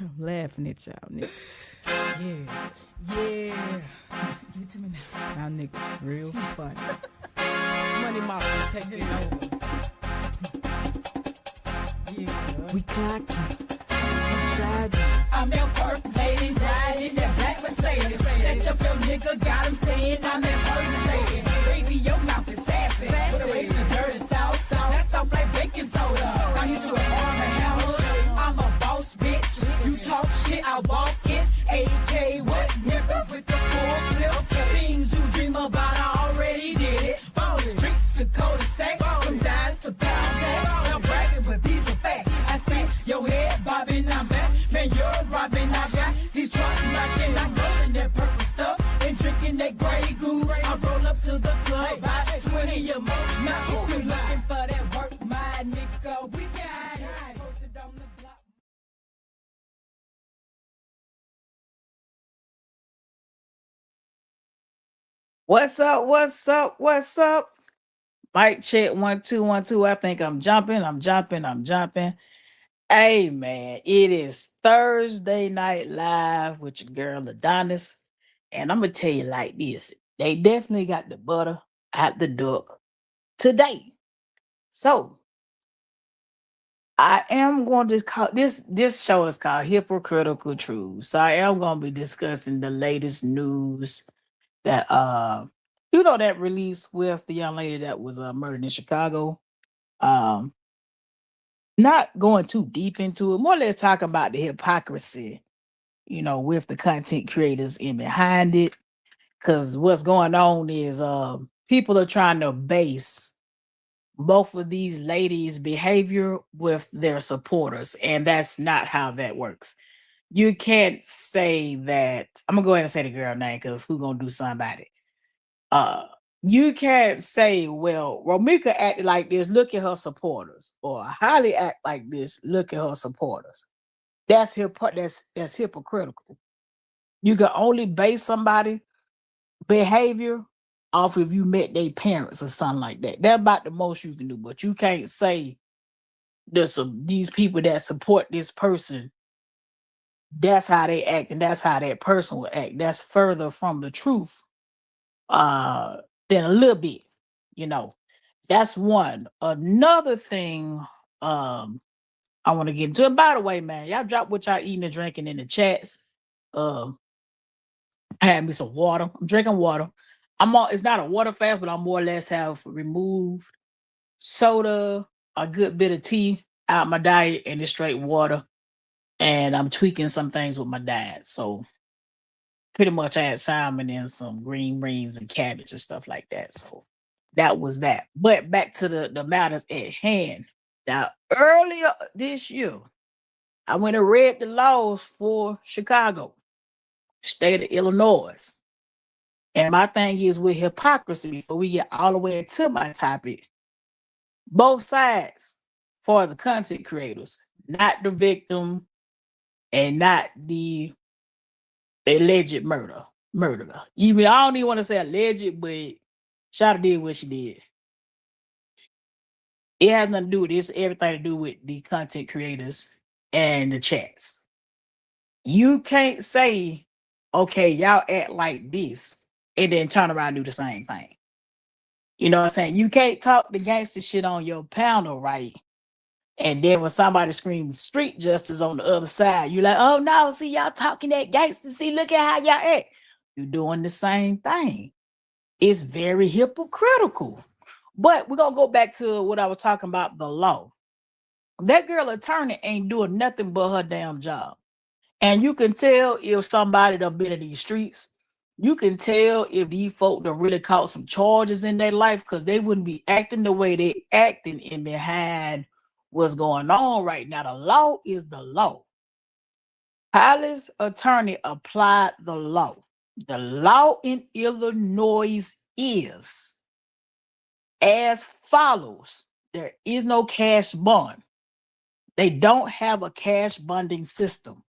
I'm laughing at y'all niggas. Yeah. Give it to me now. Y'all niggas real funny. Money Mafia taking over. Yeah. We clocking. I'm your first lady riding that black Mercedes. Set up your nigga, got him saying I'm that first lady. Baby, your mouth is sassy. With a razor dirty sauce. That's soft like baking soda. Now you do it arm and hammer. I'm a boss, bitch. You talk shit, I walk it. AK, what nigga with the full clip? Things you dream about, I already did it. From the streets to cul-de-sacs, from dimes to pound bags. I'm bragging, but these are facts. I see your head bobbing, I'm back. Man, you're robbing, I got these trucks knocking. I'm rolling that purple stuff and drinking that Grey Goose. I roll up to the club, buy 20 or more. Now, if you looking for that work, my nigga, we got it. Posted on the block. What's up? What's up? What's up? Mic check 1 2 1 2. I think I'm jumping. Hey man, it is Thursday night live with your girl Eddonis. And I'm gonna tell you like this. They definitely got the butter out the duck today. So I am going to call this show is called Hypocritical Truth. So I am gonna be discussing the latest news that that release with the young lady that was murdered in Chicago. Um Not going too deep into it, more or less talk about the hypocrisy, with the content creators in behind it. Cause what's going on is people are trying to base both of these ladies' behavior with their supporters, and that's not how that works. You can't say that. I'm gonna go ahead and say the girl name because who gonna do something about it? Uh, you can't say, well, Romika acted like this, look at her supporters, or Holly act like this, look at her supporters. That's hypocritical. You can only base somebody behavior off if you met their parents or something like that. That's about the most you can do. But you can't say these people that support this person, that's how they act and that's how that person will act. That's further from the truth uh than a little bit, you know. That's one. Another thing I want to get into. And by the way, man, y'all drop what y'all eating and drinking in the chats. Um I had me some water. I'm drinking water. It's not a water fast, but I more or less have removed soda, a good bit of tea out my diet, and it's straight water. And I'm tweaking some things with my diet. So pretty much I had salmon and some green beans and cabbage and stuff like that. So that was that. But back to the matters at hand. Now, earlier this year, I went and read the laws for Chicago, state of Illinois. And my thing is with hypocrisy, before we get all the way into my topic, both sides for the content creators, not the victim and not the alleged murderer. Even I don't even want to say alleged, but Shada did what she did. It has nothing to do with this, everything to do with the content creators and the chats. You can't say, okay, y'all act like this, and then turn around and do the same thing. You know what I'm saying? You can't talk the gangster shit on your panel, right? And then when somebody screams street justice on the other side, you're like, oh no, see y'all talking that gangster. See, look at how y'all act. You're doing the same thing. It's very hypocritical. But we're gonna go back to what I was talking about, the law. That girl attorney ain't doing nothing but her damn job. And you can tell if somebody done been in these streets. You can tell if these folk done really caught some charges in their life, because they wouldn't be acting the way they acting in behind what's going on right now. The law is the law. Holly's attorney applied the law. The law in Illinois is as follows. There is no cash bond. They don't have a cash bonding system.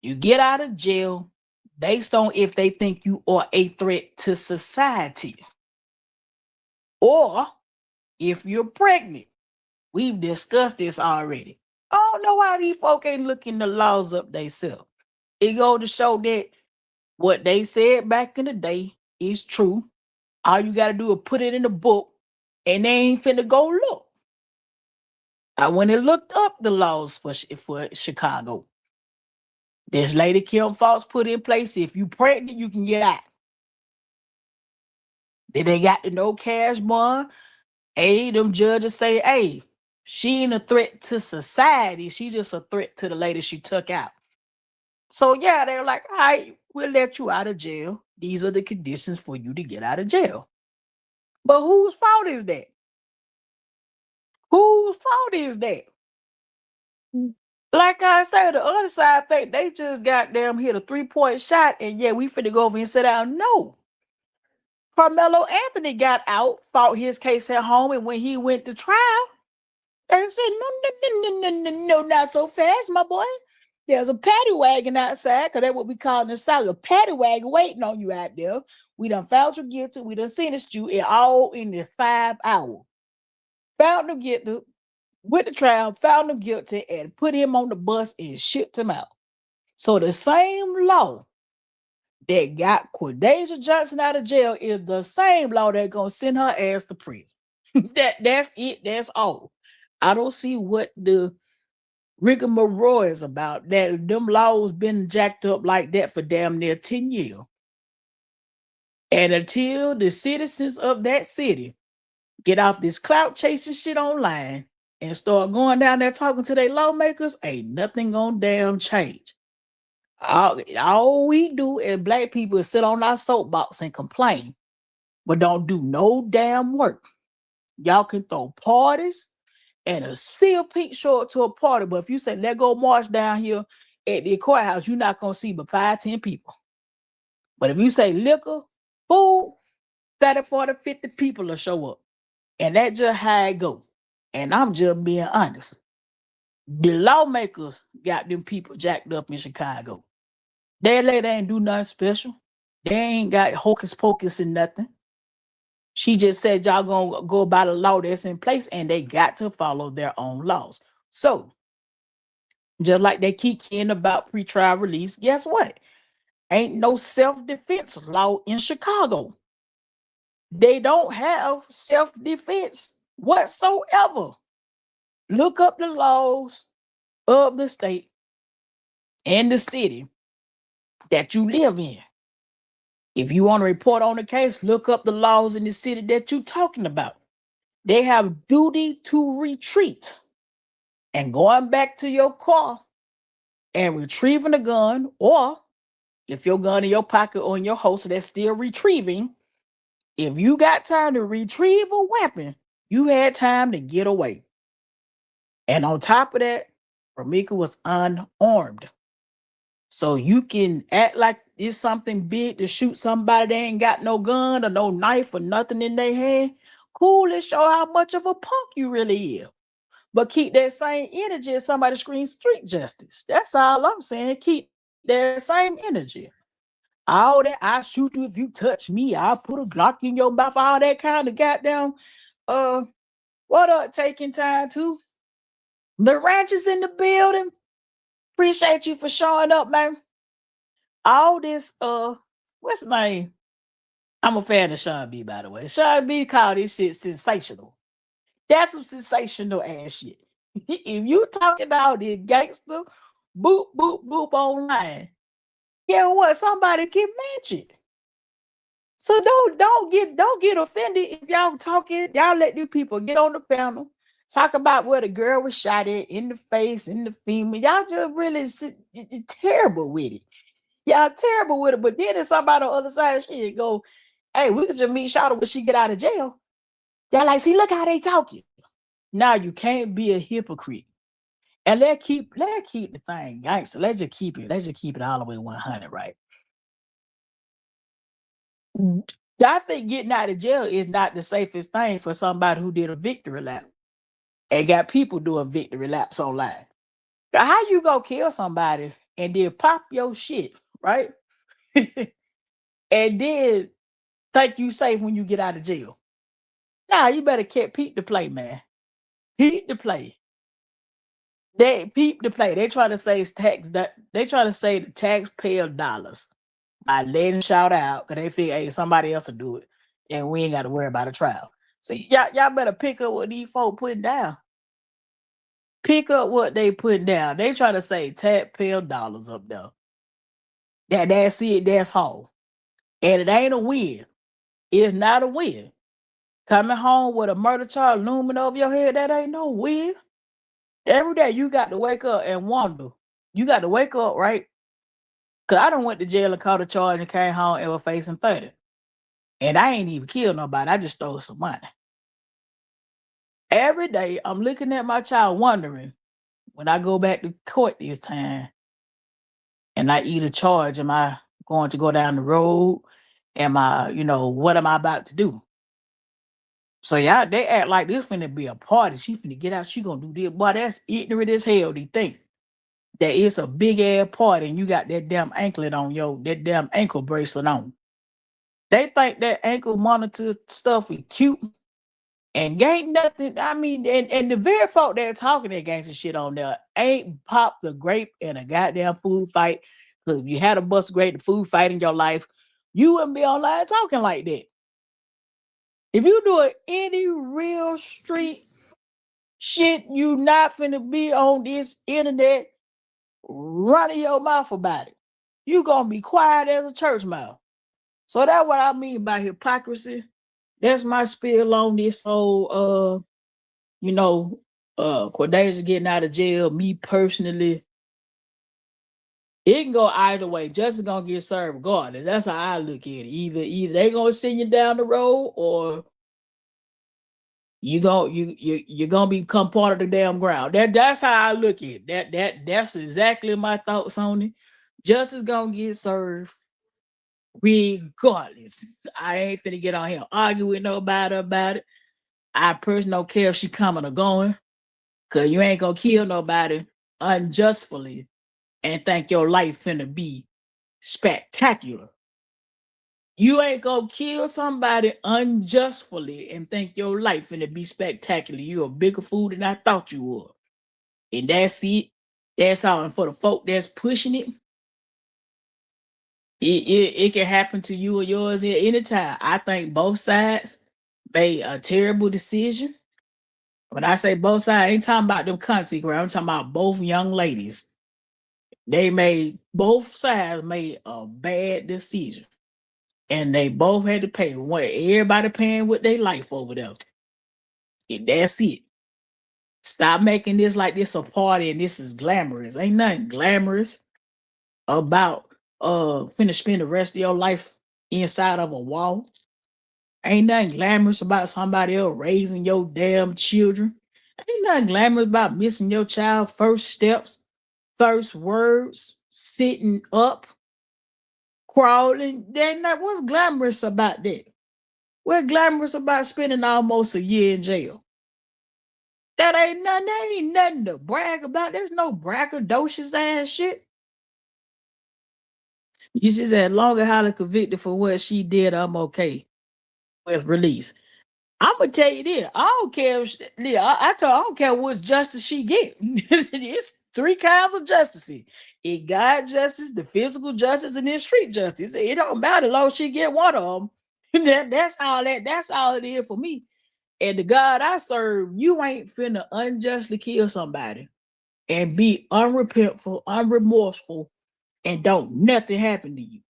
You get out of jail based on if they think you are a threat to society. Or if you're pregnant. We've discussed this already. I don't know why these folk ain't looking the laws up themselves. It go to show that what they said back in the day is true. All you gotta do is put it in the book, and they ain't finna go look. I went and looked up the laws for Chicago. This lady Kim Fox put in place: if you pregnant, you can get out. Then they got the no cash bond. Hey, them judges say, hey, she ain't a threat to society. She just a threat to the lady she took out. So yeah, they're like, all right, we'll let you out of jail. These are the conditions for you to get out of jail. But whose fault is that? Whose fault is that? Like I said, the other side think they just goddamn hit a 3-point shot, and yeah, we finna go over and sit down. No. Carmelo Anthony got out, fought his case at home, and when he went to trial, they said, no, not so fast, my boy. There's a paddy wagon outside, because that's what we call in the South, a paddy wagon waiting on you out there. We done found you guilty. We done sentenced you all in the 5 hours. Found him guilty, went to trial, found him guilty, and put him on the bus and shipped him out. So the same law that got Quadasia Johnson out of jail is the same law that's gonna send her ass to prison. That's it. That's all. I don't see what the rigmarole is about. That them laws been jacked up like that for damn near 10 years. And until the citizens of that city get off this clout chasing shit online and start going down there talking to their lawmakers, ain't nothing gonna damn change. All we do as black people is sit on our soapbox and complain, but don't do no damn work. Y'all can throw parties and a seal pink show up to a party, but if you say, let go march down here at the courthouse, you're not going to see but 5-10 people. But if you say liquor, food, 30, 40, 50 people will show up. And that's just how it go. And I'm just being honest. The lawmakers got them people jacked up in Chicago. That lady ain't do nothing special. They ain't got hocus pocus and nothing. She just said y'all gonna go by the law that's in place, and they got to follow their own laws. So, just like they keep kidding about pretrial release, guess what? Ain't no self-defense law in Chicago. They don't have self-defense whatsoever. Look up the laws of the state and the city that you live in. If you want to report on the case, look up the laws in the city that you're talking about. They have duty to retreat. And going back to your car and retrieving a gun, or if your gun in your pocket or in your holster that's still retrieving, if you got time to retrieve a weapon, you had time to get away. And on top of that, Ramika was unarmed. So you can act like it's something big to shoot somebody that ain't got no gun or no knife or nothing in their hand. Cool, and show how much of a punk you really is. But keep that same energy if somebody screams street justice. That's all I'm saying. Keep that same energy. All that, I shoot you if you touch me, I'll put a Glock in your mouth, all that kind of goddamn what up, taking time too. The ranch is in the building. Appreciate you for showing up, man. All this, what's his name? I'm a fan of Sean B, by the way. Sean B called this shit sensational. That's some sensational ass shit. If you talking about this gangster, boop, boop, boop online, yeah, what? Somebody can match it. So don't get offended if y'all talking. Y'all let these people get on the panel, talk about where the girl was shot at, in the face, in the female. Y'all just really terrible with it. Y'all terrible with it. But then if somebody on the other side of shit go, hey, we could just meet Shawty when she get out of jail. Y'all like, see, look how they talking. Now you can't be a hypocrite. And let's keep the thing gangster. Let's just keep it all the way 100, right? I think getting out of jail is not the safest thing for somebody who did a victory lap and got people doing victory laps online. Now, how you go kill somebody and then pop your shit, right? And then think you safe when you get out of jail? Nah, you better keep the play, man. Peep the play. They peep the play. They try to say it's tax that they try to say the taxpayer dollars by letting shout out because they figure hey somebody else will do it and we ain't got to worry about a trial. So y'all better pick up what these folk putting down. Pick up what they putting down. They try to say taxpayer dollars up there. That's it. That's all. And it ain't a win. It's not a win. Coming home with a murder charge looming over your head, that ain't no win. Every day you got to wake up and wonder. You got to wake up, right? Because I done went to jail and caught a charge and came home and was facing 30. And I ain't even killed nobody. I just stole some money. Every day I'm looking at my child wondering when I go back to court this time and I eat a charge, am I going to go down the road? Am I, what am I about to do? So y'all, they act like this finna be a party. She finna get out. She gonna do this. Boy, that's ignorant as hell. They think that it's a big ass party and you got that damn anklet on that damn ankle bracelet on. They think that ankle monitor stuff is cute and ain't nothing. I mean, and the very folk that talking that gangster shit on there ain't popped the grape in a goddamn food fight. Because if you had a bust grape the food fight in your life, you wouldn't be online talking like that. If you doing any real street shit, you not finna be on this internet running your mouth about it. You gonna be quiet as a church mouse. So that's what I mean by hypocrisy. That's my spiel on this whole Cordasia getting out of jail. Me personally, it can go either way. Justice gonna get served regardless. That's how I look at it. Either they gonna send you down the road or you're gonna become part of the damn ground. That's how I look at it. That's exactly my thoughts on it. Justice gonna get served regardless. I ain't finna get on here argue with nobody about it. I personally don't care if she coming or going, cause you ain't gonna kill nobody unjustly and think your life finna be spectacular. You ain't gonna kill somebody unjustly and think your life finna be spectacular. You're a bigger fool than I thought you were. And that's it. That's all. And for the folk that's pushing it, it can happen to you or yours at any time. I think both sides made a terrible decision. When I say both sides, I ain't talking about them content, I'm talking about both young ladies. Both sides made a bad decision. And they both had to pay. Everybody paying with their life over there. And that's it. Stop making this like this a party and this is glamorous. Ain't nothing glamorous about finna spend the rest of your life inside of a wall. Ain't nothing glamorous about somebody else raising your damn children. Ain't nothing glamorous about missing your child first steps, first words, sitting up, crawling. What's glamorous about that? What's glamorous about spending almost a year in jail? That ain't nothing to brag about. There's no braggadocious ass shit. You just said longer Holly convicted for what she did, I'm okay with release. I'm gonna tell you this. I don't care if I don't care what justice she get. It's 3 kinds of justice. It God justice, the physical justice, and then street justice. It don't matter as long as she get one of them. That's all it is for me. And the God I serve, you ain't finna unjustly kill somebody and be unrepentful, unremorseful, and don't nothing happen to you.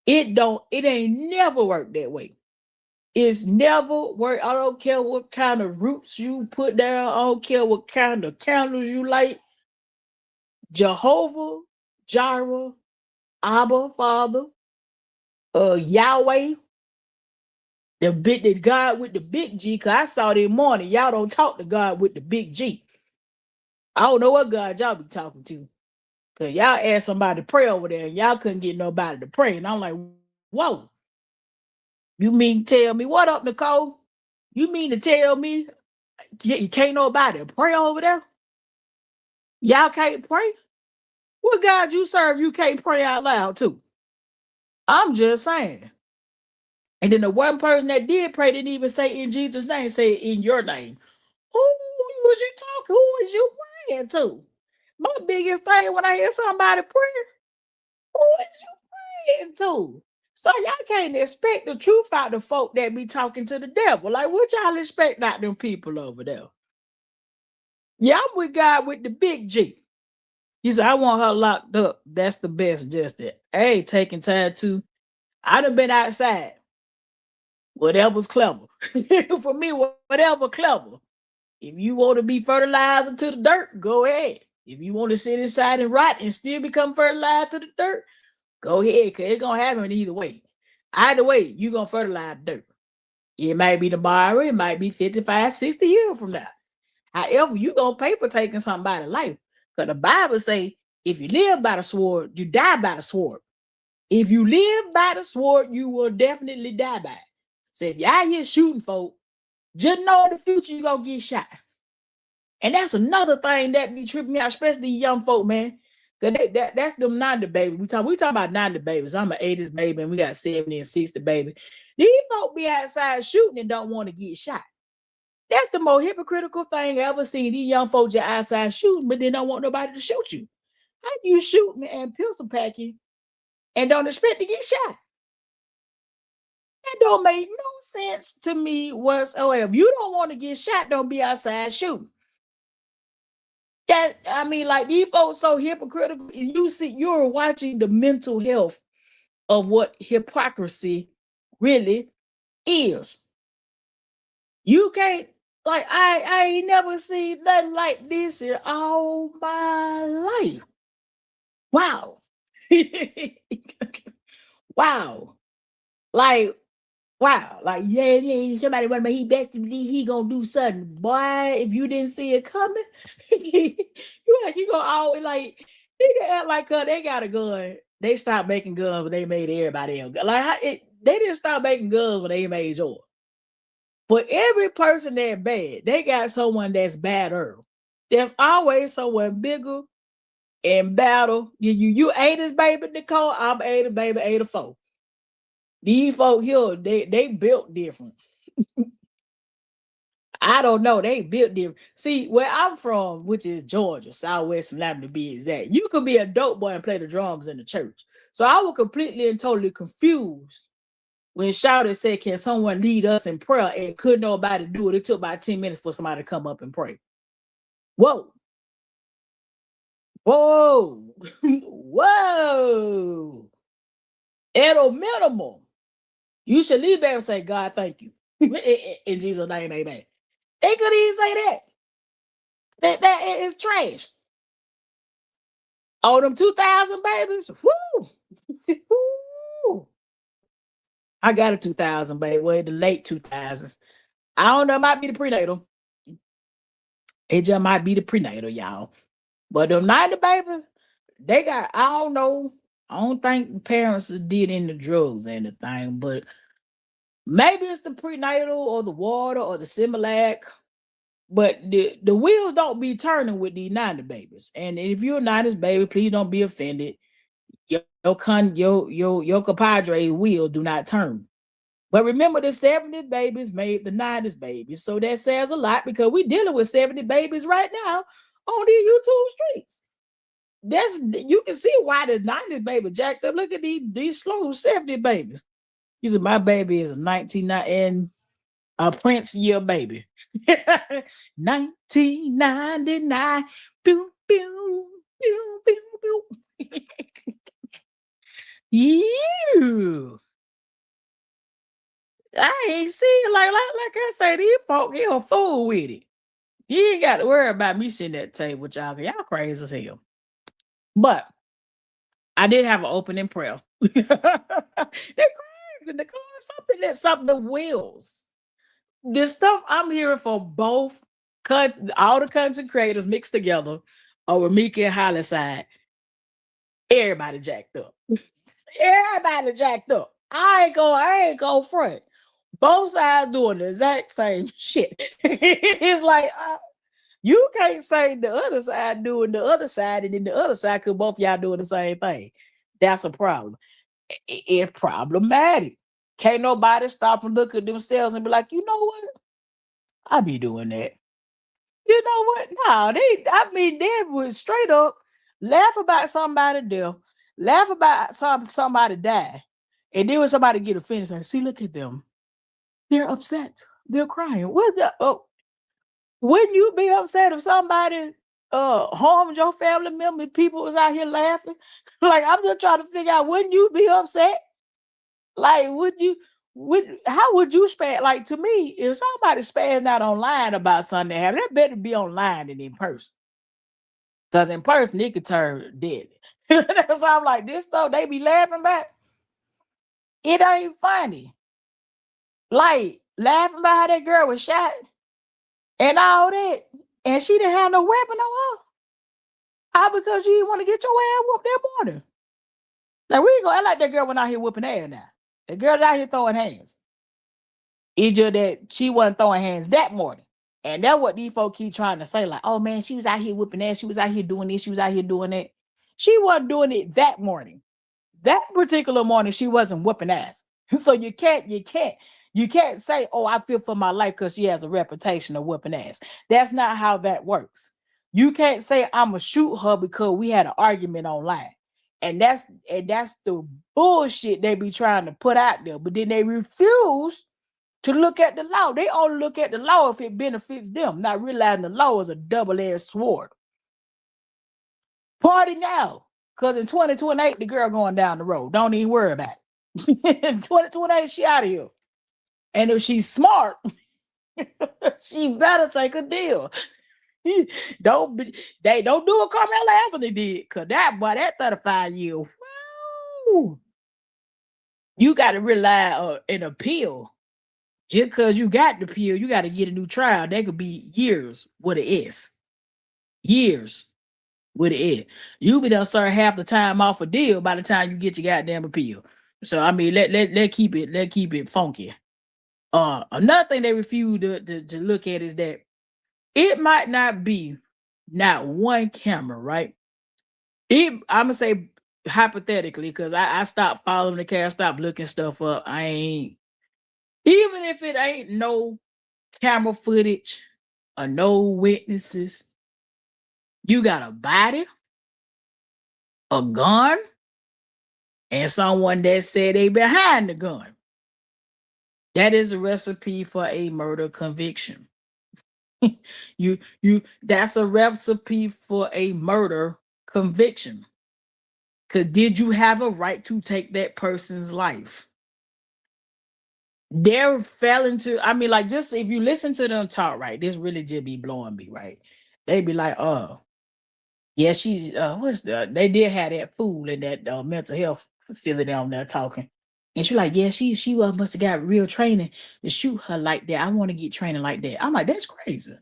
It ain't never worked that way. It's never worked. I don't care what kind of roots you put down. I don't care what kind of candles you light. Jehovah, Jireh, Abba, Father, Yahweh, the God with the big G, because I saw this morning, y'all don't talk to God with the big G. I don't know what God y'all be talking to. Because y'all asked somebody to pray over there, and y'all couldn't get nobody to pray. And I'm like, whoa. You mean tell me, what up, Nicole? You mean to tell me you can't nobody pray over there? Y'all can't pray? What God you serve you can't pray out loud to? I'm just saying. And then the one person that did pray didn't even say in Jesus' name, say in your name. Who was you talking? Who was you praying to? My biggest thing when I hear somebody pray, who is you praying to? So y'all can't expect the truth out the folk that be talking to the devil. Like, what y'all expect out them people over there? Yeah, I'm with God with the big G. He said, I want her locked up. That's the best justice. Hey, taking time to. I done been outside. Whatever's clever. For me, whatever clever. If you want to be fertilizer to the dirt, go ahead. If you want to sit inside and rot and still become fertilizer to the dirt, go ahead, because it's going to happen either way. Either way, you're going to fertilize dirt. It might be tomorrow, it might be 55, 60 years from now. However, you're going to pay for taking somebody's life. Because the Bible say, if you live by the sword, you die by the sword. If you live by the sword, you will definitely die by it. So if you're out here shooting folk, just know in the future you're going to get shot. And that's another thing that be tripping me out, especially young folk, man. Because that's them 90 babies. We talk about 90 babies. I'm an 80s baby and we got 70 and 60 baby. These folk be outside shooting and don't want to get shot. That's the most hypocritical thing I ever seen. These young folks are outside shooting, but they don't want nobody to shoot you. How you shooting and pistol packing and don't expect to get shot? That don't make no sense to me whatsoever. If you don't want to get shot, don't be outside shooting. That, I mean, like, these folks so hypocritical. You see, you're watching the mental health of what hypocrisy really is. You can't, like, I ain't never seen nothing like this in all my life. Wow. Wow. Like, wow. Like, yeah, somebody want to he best believe he gonna do something. Boy, if you didn't see it coming, you like you gonna always like they act like they got a gun. They stopped making guns when they made everybody else. Like they didn't stop making guns when they made yours. For every person that's bad, they got someone that's badder. There's always someone bigger and badder. You 80s baby, Nicole. I'm 80 baby, 84. These folk here, they built different. I don't know. They built different. See, where I'm from, which is Georgia, Southwest Atlanta to be exact, you could be a dope boy and play the drums in the church. So I was completely and totally confused when Shouted said, can someone lead us in prayer? And could nobody do it. It took about 10 minutes for somebody to come up and pray. Whoa. Whoa. Whoa. At a minimum, you should leave back and say, God, thank you. In Jesus' name, amen. They could even say that. That is trash. All them 2000 babies, woo! Woo! I got a 2000 baby, well, the late 2000s. I don't know, it might be the prenatal. It just might be the prenatal, y'all. But them 90 babies, they got, I don't know. I don't think the parents did any drugs or anything, but maybe it's the prenatal or the water or the Similac. But the wheels don't be turning with these 90 babies. And if you're a 90s baby, please don't be offended. Your compadre wheel do not turn. But remember, the 70 babies made the 90s babies. So that says a lot because we're dealing with 70 babies right now on the YouTube streets. You can see why the 90s baby jacked up. Look at these slow 70 babies. He said, my baby is a 1990 and a Prince year baby. 1999. Pew, pew, pew, pew, pew. You. I ain't seen like I say, these folk here a fool with it. You ain't got to worry about me sitting at the table with y'all. Y'all crazy as hell. But I did have an opening prayer. They're crazy. Something the wheels. The stuff I'm hearing from both all the content creators mixed together over Mika and Holly side, everybody jacked up. Everybody jacked up. I ain't go front. Both sides doing the exact same shit. It's like you can't say the other side doing the other side, and then the other side because both y'all doing the same thing. That's a problem. It's problematic. Can't nobody stop and look at themselves and be like, you know what? I be doing that. You know what? No, they would straight up laugh about somebody death, laugh about somebody die, and then when somebody get offended, say, see, look at them. They're upset. They're crying. What the wouldn't you be upset if somebody harmed your family member? People was out here laughing. Like I'm just trying to figure out, wouldn't you be upset? Like, would how would you spaz? Like to me, if somebody spazzed out online about something that happened, that better be online than in person. Because in person, it could turn deadly. So I'm like, this stuff they be laughing about, it ain't funny. Like laughing about how that girl was shot and all that, and she didn't have no weapon on her. All because you didn't want to get your ass whooped that morning. Now we ain't gonna act like that girl went out here whooping ass now. The girl out here throwing hands. It's just that she wasn't throwing hands that morning. And that's what these folks keep trying to say, like, oh man, she was out here whooping ass, she was out here doing this, she was out here doing that. She wasn't doing it that morning. That particular morning, she wasn't whooping ass. So you can't say, oh, I feel for my life because she has a reputation of whooping ass. That's not how that works. You can't say I'm gonna shoot her because we had an argument online. And that's the bullshit they be trying to put out there. But then they refuse to look at the law. They only look at the law if it benefits them, not realizing the law is a double-edged sword. Party now, because in 2028, the girl going down the road. Don't even worry about it. In 2028, she out of here. And if she's smart, she better take a deal. Don't do what Carmelo Anthony did, because that 35 year, woo, you got to rely on an appeal. Just because you got the appeal, you got to get a new trial. That could be years with an S. Years with an S. You be done serve half the time off a deal by the time you get your goddamn appeal. So I mean, let keep it funky. Another thing they refuse to look at is that it might not be not one camera, right? I'm gonna say hypothetically, because I stopped following the camera, stopped looking stuff up. I ain't, even if it ain't no camera footage or no witnesses, you got a body, a gun, and someone that said they behind the gun. That is a recipe for a murder conviction. you that's a recipe for a murder conviction. Because did you have a right to take that person's life? They're failing to, I mean, like, just if you listen to them talk, right, this really just be blowing me, right? They be like, oh, yeah, she, they did have that fool in that mental health facility on there talking. And she like, yeah, she must have got real training to shoot her like that. I want to get training like that. I'm like, that's crazy.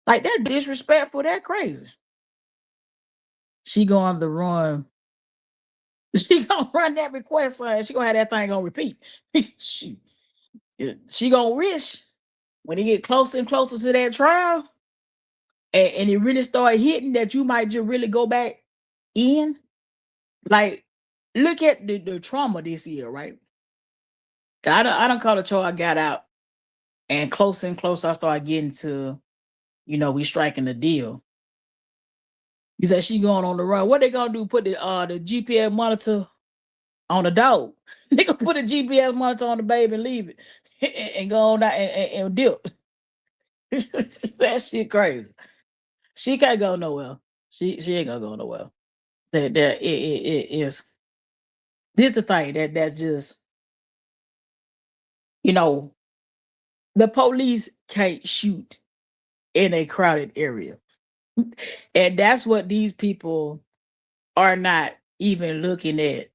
Like, that disrespectful, that crazy. She going to run. She gonna run that request, she gonna have that thing on repeat. she gonna wish when it get closer and closer to that trial, and it really start hitting that you might just really go back in. Like, look at the trauma this year, right? I don't call the charge. I got out, and closer and closer I started getting to, we striking the deal. You said she going on the run. What they gonna do? Put the GPS monitor on the dog. They gonna put a GPS monitor on the baby and leave it and go on that and dip. That shit crazy. She can't go nowhere. She ain't gonna go nowhere. That it is. This is the thing that just, the police can't shoot in a crowded area. And that's what these people are not even looking at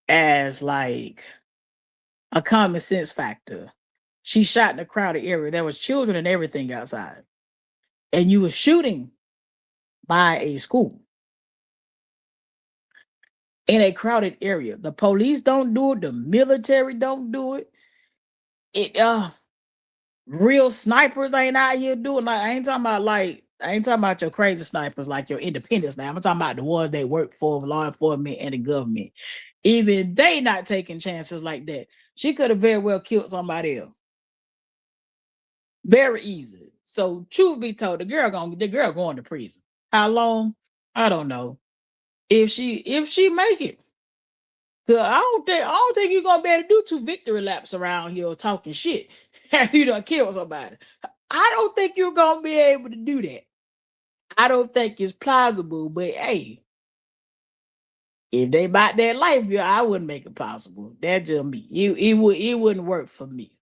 as like a common sense factor. She shot in a crowded area. There was children and everything outside. And you were shooting by a school in a crowded area. The police don't do it. The military don't do it. Real snipers ain't out here doing, like, I ain't talking about your crazy snipers like your independents now. I'm talking about the ones that work for law enforcement and the government. Even they not taking chances like that. She could have very well killed somebody else. Very easy. So truth be told, the girl going to prison. How long? I don't know. If she make it. 'Cause I don't think you're gonna be able to do 2 victory laps around here talking shit after you done kill somebody. I don't think you're gonna be able to do that. I don't think it's plausible, but hey, if they bought that life, yeah, I wouldn't make it possible. That just me. It wouldn't work for me.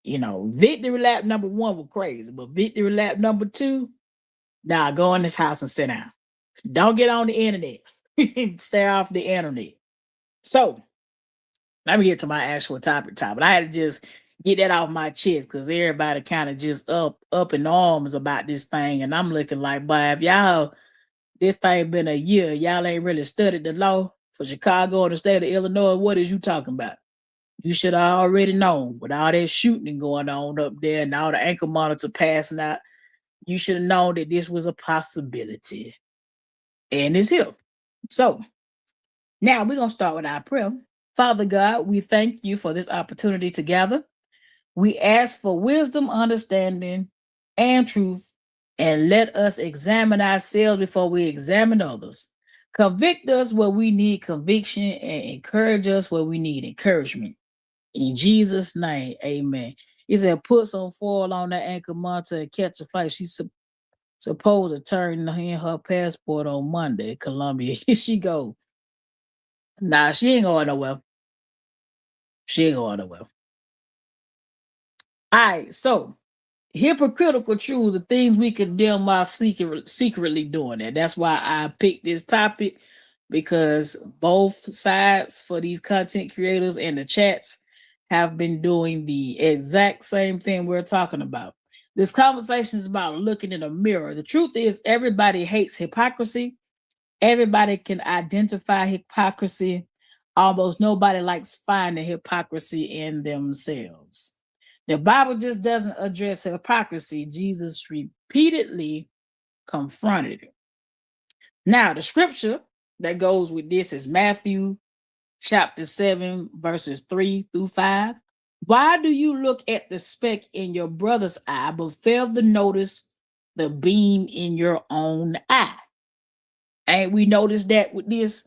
Victory lap number 1 was crazy, but victory lap number 2, nah, go in this house and sit down. Don't get on the internet. Stay off the internet. So let me get to my actual topic. I had to just get that off my chest because everybody kind of just up in arms about this thing, and I'm looking like, boy, if y'all this thing been a year, y'all ain't really studied the law for Chicago and the state of Illinois. What is you talking about? You should have already known with all that shooting going on up there and all the ankle monitor passing out. You should have known that this was a possibility, and it's here. So now we're gonna start with our prayer. Father God, we thank you for this opportunity to gather. We ask for wisdom, understanding, and truth, and let us examine ourselves before we examine others. Convict us where we need conviction and encourage us where we need encouragement. In Jesus' name, amen. He said, put some foil on that ankle monitor and catch a flight. She's supposed to turn in her passport on Monday, Columbia. Here she go. Nah, she ain't going nowhere. She ain't going nowhere. All right, so hypocritical truth, the things we condemn while secretly doing that. That's why I picked this topic because both sides for these content creators and the chats have been doing the exact same thing we're talking about. This conversation is about looking in a mirror. The truth is, everybody hates hypocrisy. Everybody can identify hypocrisy. Almost nobody likes finding hypocrisy in themselves. The Bible just doesn't address hypocrisy. Jesus repeatedly confronted it. Now, the scripture that goes with this is Matthew chapter 7, verses 3 through 5. Why do you look at the speck in your brother's eye, but fail to notice the beam in your own eye? Ain't we noticed that with this?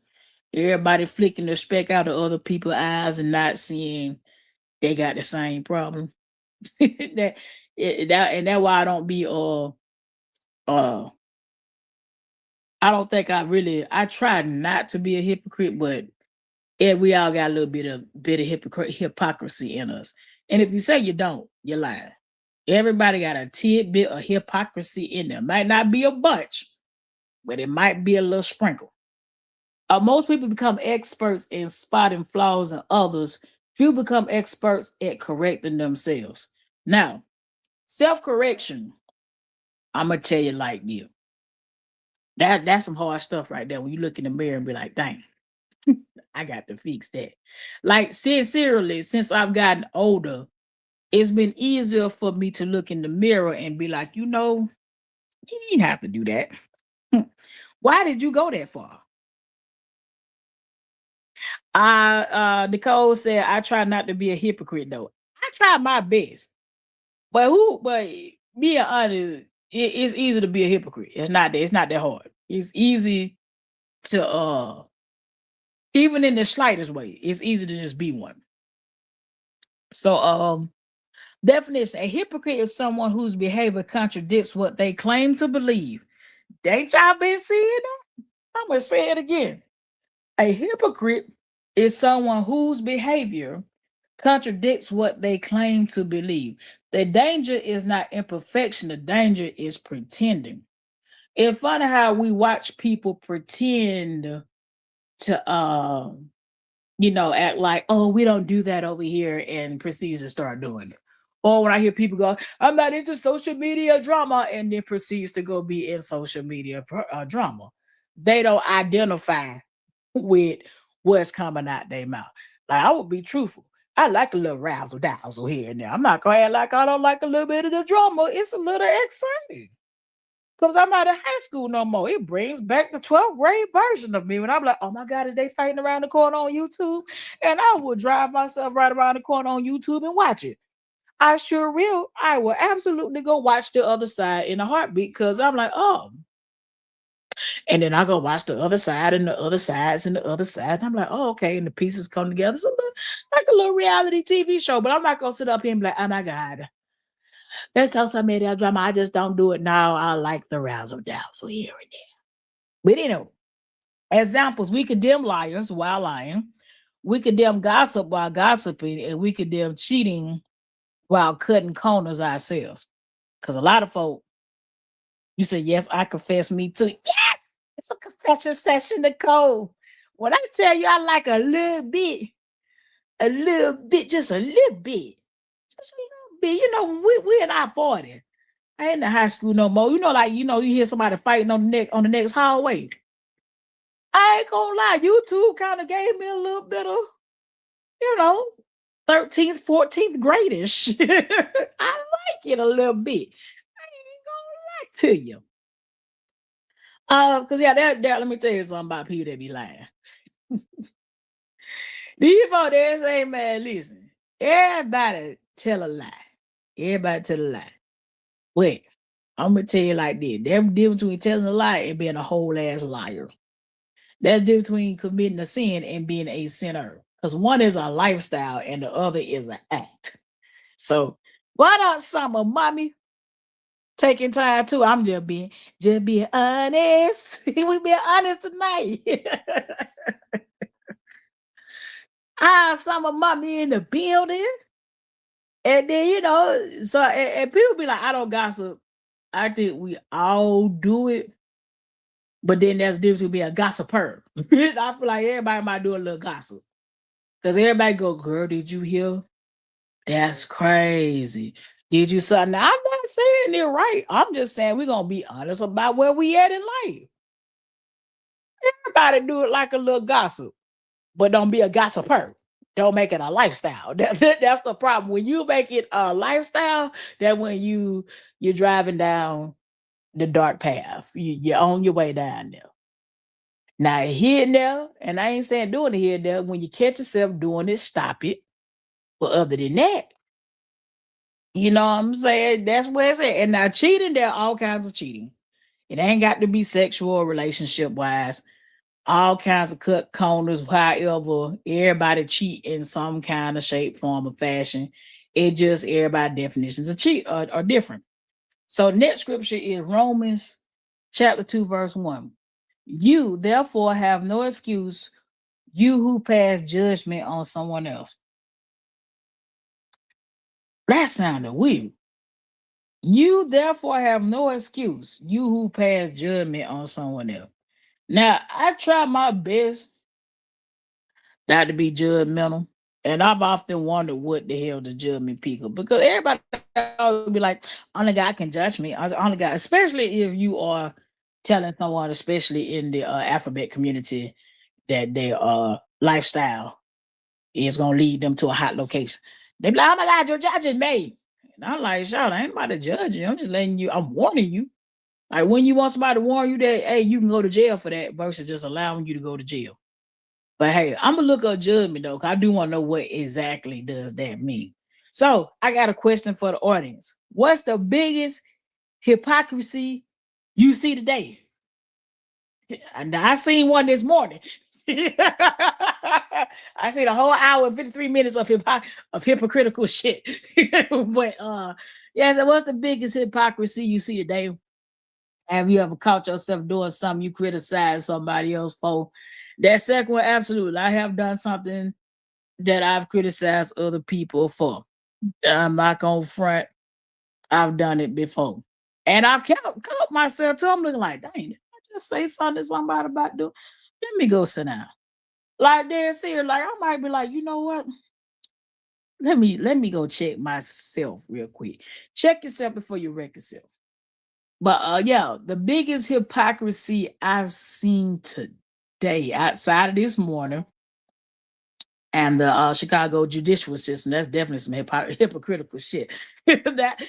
Everybody flicking the speck out of other people's eyes and not seeing they got the same problem. that and that's why I don't be I don't think I try not to be a hypocrite, but yeah, we all got a little bit of hypocrisy in us. And if you say you don't, you're lying. Everybody got a tidbit of hypocrisy in them. Might not be a bunch, but it might be a little sprinkle. Most people become experts in spotting flaws in others. Few become experts at correcting themselves. Now, self-correction, I'm gonna tell you like you. That's some hard stuff right there. When you look in the mirror and be like, dang, I got to fix that. Like, sincerely, since I've gotten older, it's been easier for me to look in the mirror and be like, you didn't have to do that. Why did you go that far? Nicole said, I try not to be a hypocrite though. I try my best. But being honest, it's easy to be a hypocrite. It's not that hard. It's easy to even in the slightest way, it's easy to just be one. So definition: a hypocrite is someone whose behavior contradicts what they claim to believe. Ain't y'all been seeing that? I'm gonna say it again. A hypocrite is someone whose behavior contradicts what they claim to believe. The danger is not imperfection, the danger is pretending. It's funny how we watch people pretend to act like, oh, we don't do that over here, and proceeds to start doing it. Or when I hear people go, I'm not into social media drama, and then proceeds to go be in social media drama. They don't identify with what's coming out their mouth. Like, I would be truthful. I like a little razzle dazzle here and there. I'm not gonna act like I don't like a little bit of the drama. It's a little exciting. Because I'm not in high school no more. It brings back the 12th grade version of me when I'm like, oh my God, is they fighting around the corner on YouTube? And I will drive myself right around the corner on YouTube and watch it. I sure will. I will absolutely go watch the other side in a heartbeat because I'm like, oh. And then I go watch the other side and the other sides and the other side. And I'm like, oh, okay. And the pieces come together. So like a little reality TV show. But I'm not gonna sit up here and be like, oh my God. That's how some made that drama. I just don't do it now. I like the razzle dazzle here and there. But examples, we condemn liars while lying. We condemn gossip while gossiping, and we condemn cheating while cutting corners ourselves. Because a lot of folk, you say, yes, I confess me too. Yes, it's a confession session, Nicole. When I tell you I like a little bit, just a little bit, just a little bit. We in our 40. I ain't in the high school no more. You hear somebody fighting on the next hallway. I ain't gonna lie, YouTube kind of gave me a little bit of, you know, 13th, 14th gradish. I like it a little bit. I ain't gonna lie to you. Because let me tell you something about people that be lying. These folks there say, man, listen, everybody tell a lie. Everybody tell a lie. Wait, I'm gonna tell you like this. There's a difference between telling a lie and being a whole ass liar. There's a difference between committing a sin and being a sinner. Because one is a lifestyle and the other is an act. So why not summer, mommy? Taking time too. I'm just being honest. We being honest tonight. Summer mommy in the building. And then, so and people be like, I don't gossip. I think we all do it. But then there's a difference between being a gossiper. I feel like everybody might do a little gossip. Because everybody go, girl, did you hear? That's crazy. Did you say? Now, I'm not saying it right. I'm just saying we're going to be honest about where we at in life. Everybody do it like a little gossip. But don't be a gossiper. Don't make it a lifestyle. That's the problem. When you make it a lifestyle, that when you're driving down the dark path, you're on your way down there. Now here and there, and I ain't saying doing it here and there. When you catch yourself doing it, stop it. But other than that, you know what I'm saying? That's where it's at. And now cheating, there are all kinds of cheating. It ain't got to be sexual or relationship wise. All kinds of cut corners, however, everybody cheat in some kind of shape, form, or fashion. It just everybody definitions of cheat are different. So next scripture is Romans chapter 2, verse 1. You therefore have no excuse, you who pass judgment on someone else. That sounded weird. You therefore have no excuse, you who pass judgment on someone else. Now, I try my best not to be judgmental. And I've often wondered what the hell the judgment people, because everybody will be like, only God can judge me. Only God, especially if you are telling someone, especially in the alphabet community, that their lifestyle is going to lead them to a hot location. They be like, oh my God, you're judging me. And I'm like, shout, I ain't about to judge you. I'm just letting you, I'm warning you. Like when you want somebody to warn you that, hey, you can go to jail for that versus just allowing you to go to jail. But hey, I'm going to look up judgment though, because I do want to know what exactly does that mean. So I got a question for the audience. What's the biggest hypocrisy you see today? And I seen one this morning. I seen a whole hour and 53 minutes of hypocritical shit. But yeah, so what's the biggest hypocrisy you see today? Have you ever caught yourself doing something you criticize somebody else for? That second one, absolutely. I have done something that I've criticized other people for. I'm not gonna front. I've done it before. And I've caught myself too. I'm looking like, dang, did I just say something to somebody about doing? Let me go sit down. Like this here, like I might be like, you know what? Let me go check myself real quick. Check yourself before you wreck yourself. But yeah, the biggest hypocrisy I've seen today outside of this morning and the Chicago judicial system, that's definitely some hypocritical shit. that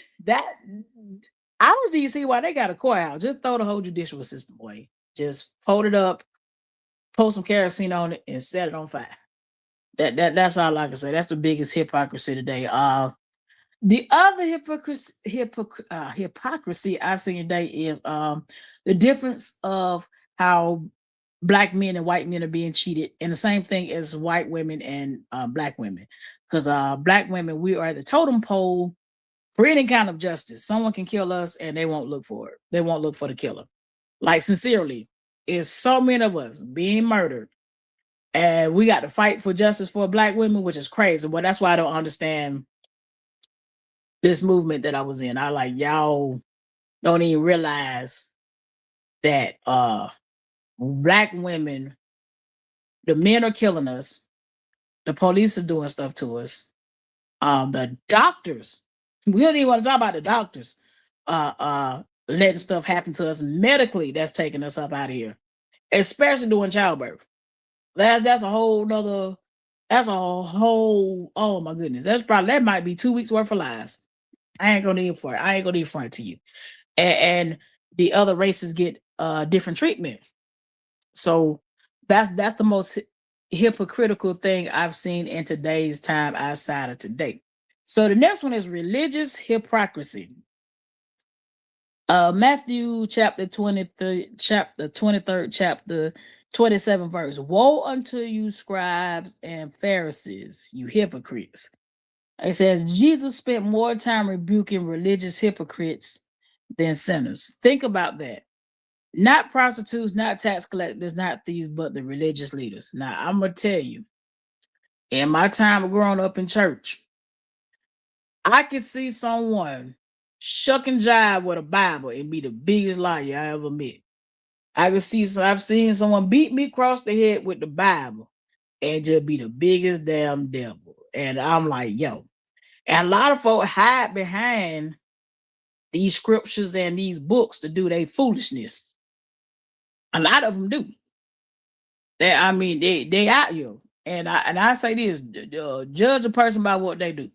I don't even see why they got a courthouse. Just throw the whole judicial system away. Just fold it up, pour some kerosene on it, and set it on fire. That's all I can say. That's the biggest hypocrisy today. The other hypocrisy I've seen today is the difference of how black men and white men are being cheated, and the same thing as white women and black women. Because black women, we are at the totem pole for any kind of justice. Someone can kill us and they won't look for it. They won't look for the killer. Like sincerely, is so many of us being murdered, and we got to fight for justice for black women, which is crazy. But that's why I don't understand this movement that I was in. I like y'all don't even realize that black women, the men are killing us, the police are doing stuff to us. The doctors, we don't even want to talk about the doctors letting stuff happen to us medically that's taking us up out of here, especially during childbirth. That's a whole nother, that's a whole, oh my goodness. That might be 2 weeks worth of lies. I ain't gonna need for it. I ain't gonna need front to you. And the other races get different treatment. So that's the most hypocritical thing I've seen in today's time outside of today. So the next one is religious hypocrisy. Matthew chapter 23, chapter 23rd, chapter 27 verse. Woe unto you, scribes and Pharisees, you hypocrites. It says Jesus spent more time rebuking religious hypocrites than sinners. Think about that. Not prostitutes, not tax collectors, not thieves, but the religious leaders. Now, I'm going to tell you, in my time of growing up in church, I could see someone shuck and jive with a Bible and be the biggest liar I ever met. I've seen someone beat me across the head with the Bible and just be the biggest damn devil. And I'm like, yo. And a lot of folk hide behind these scriptures and these books to do their foolishness. A lot of them do. They out here. And I say this: judge a person by what they do.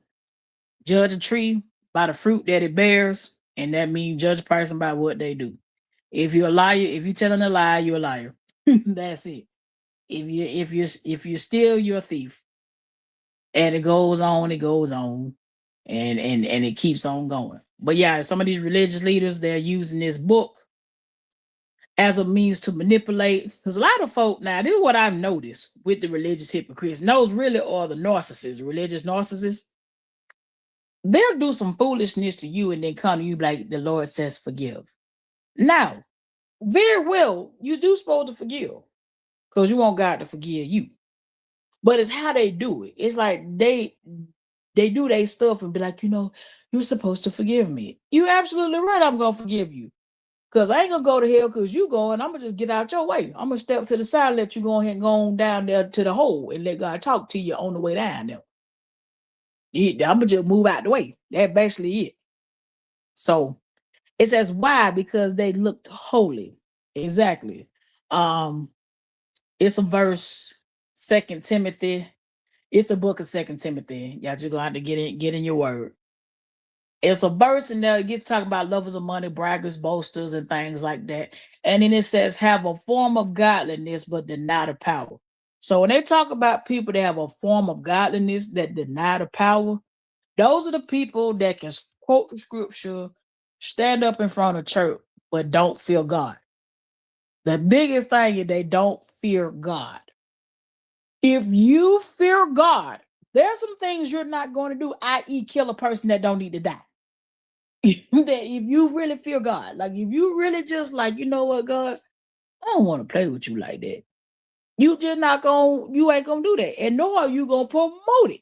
Judge a tree by the fruit that it bears, and that means judge a person by what they do. If you're a liar, if you're telling a lie, you're a liar. That's it. If you steal, you're a thief. And it goes on, and it keeps on going. But yeah, some of these religious leaders, they're using this book as a means to manipulate. Because a lot of folk, now this is what I've noticed with the religious hypocrites. And those really are the narcissists, religious narcissists. They'll do some foolishness to you and then come to you like the Lord says forgive. Now, very well, you do supposed to forgive because you want God to forgive you. But it's how they do it. It's like they do their stuff and be like, you're supposed to forgive me. You're absolutely right. I'm going to forgive you. Because I ain't going to go to hell because you going. I'm going to just get out your way. I'm going to step to the side and let you go ahead and go on down there to the hole and let God talk to you on the way down there. I'm going to just move out the way. That's basically it. So it says why? Because they looked holy. Exactly. It's a verse, 2 Timothy. It's the book of 2 Timothy. Y'all just gonna have to get in your word. It's a verse in there. It gets talking about lovers of money, braggers, boasters, and things like that. And then it says, have a form of godliness, but deny the power. So when they talk about people that have a form of godliness that deny the power, those are the people that can quote the scripture, stand up in front of church, but don't fear God. The biggest thing is they don't fear God. If you fear God, there's some things you're not going to do, i.e., kill a person that don't need to die. That if you really fear God, like if you really just like, you know what, God, I don't want to play with you like that. You ain't gonna do that. And nor are you gonna promote it.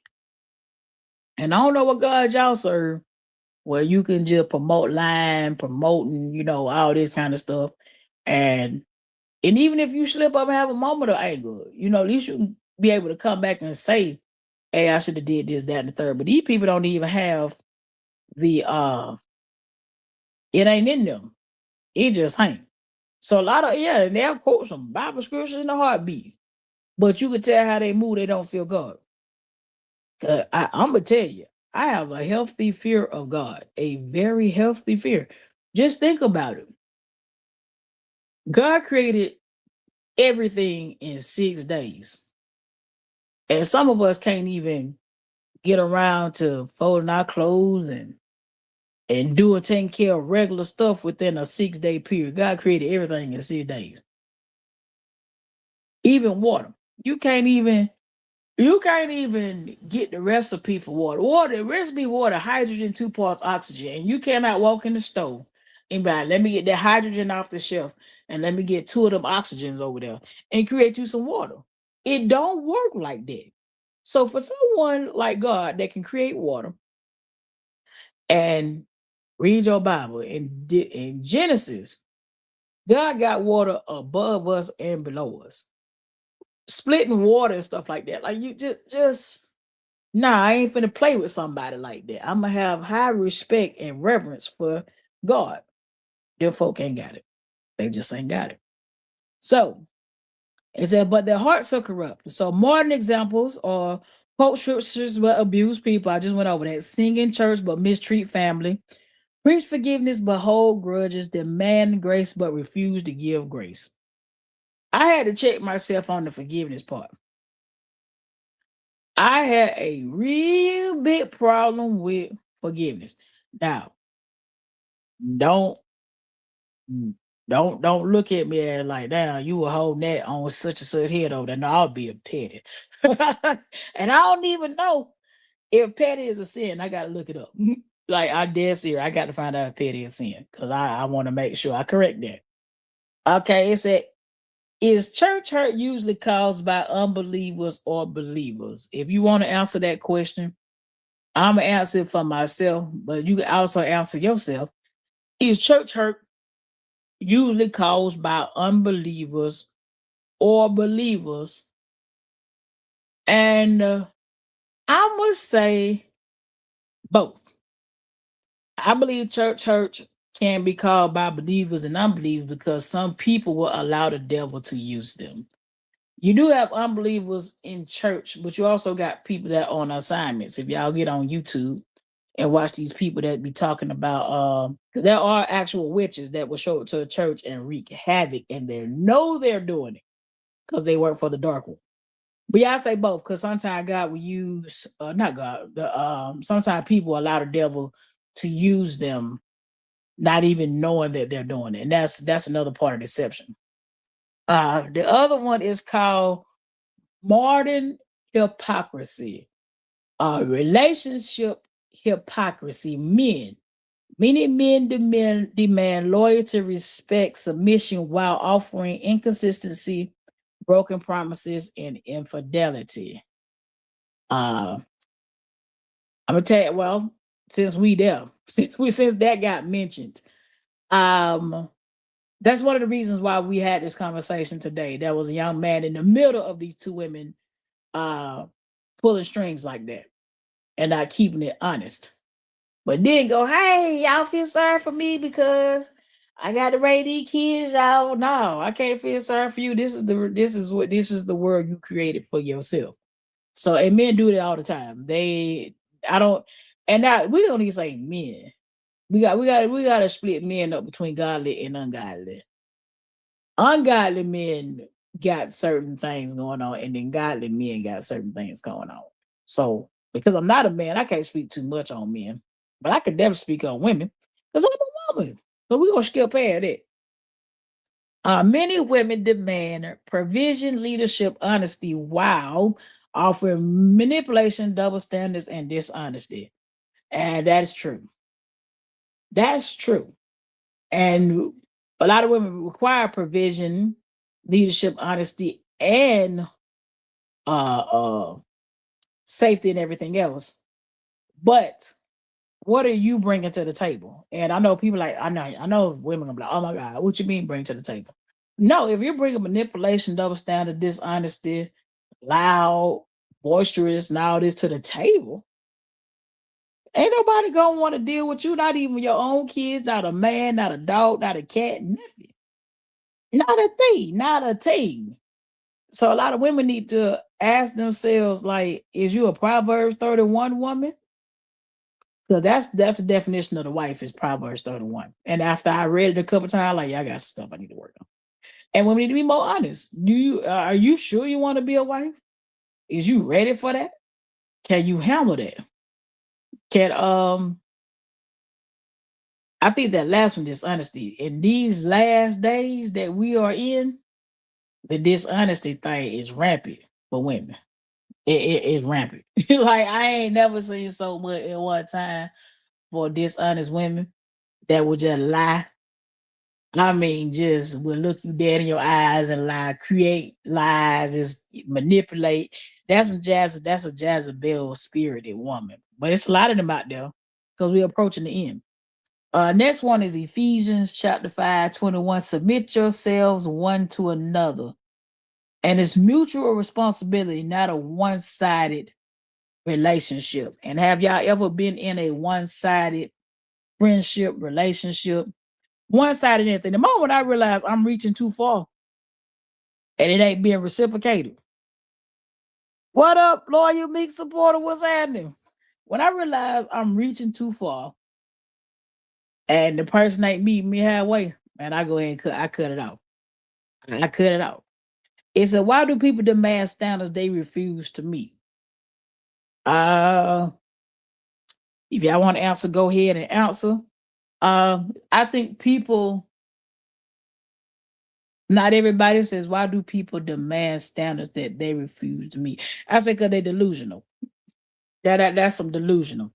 And I don't know what God y'all serve, where you can just promote lying, promoting, all this kind of stuff. And even if you slip up and have a moment of anger, at least you can be able to come back and say, hey, I should have did this, that, and the third. But these people don't even have the it ain't in them. It just ain't. So a lot of they'll quote some Bible scriptures in a heartbeat. But you can tell how they move, they don't feel God. I'm gonna tell you, I have a healthy fear of God, a very healthy fear. Just think about it. God created everything in 6 days. And some of us can't even get around to folding our clothes and doing taking care of regular stuff within a 6 day period. God created everything in 6 days. Even water. You can't even get the recipe for water. The recipe water, hydrogen, 2 parts oxygen. And you cannot walk in the store and be like, let me get that hydrogen off the shelf and let me get 2 of them oxygens over there and create you some water. It don't work like that. So for someone like God that can create water and read your Bible in Genesis, God got water above us and below us. Splitting water and stuff like that. Like you just nah, I ain't finna play with somebody like that. I'm gonna have high respect and reverence for God. Them folk ain't got it. They just ain't got it. So it said, but their hearts are corrupt. So modern examples are quote scriptures but abuse people. I just went over that. Sing in church but mistreat family. Preach forgiveness but hold grudges. Demand grace but refuse to give grace. I had to check myself on the forgiveness part. I had a real big problem with forgiveness. Now, don't don't look at me as like, damn, you were holding that on such and such head over there. No, I'll be a petty. And I don't even know if petty is a sin. I gotta look it up. Like I dead serious. I got to find out if petty is sin because I want to make sure I correct that. Okay, it said, is church hurt usually caused by unbelievers or believers? If you want to answer that question, I'm gonna answer it for myself, but you can also answer yourself. Is church hurt usually caused by unbelievers or believers? And I must say both. I believe church hurt can be caused by believers and unbelievers because some people will allow the devil to use them. You do have unbelievers in church, but you also got people that are on assignments. If y'all get on YouTube and watch these people that be talking about, there are actual witches that will show up to a church and wreak havoc, and they know they're doing it because they work for the dark one. But yeah, I say both because sometimes God will use, not God, sometimes people allow the devil to use them, not even knowing that they're doing it, and that's another part of deception. The other one is called modern hypocrisy. Relationship hypocrisy. Many men demand loyalty, respect, submission while offering inconsistency, broken promises, and infidelity. I'm gonna tell you, well, since we there, since that got mentioned, that's one of the reasons why we had this conversation today. There was a young man in the middle of these two women pulling strings like that and not keeping it honest. But then go, hey, y'all feel sorry for me because I got to raise these kids. Y'all, no, I can't feel sorry for you. This is the world you created for yourself. So, and men do that all the time. I don't, and now we don't even say men. We got to split men up between godly and ungodly. Ungodly men got certain things going on, and then godly men got certain things going on. So, because I'm not a man, I can't speak too much on men, but I could never speak on women because I'm a woman. So we're gonna skip past that. Many women demand provision, leadership, honesty, while offering manipulation, double standards, and dishonesty. And that's true. That's true. And a lot of women require provision, leadership, honesty, and uh, uh, safety and everything else. But what are you bringing to the table? And I know people like I know women gonna be like, oh my God, what you mean bring to the table? No, if you're bringing manipulation, double standard, dishonesty, loud, boisterous, and all this to the table, ain't nobody gonna want to deal with you. Not even your own kids, not a man, not a dog, not a cat, nothing. Not a thing, not a thing. So a lot of women need to ask themselves, like, is you a Proverbs 31 woman? So that's the definition of the wife is Proverbs 31. And after I read it a couple times, like, yeah, I got some stuff I need to work on. And women need to be more honest. Are you sure you want to be a wife? Is you ready for that? Can you handle that? Can I think that last one, dishonesty. In these last days that we are in, the dishonesty thing is rampant for women. It is rampant. Like I ain't never seen so much in one time for dishonest women that would just lie. I mean, just will look you dead in your eyes and lie, create lies, just manipulate. That's a Jezebel spirited woman. But it's a lot of them out there because we're approaching the end. Next one is Ephesians chapter 5:21. Submit yourselves one to another. And it's mutual responsibility, not a one-sided relationship. And have y'all ever been in a one-sided friendship, relationship? One-sided anything. The moment I realize I'm reaching too far and it ain't being reciprocated. What up, loyal meek supporter? What's happening? When I realize I'm reaching too far and the person ain't meeting me halfway, man, I go ahead and cut it off. I cut it off. It said, why do people demand standards they refuse to meet? If y'all want to answer, go ahead and answer. I think people, not everybody says, why do people demand standards that they refuse to meet? I say because they're delusional. That's some delusional.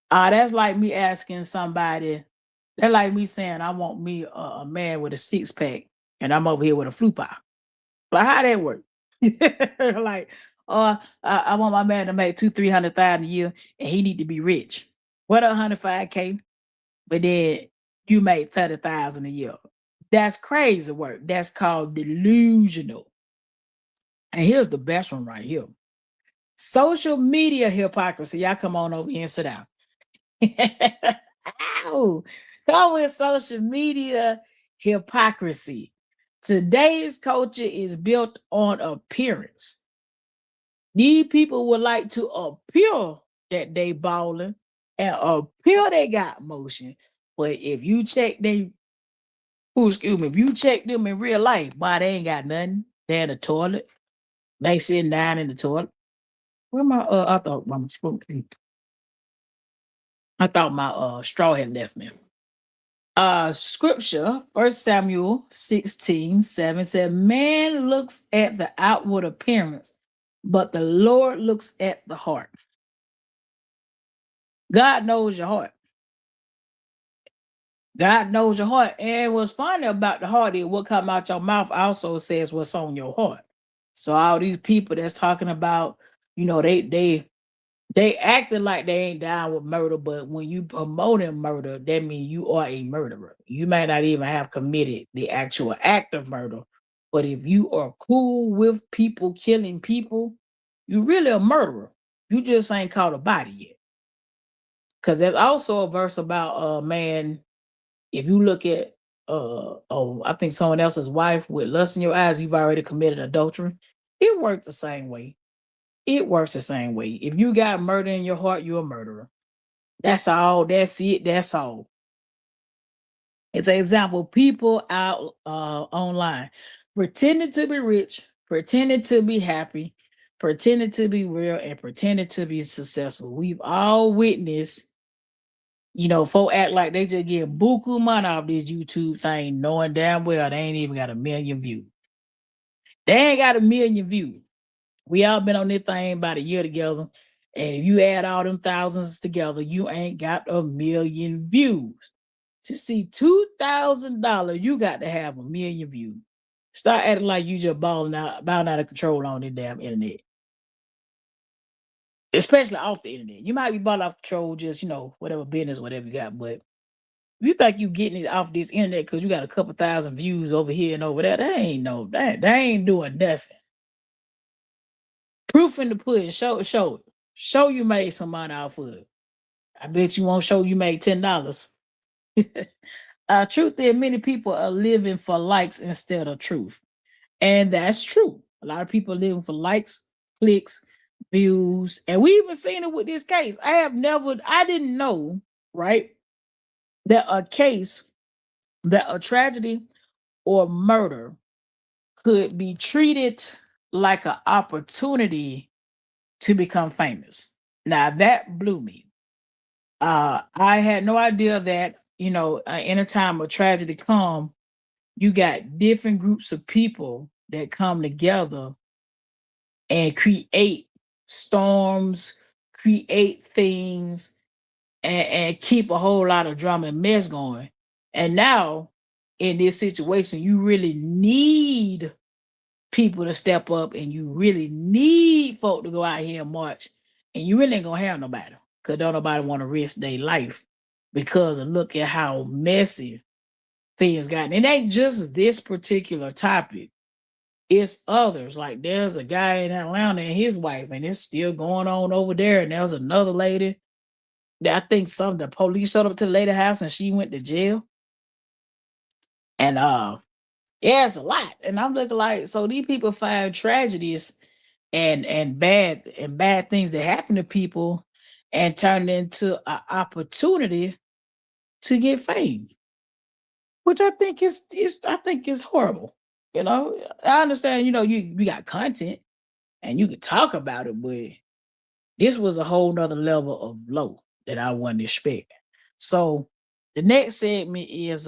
That's like me asking somebody, that's like me saying, I want me a man with a six-pack and I'm over here with a flu pie. Like, how that work? Like, I want my man to make 200,000-300,000 a year and he need to be rich. What 105K? But then you make 30,000 a year. That's crazy work. That's called delusional. And here's the best one right here. Social media hypocrisy. Y'all come on over here and sit down. Ow. Come with social media hypocrisy. Today's culture is built on appearance. These people would like to appear that they balling and appear they got motion. But if you check if you check them in real life, why they ain't got nothing. They're in the toilet. They sitting down in the toilet. Where my I thought my straw had left me. Scripture, 1 Samuel 16:7 said, man looks at the outward appearance, but the Lord looks at the heart. God knows your heart. God knows your heart. And what's funny about the heart is what come out your mouth also says what's on your heart. So all these people that's talking about, they acting like they ain't down with murder, but when you promoting murder, that means you are a murderer. You may not even have committed the actual act of murder, but if you are cool with people killing people, you really a murderer. You just ain't caught a body yet. Because there's also a verse about man. If you look at I think someone else's wife with lust in your eyes, you've already committed adultery. It works the same way. It works the same way. If you got murder in your heart, you're a murderer. That's all. That's it. That's all. It's an example. People out online pretending to be rich, pretending to be happy, pretending to be real, and pretending to be successful. We've all witnessed, folk act like they just get buku money off this YouTube thing, knowing damn well they ain't even got 1 million views. They ain't got 1 million views. We all been on this thing about a year together. And if you add all them thousands together, you ain't got 1 million views. To see $2,000, you got to have 1 million views. Start acting like you just balling out of control on the damn internet. Especially off the internet. You might be balling off control, just, whatever business, whatever you got. But you think you getting it off this internet because you got a couple thousand views over here and over there. They ain't doing nothing. Proof in the pudding. Show it. Show you made some money off of it. I bet you won't show you made $10. Truth is, many people are living for likes instead of truth. And that's true. A lot of people are living for likes, clicks, views. And we even seen it with this case. I didn't know, right, that a tragedy or murder could be treated like an opportunity to become famous. Now that blew me. I had no idea that, in a time of tragedy come, you got different groups of people that come together and create storms, create things, and keep a whole lot of drama and mess going. And now, in this situation, you really need people to step up, and you really need folk to go out here and march. And you really ain't gonna have nobody, because don't nobody want to risk their life because of look at how messy things got. It ain't just this particular topic. It's others. Like there's a guy in Atlanta and his wife, and it's still going on over there. And there was another lady that I think the police showed up to the lady house and she went to jail. And yeah, it's a lot. And I'm looking like, so these people find tragedies and bad things that happen to people and turn it into an opportunity to get fame, which I think is horrible. I understand. You got content and you can talk about it, but this was a whole nother level of low that I wasn't expecting. So the next segment is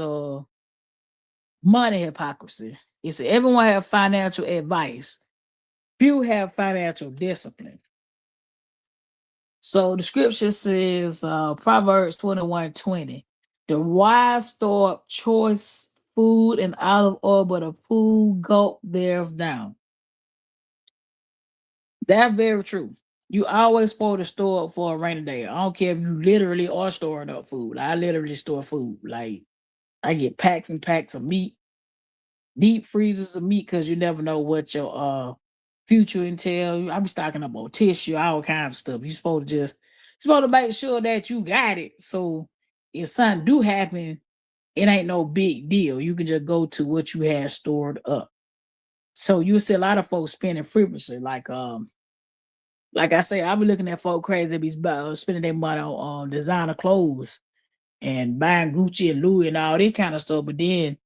money hypocrisy. It said everyone have financial advice, few have financial discipline. So the scripture says, Proverbs 21:20, the wise store up choice food and olive oil, but a fool gulp theirs down. That's very true. You always supposed to store up for a rainy day. I don't care if you literally are storing up food. I literally store food. Like I get packs and packs of meat, deep freezers of meat, because you never know what your future entail. I be stocking up on tissue, all kinds of stuff. You supposed to make sure that you got it. So if something do happen, it ain't no big deal. You can just go to what you have stored up. So you see a lot of folks spending frivolously, like I say, I be looking at folk crazy that be spending their money on designer clothes and buying Gucci and Louis and all this kind of stuff, but then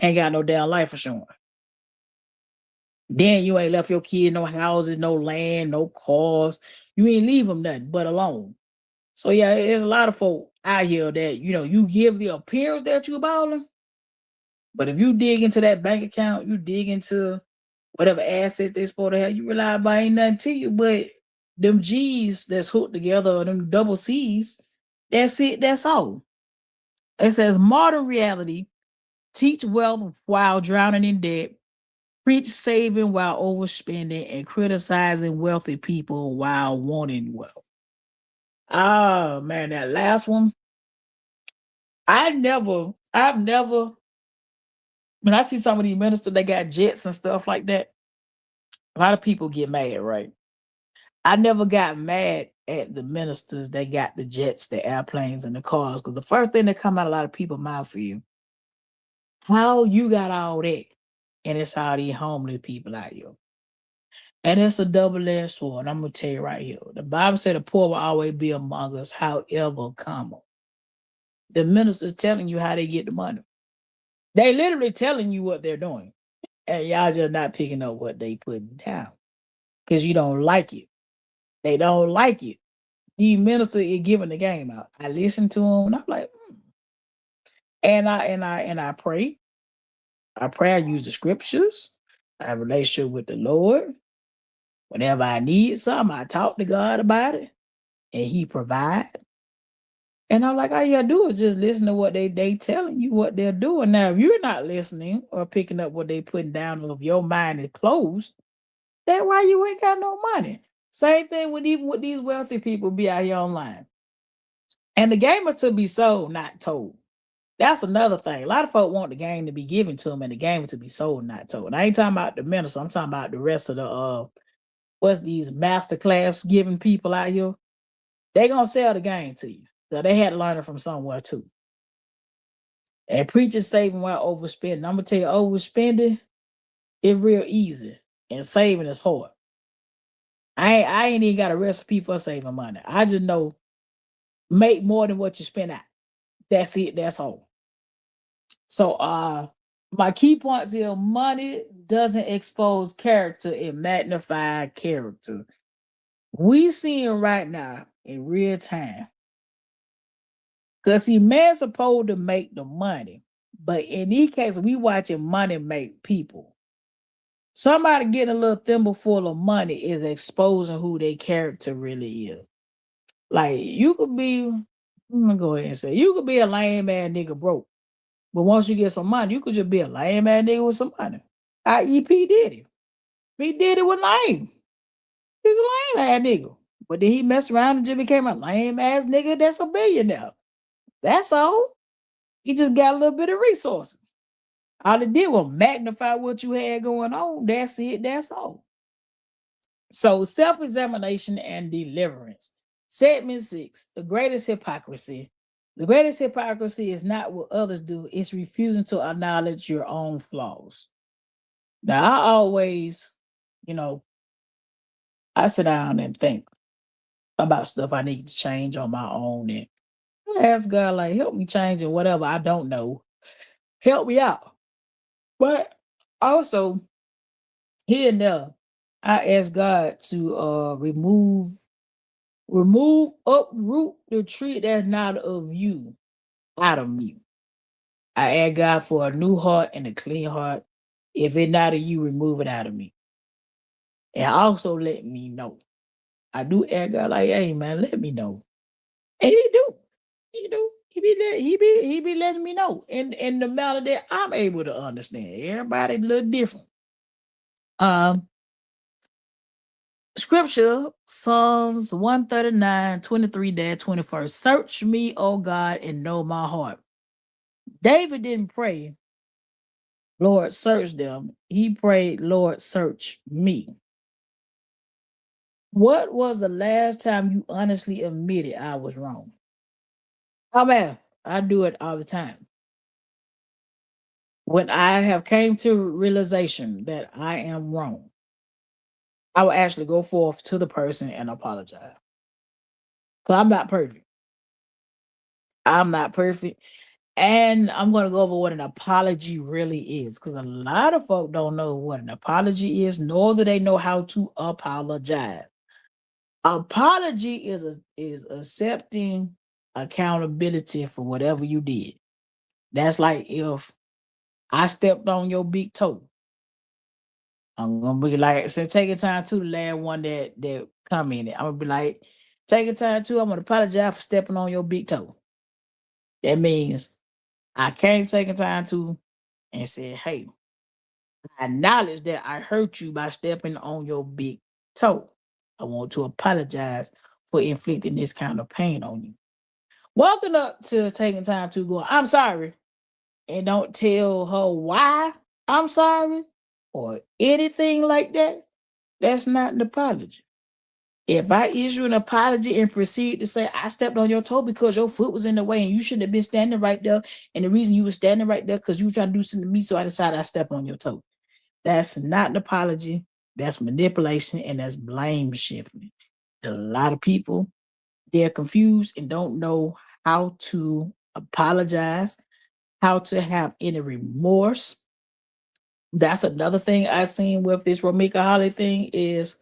ain't got no damn life assurance. Then you ain't left your kids no houses, no land, no cars. You ain't leave them nothing but alone. So yeah, there's a lot of folk out here that you give the appearance that you balling, but if you dig into that bank account, you dig into whatever assets they supposed to have, you rely by ain't nothing to you but them G's that's hooked together, or them double C's. That's it. That's all. It says modern reality: teach wealth while drowning in debt, preach saving while overspending, and criticizing wealthy people while wanting wealth. Ah, man, that last one. I've never, when I see some of these ministers, they got jets and stuff like that. A lot of people get mad, right? I never got mad at the ministers that got the jets, the airplanes, and the cars, because the first thing that come out of a lot of people's mouth for you, how you got all that, and it's all these homeless people out here. And it's a double-edged sword. I'm gonna tell you right here. The Bible said the poor will always be among us, however come. The minister's telling you how they get the money. They literally telling you what they're doing. And y'all just not picking up what they putting down. Because you don't like it. They don't like it. The minister is giving the game out. I listen to him and I'm like, And I pray. I pray, I use the scriptures. I have a relationship with the Lord. Whenever I need something, I talk to God about it. And he provide. And I'm like, all you gotta do is just listen to what they telling you what they're doing. Now, if you're not listening or picking up what they putting down, if your mind is closed, that's why you ain't got no money. Same thing with even with these wealthy people be out here online. And the game is to be sold, not told. That's another thing. A lot of folk want the game to be given to them and the game to be sold, not told. And I ain't talking about the minister. I'm talking about the rest of the what's these masterclass giving people out here. They gonna sell the game to you. So they had to learn it from somewhere too. And preachers saving while overspending. I'm gonna tell you, overspending is real easy, and saving is hard. I ain't even got a recipe for saving money. I just know make more than what you spend out. That's it. That's all. So my key points here: money doesn't expose character; it magnifies character. We seeing right now in real time. Because see, man's supposed to make the money. But in these cases, we watching money make people. Somebody getting a little thimble full of money is exposing who their character really is. Like you could be, I'm gonna go ahead and say you could be a lame ass nigga broke. But once you get some money, you could just be a lame ass nigga with some money. I.e. P. Diddy. P. Diddy was lame. He was a lame ass nigga. But then he messed around and just became a lame ass nigga that's a billionaire. That's all. He just got a little bit of resources. All it did was magnify what you had going on. That's it. That's all. So self-examination and deliverance. Segment 6, the greatest hypocrisy. The greatest hypocrisy is not what others do, it's refusing to acknowledge your own flaws. Now, I always, I sit down and think about stuff I need to change on my own. And I ask God, like, help me change and whatever I don't know. Help me out. But also, here and there, I ask God to uproot the tree that's not of you out of me. I ask God for a new heart and a clean heart. If it's not of you, remove it out of me. And also let me know. I do ask God like, hey man, let me know. And he do. He do. He be letting me know in the manner that I'm able to understand. Everybody a little different. Scripture, Psalms 139, 23-21. Search me, O God, and know my heart. David didn't pray, Lord, search them. He prayed, Lord, search me. What was the last time you honestly admitted I was wrong? Oh man, I do it all the time. When I have came to realization that I am wrong, I will actually go forth to the person and apologize. So I'm not perfect. I'm not perfect. And I'm going to go over what an apology really is because a lot of folk don't know what an apology is, nor do they know how to apologize. Apology is accepting accountability for whatever you did. That's like if I stepped on your big toe. I'm gonna be like, so taking time to the last one that commented. I'm gonna be like, taking time to. I'm gonna apologize for stepping on your big toe. That means I came taking time to and said, hey, I acknowledge that I hurt you by stepping on your big toe. I want to apologize for inflicting this kind of pain on you. Walking up to taking time to go, I'm sorry, and don't tell her why I'm sorry or anything like that. That's not an apology. If I issue an apology and proceed to say I stepped on your toe because your foot was in the way and you shouldn't have been standing right there, and the reason you were standing right there because you were trying to do something to me, so I decided I stepped on your toe. That's not an apology. That's manipulation and that's blame shifting. A lot of people, they're confused and don't know how to apologize, how to have any remorse. That's another thing I've seen with this Ramika Holly thing is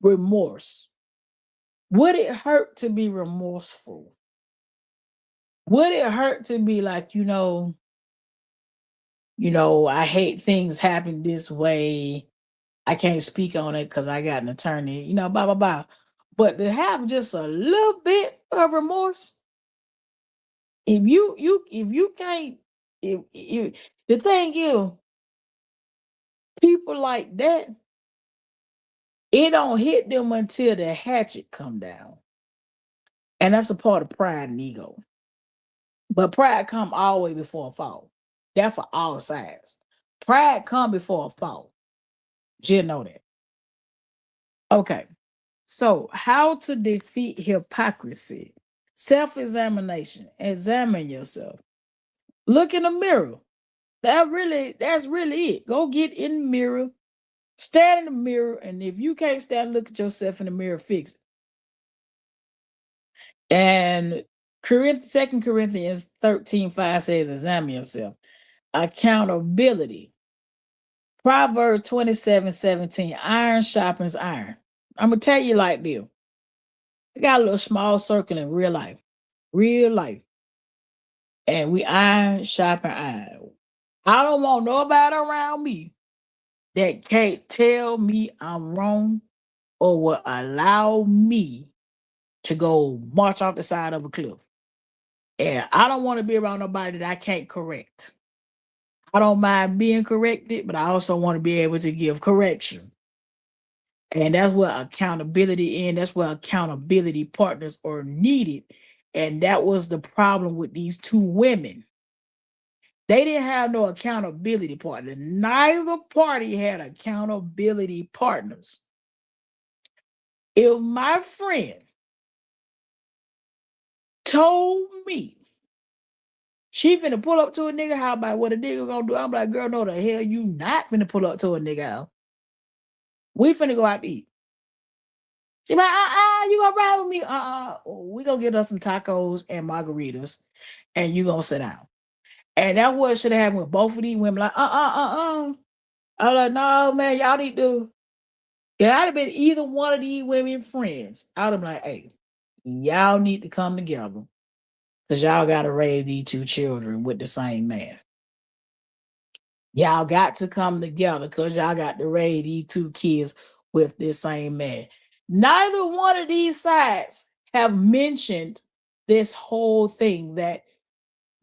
remorse. Would it hurt to be remorseful? Would it hurt to be like, I hate things happen this way. I can't speak on it because I got an attorney, blah, blah, blah. But to have just a little bit of remorse, if you can't, if the thing is, people like that, it don't hit them until the hatchet come down. And that's a part of pride and ego. But pride come all the way before a fall. That's for all sides. Pride come before a fall. You know that. Okay. So how to defeat hypocrisy? Self-examination. Examine yourself. Look in the mirror. That's really it. Go get in the mirror. Stand in the mirror. And if you can't stand, look at yourself in the mirror, fix it. And 2 Corinthians 13:5 says, examine yourself. Accountability. Proverbs 27:17, iron sharpens iron. I'm going to tell you like this. We got a little small circle in real life. Real life. And we iron, sharpen iron. I don't want nobody around me that can't tell me I'm wrong or will allow me to go march off the side of a cliff. And I don't want to be around nobody that I can't correct. I don't mind being corrected, but I also want to be able to give correction. And that's where accountability in, that's where accountability partners are needed. And that was the problem with these two women. They didn't have no accountability partners. Neither party had accountability partners. If my friend told me she finna pull up to a nigga, how about what a nigga gonna do? I'm like, girl, no, the hell you not finna pull up to a nigga house. We finna go out to eat. She like, you gonna ride with me? We gonna get us some tacos and margaritas, and you gonna sit down. And that what should have happened with both of these women. Like, I was like, no, man, y'all need to. Yeah, I'd have been either one of these women friends. I'd have been like, hey, y'all need to come together because y'all gotta raise these two children with the same man. Y'all got to come together because y'all got to raise these two kids with this same man. Neither one of these sides have mentioned this whole thing that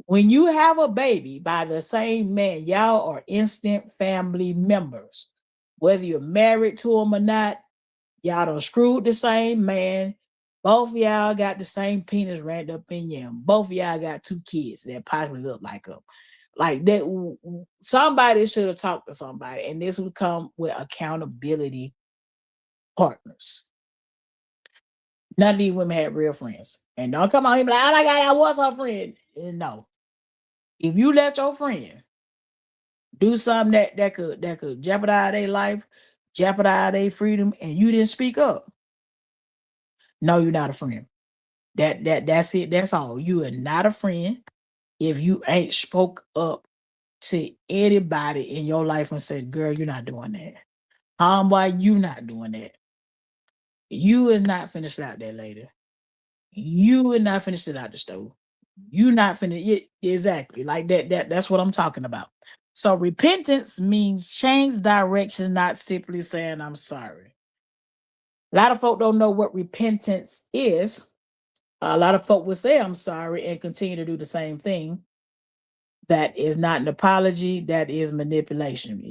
when you have a baby by the same man, y'all are instant family members. Whether you're married to him or not, y'all done screwed the same man. Both of y'all got the same penis wrapped up in you. Both of y'all got two kids that possibly look like them. Like that, somebody should have talked to somebody, and this would come with accountability partners. None of these women had real friends. And don't come on here and be like, oh my God, I was her friend. And no. If you let your friend do something that could jeopardize their life, jeopardize their freedom, and you didn't speak up, no, you're not a friend. That's it. That's all. You are not a friend if you ain't spoke up to anybody in your life and said, girl, you're not doing that. Why you not doing that? You is not finished out there later. You is not finished it out the stove. You not finished exactly like that. That's what I'm talking about. So repentance means change directions, not simply saying I'm sorry. A lot of folk don't know what repentance is. A lot of folk will say I'm sorry and continue to do the same thing. That is not an apology. That is manipulation.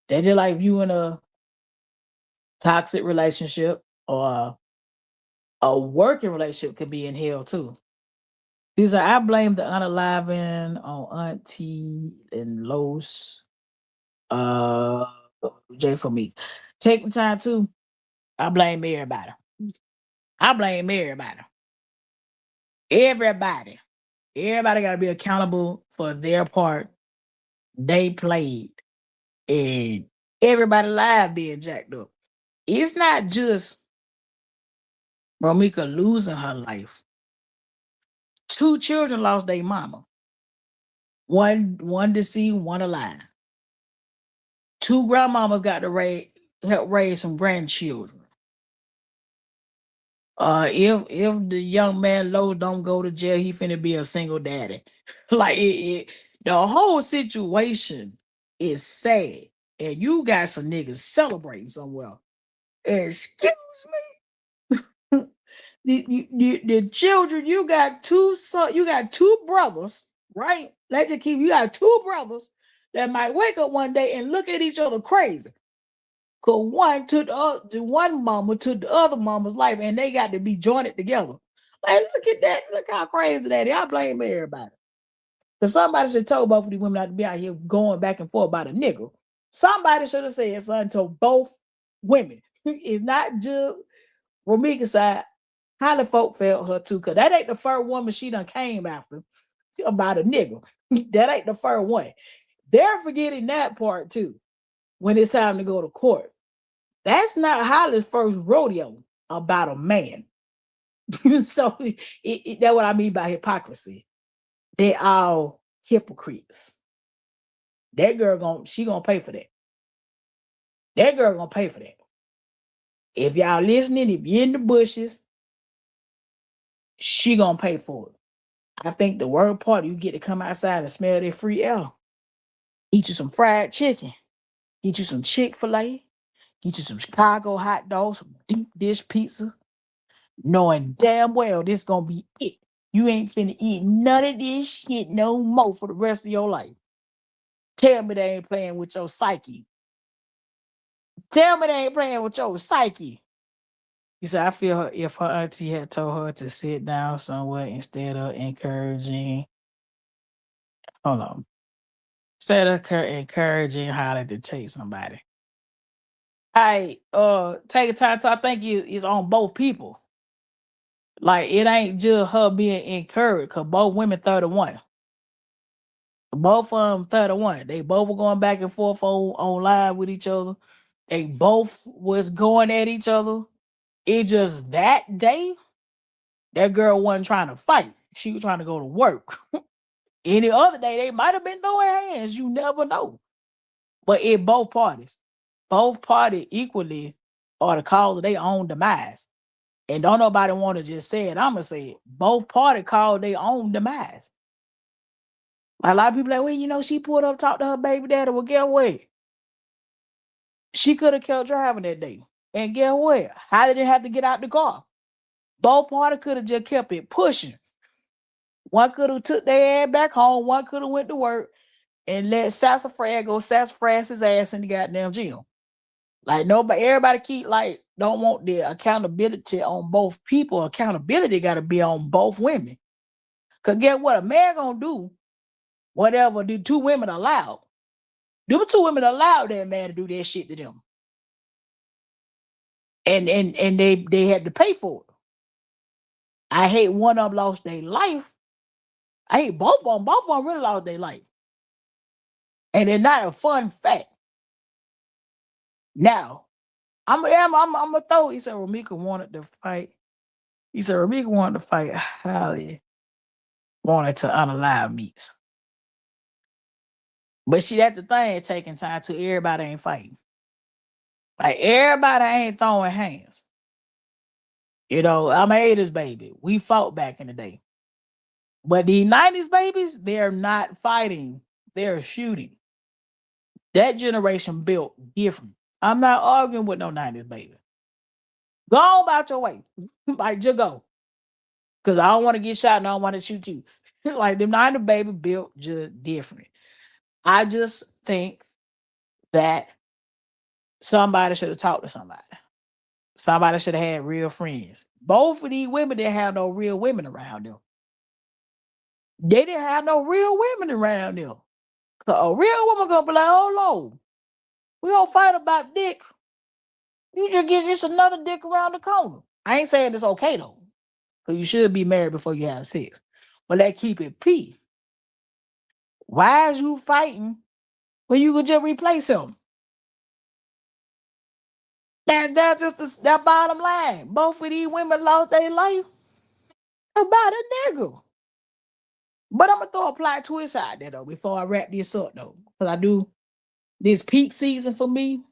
That's just like if you in a toxic relationship or a working relationship could be in hell too. These are I blame the unaliving on Auntie and Los. J for me. Take the time too. I blame everybody. I blame everybody. Everybody. Everybody got to be accountable for their part they played. And everybody live being jacked up. It's not just Romika losing her life. 2 children lost their mama. One deceased, one alive. 2 grandmamas got to help raise some grandchildren. If the young man low don't go to jail, he finna be a single daddy. Like the whole situation is sad, and you got some niggas celebrating somewhere. Excuse me. The children, you got 2 brothers, right? Let's just keep you got 2 brothers that might wake up one day and look at each other crazy. Cause one took the one mama took the other mama's life, and they got to be jointed together. Like, look at that! Look how crazy that is. I blame everybody. Cause somebody should tell both of these women not to be out here going back and forth about a nigga. Somebody should have said something to both women. It's not just Romika's side. How the folk felt her too, cause that ain't the first woman she done came after about a nigga. That ain't the first one. They're forgetting that part too. When it's time to go to court. That's not Holly's first rodeo about a man. So that's what I mean by hypocrisy. They all hypocrites. That girl she gonna pay for that. That girl gonna pay for that. If y'all listening, if you're in the bushes, she gonna pay for it. I think the worst part, you get to come outside and smell that free air. Eat you some fried chicken. Get you some Chick-fil-A. Get you some Chicago hot dogs, some deep dish pizza. Knowing damn well this gonna be it. You ain't finna eat none of this shit no more for the rest of your life. Tell me they ain't playing with your psyche. Tell me they ain't playing with your psyche. He said, I feel her if her auntie had told her to sit down somewhere instead of encouraging. Hold on. Instead of encouraging Holly to take somebody. I take a time to I think it's on both people. Like it ain't just her being encouraged because both women 31. Both of them 31. They both were going back and forth on live with each other. They both was going at each other. It just that day, that girl wasn't trying to fight. She was trying to go to work. Any other day, they might have been throwing hands. You never know. But in both parties equally are the cause of their own demise. And don't nobody want to just say it. I'ma say it. Both parties called their own demise. A lot of people like, well, you know, she pulled up, talked to her baby daddy. Well, guess what? She could have kept driving that day. And guess what? How did it have to get out the car? Both parties could have just kept it pushing. One could have took their ass back home. One could have went to work and let Sassafras go sassafras his ass in the goddamn gym. Like nobody, everybody keep like don't want the accountability on both people. Accountability got to be on both women. Cause get what a man gonna do, whatever the two women allowed. The two women allowed that man to do that shit to them, and they had to pay for it. I hate one of them lost their life. I hate both of them. Both of them really lost their life, and it's not a fun fact. Now, I'm gonna throw. He said Ramika wanted to fight. He said Ramika wanted to fight Holly, wanted to unalive Meeks. But see, that's the thing, taking time to everybody ain't fighting. Like everybody ain't throwing hands. You know, I'm a 80s baby. We fought back in the day. But the 90s babies, they're not fighting, they're shooting. That generation built different. I'm not arguing with no 90s baby. Go on about your way. Like, just go. Because I don't want to get shot and I don't want to shoot you. Like, them 90s baby built just different. I just think that somebody should have talked to somebody. Somebody should have had real friends. Both of these women didn't have no real women around them. They didn't have no real women around them. A real woman gonna be like, oh Lord, we don't fight about dick. You just get just another dick around the corner. I ain't saying it's okay though. Because you should be married before you have sex. But let's keep it P. Why is you fighting when you could just replace him? That's just that bottom line. Both of these women lost their life about a nigga. But I'm gonna throw a plot twist out there though before I wrap this up though, because I do this peak season for me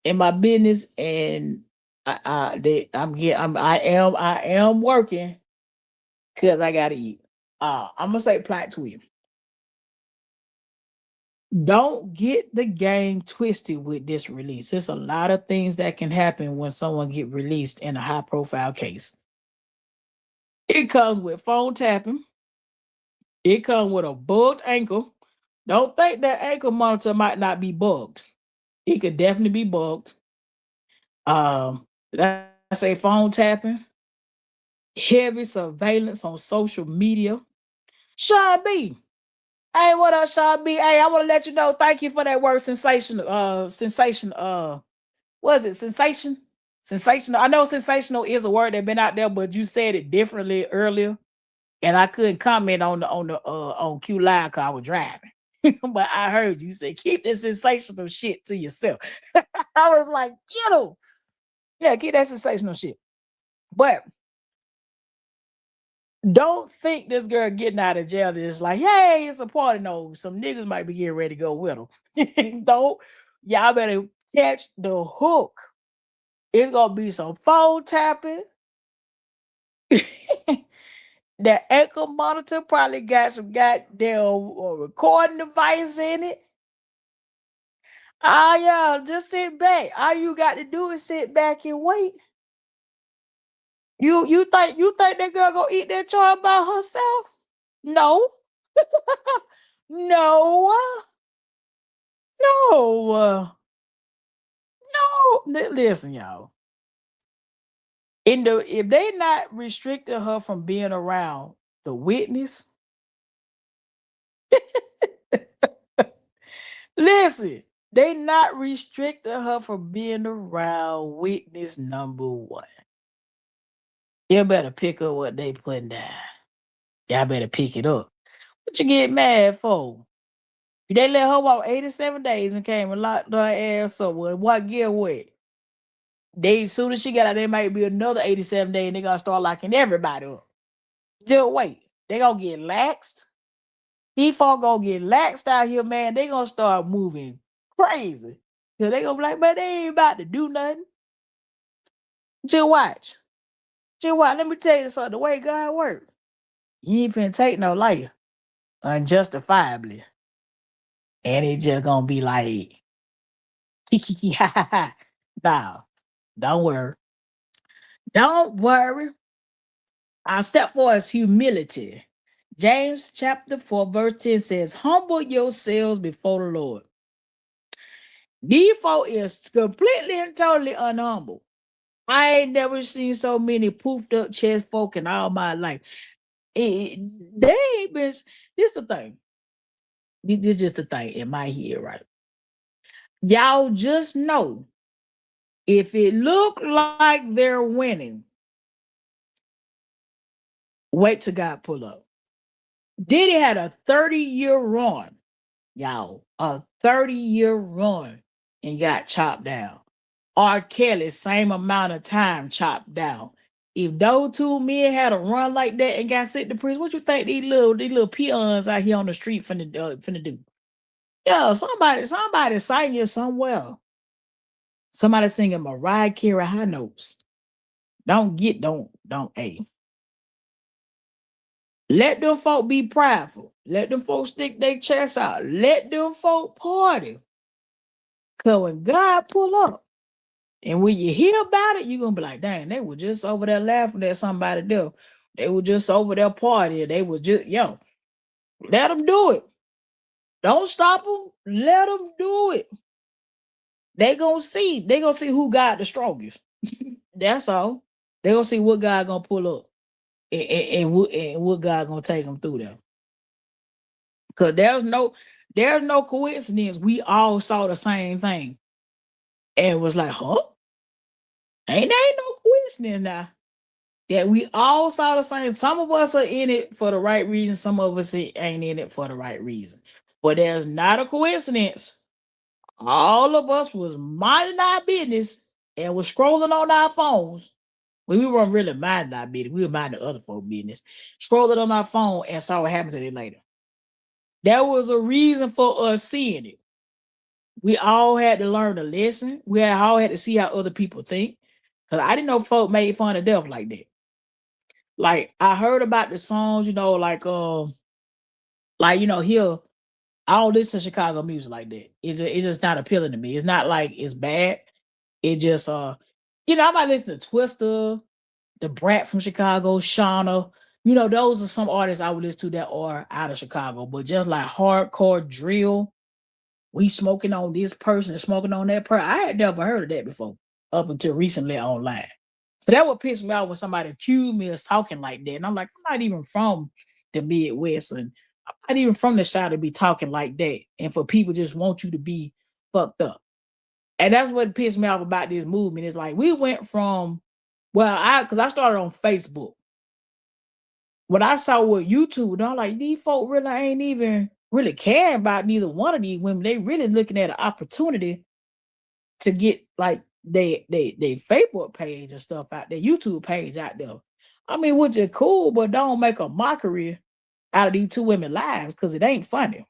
in my business, and I am working because I gotta eat. I'm gonna say plot twist. Don't get the game twisted with this release. There's a lot of things that can happen when someone get released in a high profile case. It comes with phone tapping. It comes with a bugged ankle. Don't think that ankle monitor might not be bugged. It could definitely be bugged. Did I say phone tapping? Heavy surveillance on social media. Sean B. Hey, what up, Sean B? Hey, I want to let you know, thank you for that word sensational. What is it? Sensation? Sensational. I know sensational is a word that been out there, but you said it differently earlier. And I couldn't comment on Q Live because I was driving. But I heard you say, keep this sensational shit to yourself. I was like, get him. Yeah, keep that sensational shit. But don't think this girl getting out of jail is like, hey, it's a party. No, some niggas might be getting ready to go with them. Don't, y'all better catch the hook. It's gonna be some phone tapping. The ankle monitor probably got some goddamn recording device in it. Ah, yeah, just sit back. All you got to do is sit back and wait. You think that girl gonna eat that child by herself? No, no, no, no. Listen, y'all. If they not restricting her from being around the witness, listen, they not restricting her from being around witness number one. You better pick up what they putting down. Y'all better pick it up. What you get mad for? They let her walk 87 days and came and locked her ass up. Well, what get what? As soon as she got out, there might be another 87 days and they gonna start locking everybody up. Just wait. They gonna get laxed. These folk gonna get laxed out here, man. They gonna start moving crazy. So they gonna be like, but they ain't about to do nothing. Just watch. Just watch. Let me tell you something. The way God works, you ain't finna take no life unjustifiably. And it just gonna be like, nah, don't worry. Don't worry. Our step 4 is humility. James chapter 4, verse 10 says, humble yourselves before the Lord. These folk is completely and totally unhumble. I ain't never seen so many poofed up chest folk in all my life. They ain't been, this the thing. This is just the thing in my head, right? Y'all just know if it look like they're winning, wait till God pull up. Diddy had a 30-year run, y'all, a 30-year run and got chopped down. R. Kelly, same amount of time chopped down. If those two men had a run like that and got sent to prison, what you think these little peons out here on the street finna do? Yeah, somebody sang you somewhere. Somebody singing Mariah Carey high notes. Don't, hey. Let them folk be prideful. Let them folk stick their chest out. Let them folk party. Because when God pull up, and when you hear about it, you're going to be like, dang, they were just over there laughing at somebody there. They were just over there partying. They were just, let them do it. Don't stop them. Let them do it. They going to see. They going to see who got the strongest. That's all. They going to see what God going to pull up. And what God going to take them through there. Because there's no coincidence. We all saw the same thing. And was like, huh? Ain't no coincidence now. Yeah, we all saw the same. Some of us are in it for the right reason. Some of us ain't in it for the right reason. But there's not a coincidence. All of us was minding our business and was scrolling on our phones. Well, we weren't really minding our business. We were minding other folks' business. Scrolling on our phone and saw what happened to them later. There was a reason for us seeing it. We all had to learn to listen. We all had to see how other people think. Because I didn't know folk made fun of death like that. Like I heard about the songs, here, I don't listen to Chicago music like that. It's just not appealing to me. It's not like it's bad. It just I might listen to Twister, the Brat from Chicago, Shauna. Those are some artists I would listen to that are out of Chicago. But just like hardcore drill, we smoking on this person and smoking on that person. I had never heard of that before up until recently online. So that would piss me off when somebody accused me of talking like that. And I'm like, I'm not even from the Midwest and I'm not even from the South to be talking like that. And for people just want you to be fucked up. And that's what pissed me off about this movement. It's like we went from, because I started on Facebook. When I saw what YouTube, I'm like, these folk really ain't even really caring about neither one of these women. They really looking at an opportunity to get like they Facebook page and stuff out there, YouTube page out there. I mean, which is cool, but don't make a mockery out of these two women lives because it ain't funny.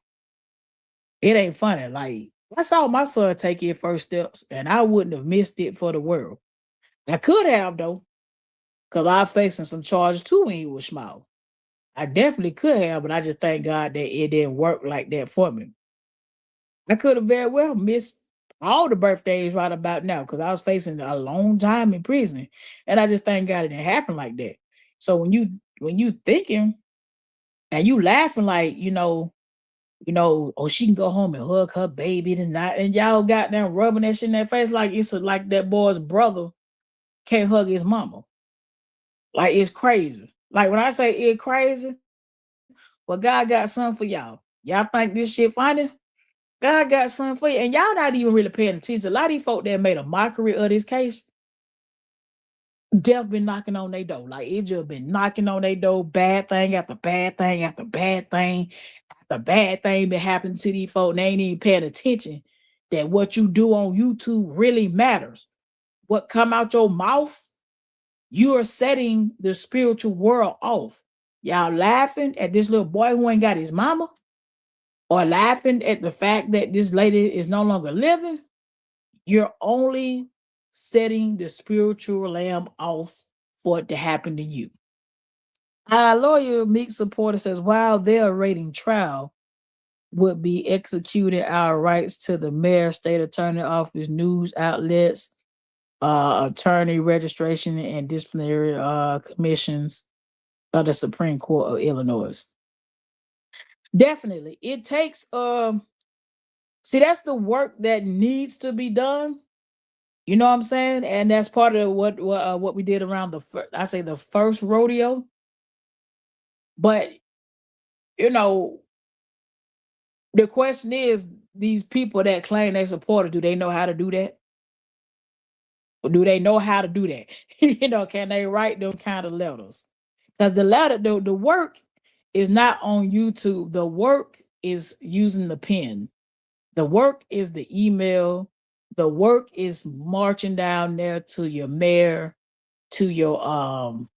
It ain't funny. Like I saw my son take his first steps and I wouldn't have missed it for the world. I could have though. Because I facing some charges too when he was small. I definitely could have, but I just thank God that it didn't work like that for me. I could have very well missed all the birthdays right about now because I was facing a long time in prison. And I just thank God it didn't happen like that. So when you thinking and you laughing like, oh, she can go home and hug her baby tonight, and y'all got them rubbing that shit in their face like like that boy's brother can't hug his mama. Like it's crazy. Like when I say it's crazy, well, God got something for y'all. Y'all think this shit funny? God got something for you. And y'all not even really paying attention. A lot of these folk that made a mockery of this case, death been knocking on their door. Like it just been knocking on their door, bad thing after bad thing after bad thing after bad thing been happening to these folk. And they ain't even paying attention that what you do on YouTube really matters. What come out your mouth, you are setting the spiritual world off. Y'all laughing at this little boy who ain't got his mama, or laughing at the fact that this lady is no longer living. You're only setting the spiritual lamb off for it to happen to you. Our lawyer, Meek Supporter, says while their awaiting trial would be executing our rights to the mayor, state attorney office, news outlets, attorney registration, and disciplinary commissions of the Supreme Court of Illinois. Definitely, it takes. See, that's the work that needs to be done. You know what I'm saying? And that's part of what we did around the first rodeo. But you know, the question is, these people that claim they supporters, do they know how to do that? Or do they know how to do that? Can they write them kind of letters? Because the work is not on YouTube. The work is using the pen. The work is the email. The work is marching down there to your mayor, to your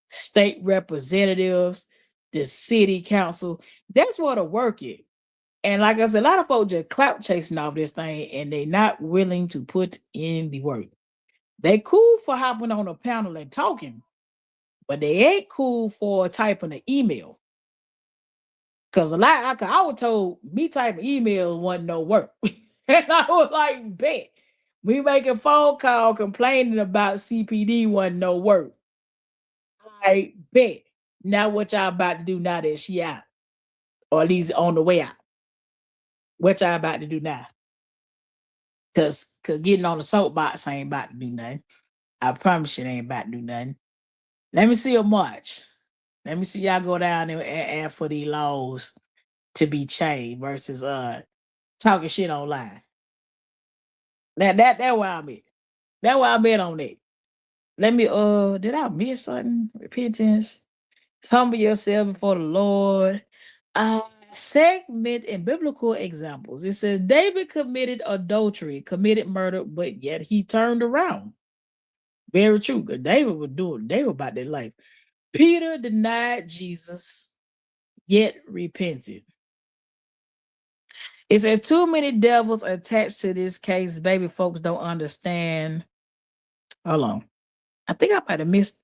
state representatives, the city council. That's what the work is. And like I said, a lot of folks just clout chasing off this thing and they not willing to put in the work. They cool for hopping on a panel and talking, but they ain't cool for typing an email. Cause a lot, I was told me typing emails wasn't no work. And I was like, bet. We make a phone call complaining about CPD wasn't no work. I bet. Now what y'all about to do now that she out? Or at least on the way out. What y'all about to do now? Cause getting on the soapbox ain't about to do nothing. I promise you it ain't about to do nothing. Let me see a march. Let me see y'all go down there and ask for these laws to be changed versus talking shit online. That where I'm at. That where I'm at on that. Let me did I miss something? Repentance. Humble yourself before the Lord. Segment in biblical examples. It says David committed adultery, committed murder, but yet he turned around. Very true. Because David about that life. Peter denied Jesus, yet repented. It says too many devils attached to this case. Baby folks don't understand. Hold on. I think I might have missed.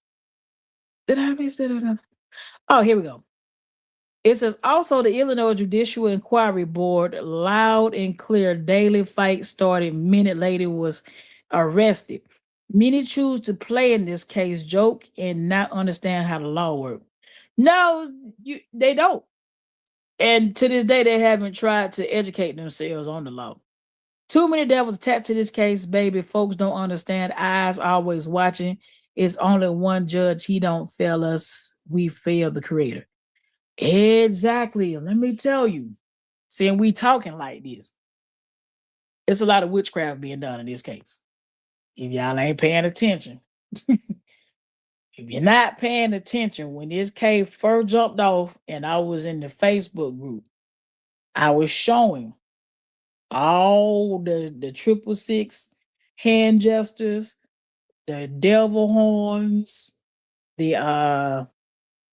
Did I miss it? Oh, here we go. It says also the Illinois Judicial Inquiry Board, loud and clear, daily fight started. Minute later was arrested. Many choose to play in this case, joke, and not understand how the law works. No, they don't. And to this day, they haven't tried to educate themselves on the law. Too many devils attached to this case, baby. Folks don't understand. Eyes always watching. It's only one judge. He don't fail us. We fail the creator. Exactly. Let me tell you. Seeing we talking like this, it's a lot of witchcraft being done in this case. If y'all ain't paying attention. If you're not paying attention, when this case first jumped off and I was in the Facebook group, I was showing all the 666 hand gestures, the devil horns, the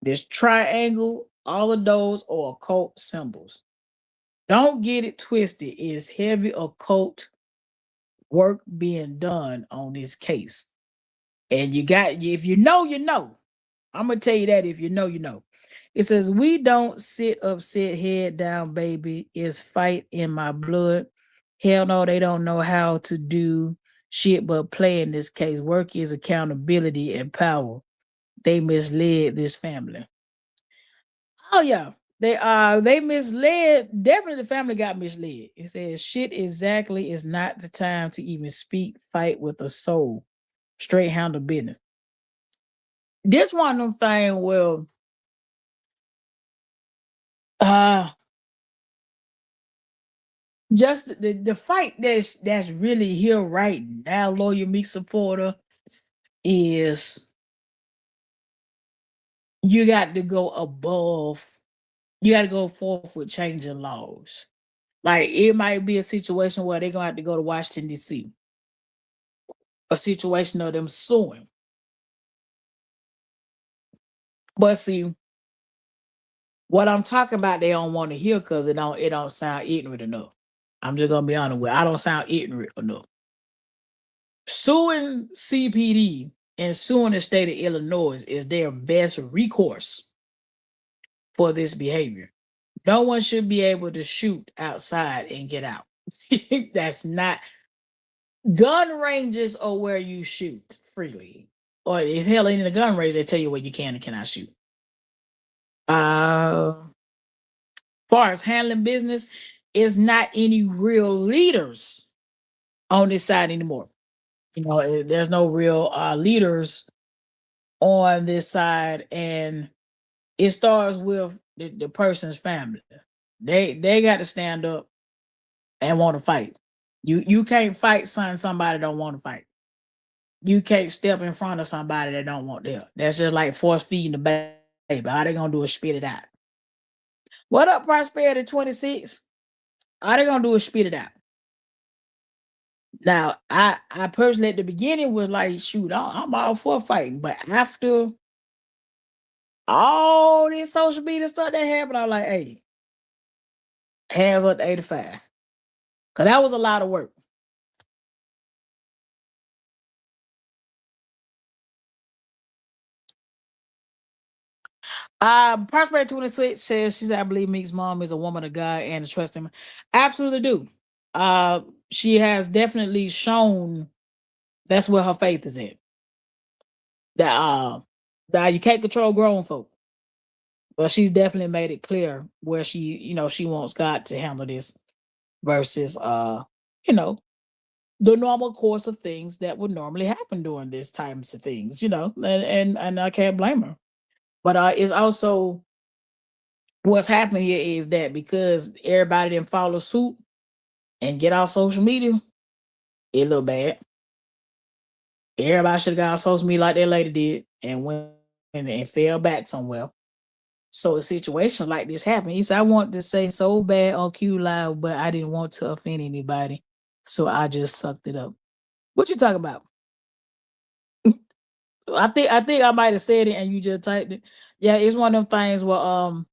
this triangle, all of those are occult symbols. Don't get it twisted. It's heavy occult work being done on this case. And you got, if you know, you know. I'm gonna tell you that if you know, you know. It says, we don't sit upset, head down, baby. It's fight in my blood. Hell no, they don't know how to do shit but play in this case. Work is accountability and power. They misled this family. Oh yeah. They misled. Definitely the family got misled. It says shit exactly is not the time to even speak, fight with a soul. Straight handle business. This one of them thing, well, uh just the fight that's really here right now, Lawyer Meek supporter, is you got to go above, you got to go forth with changing laws. Like it might be a situation where they're gonna have to go to Washington, D.C. A situation of them suing. But see, what I'm talking about, they don't want to hear because it don't sound ignorant enough. I'm just gonna be honest with you. I don't sound ignorant enough. Suing CPD and suing the state of Illinois is their best recourse for this behavior. No one should be able to shoot outside and get out. That's not, gun ranges are where you shoot freely. Or it's hell in the gun range, they tell you where you can and cannot shoot. Far as handling business, is not any real leaders on this side anymore. You know, there's no real leaders on this side, and it starts with the person's family. They got to stand up and want to fight. You can't fight somebody don't want to fight. You can't step in front of somebody that don't want there. That's just like force feeding the baby. All they gonna do is spit it out. What up, Prosperity 26? All they gonna do is spit it out. Now, I personally at the beginning was like, shoot, I'm all for fighting, but after all this social media stuff that happened, I'm like, hey, hands up to 85. Cause that was a lot of work. Prosperity 26 says she said, I believe Meek's mom is a woman of God and to trust him. Absolutely do. She has definitely shown that's where her faith is at. That you can't control grown folk. But she's definitely made it clear where she wants God to handle this versus you know, the normal course of things that would normally happen during this times of things, and I can't blame her. But it's also what's happening here is that because everybody didn't follow suit and get off social media, it look bad. Everybody should have got on social media like that lady did and went and fell back somewhere. So a situation like this happened. He said, I want to say so bad on Q Live, but I didn't want to offend anybody. So I just sucked it up. What you talking about? I think I might have said it and you just typed it. Yeah, it's one of them things where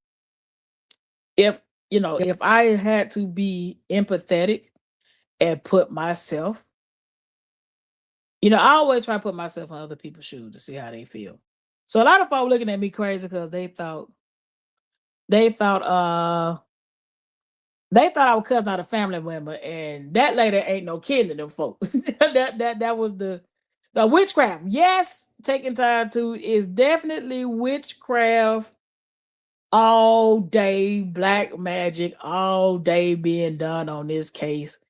if if I had to be empathetic and put myself, I always try to put myself in other people's shoes to see how they feel. So a lot of folks looking at me crazy because they thought I was cussing out a family member, and that lady ain't no kid to them folks. that was the witchcraft. Yes, taking time to is definitely witchcraft all day, black magic all day being done on this case.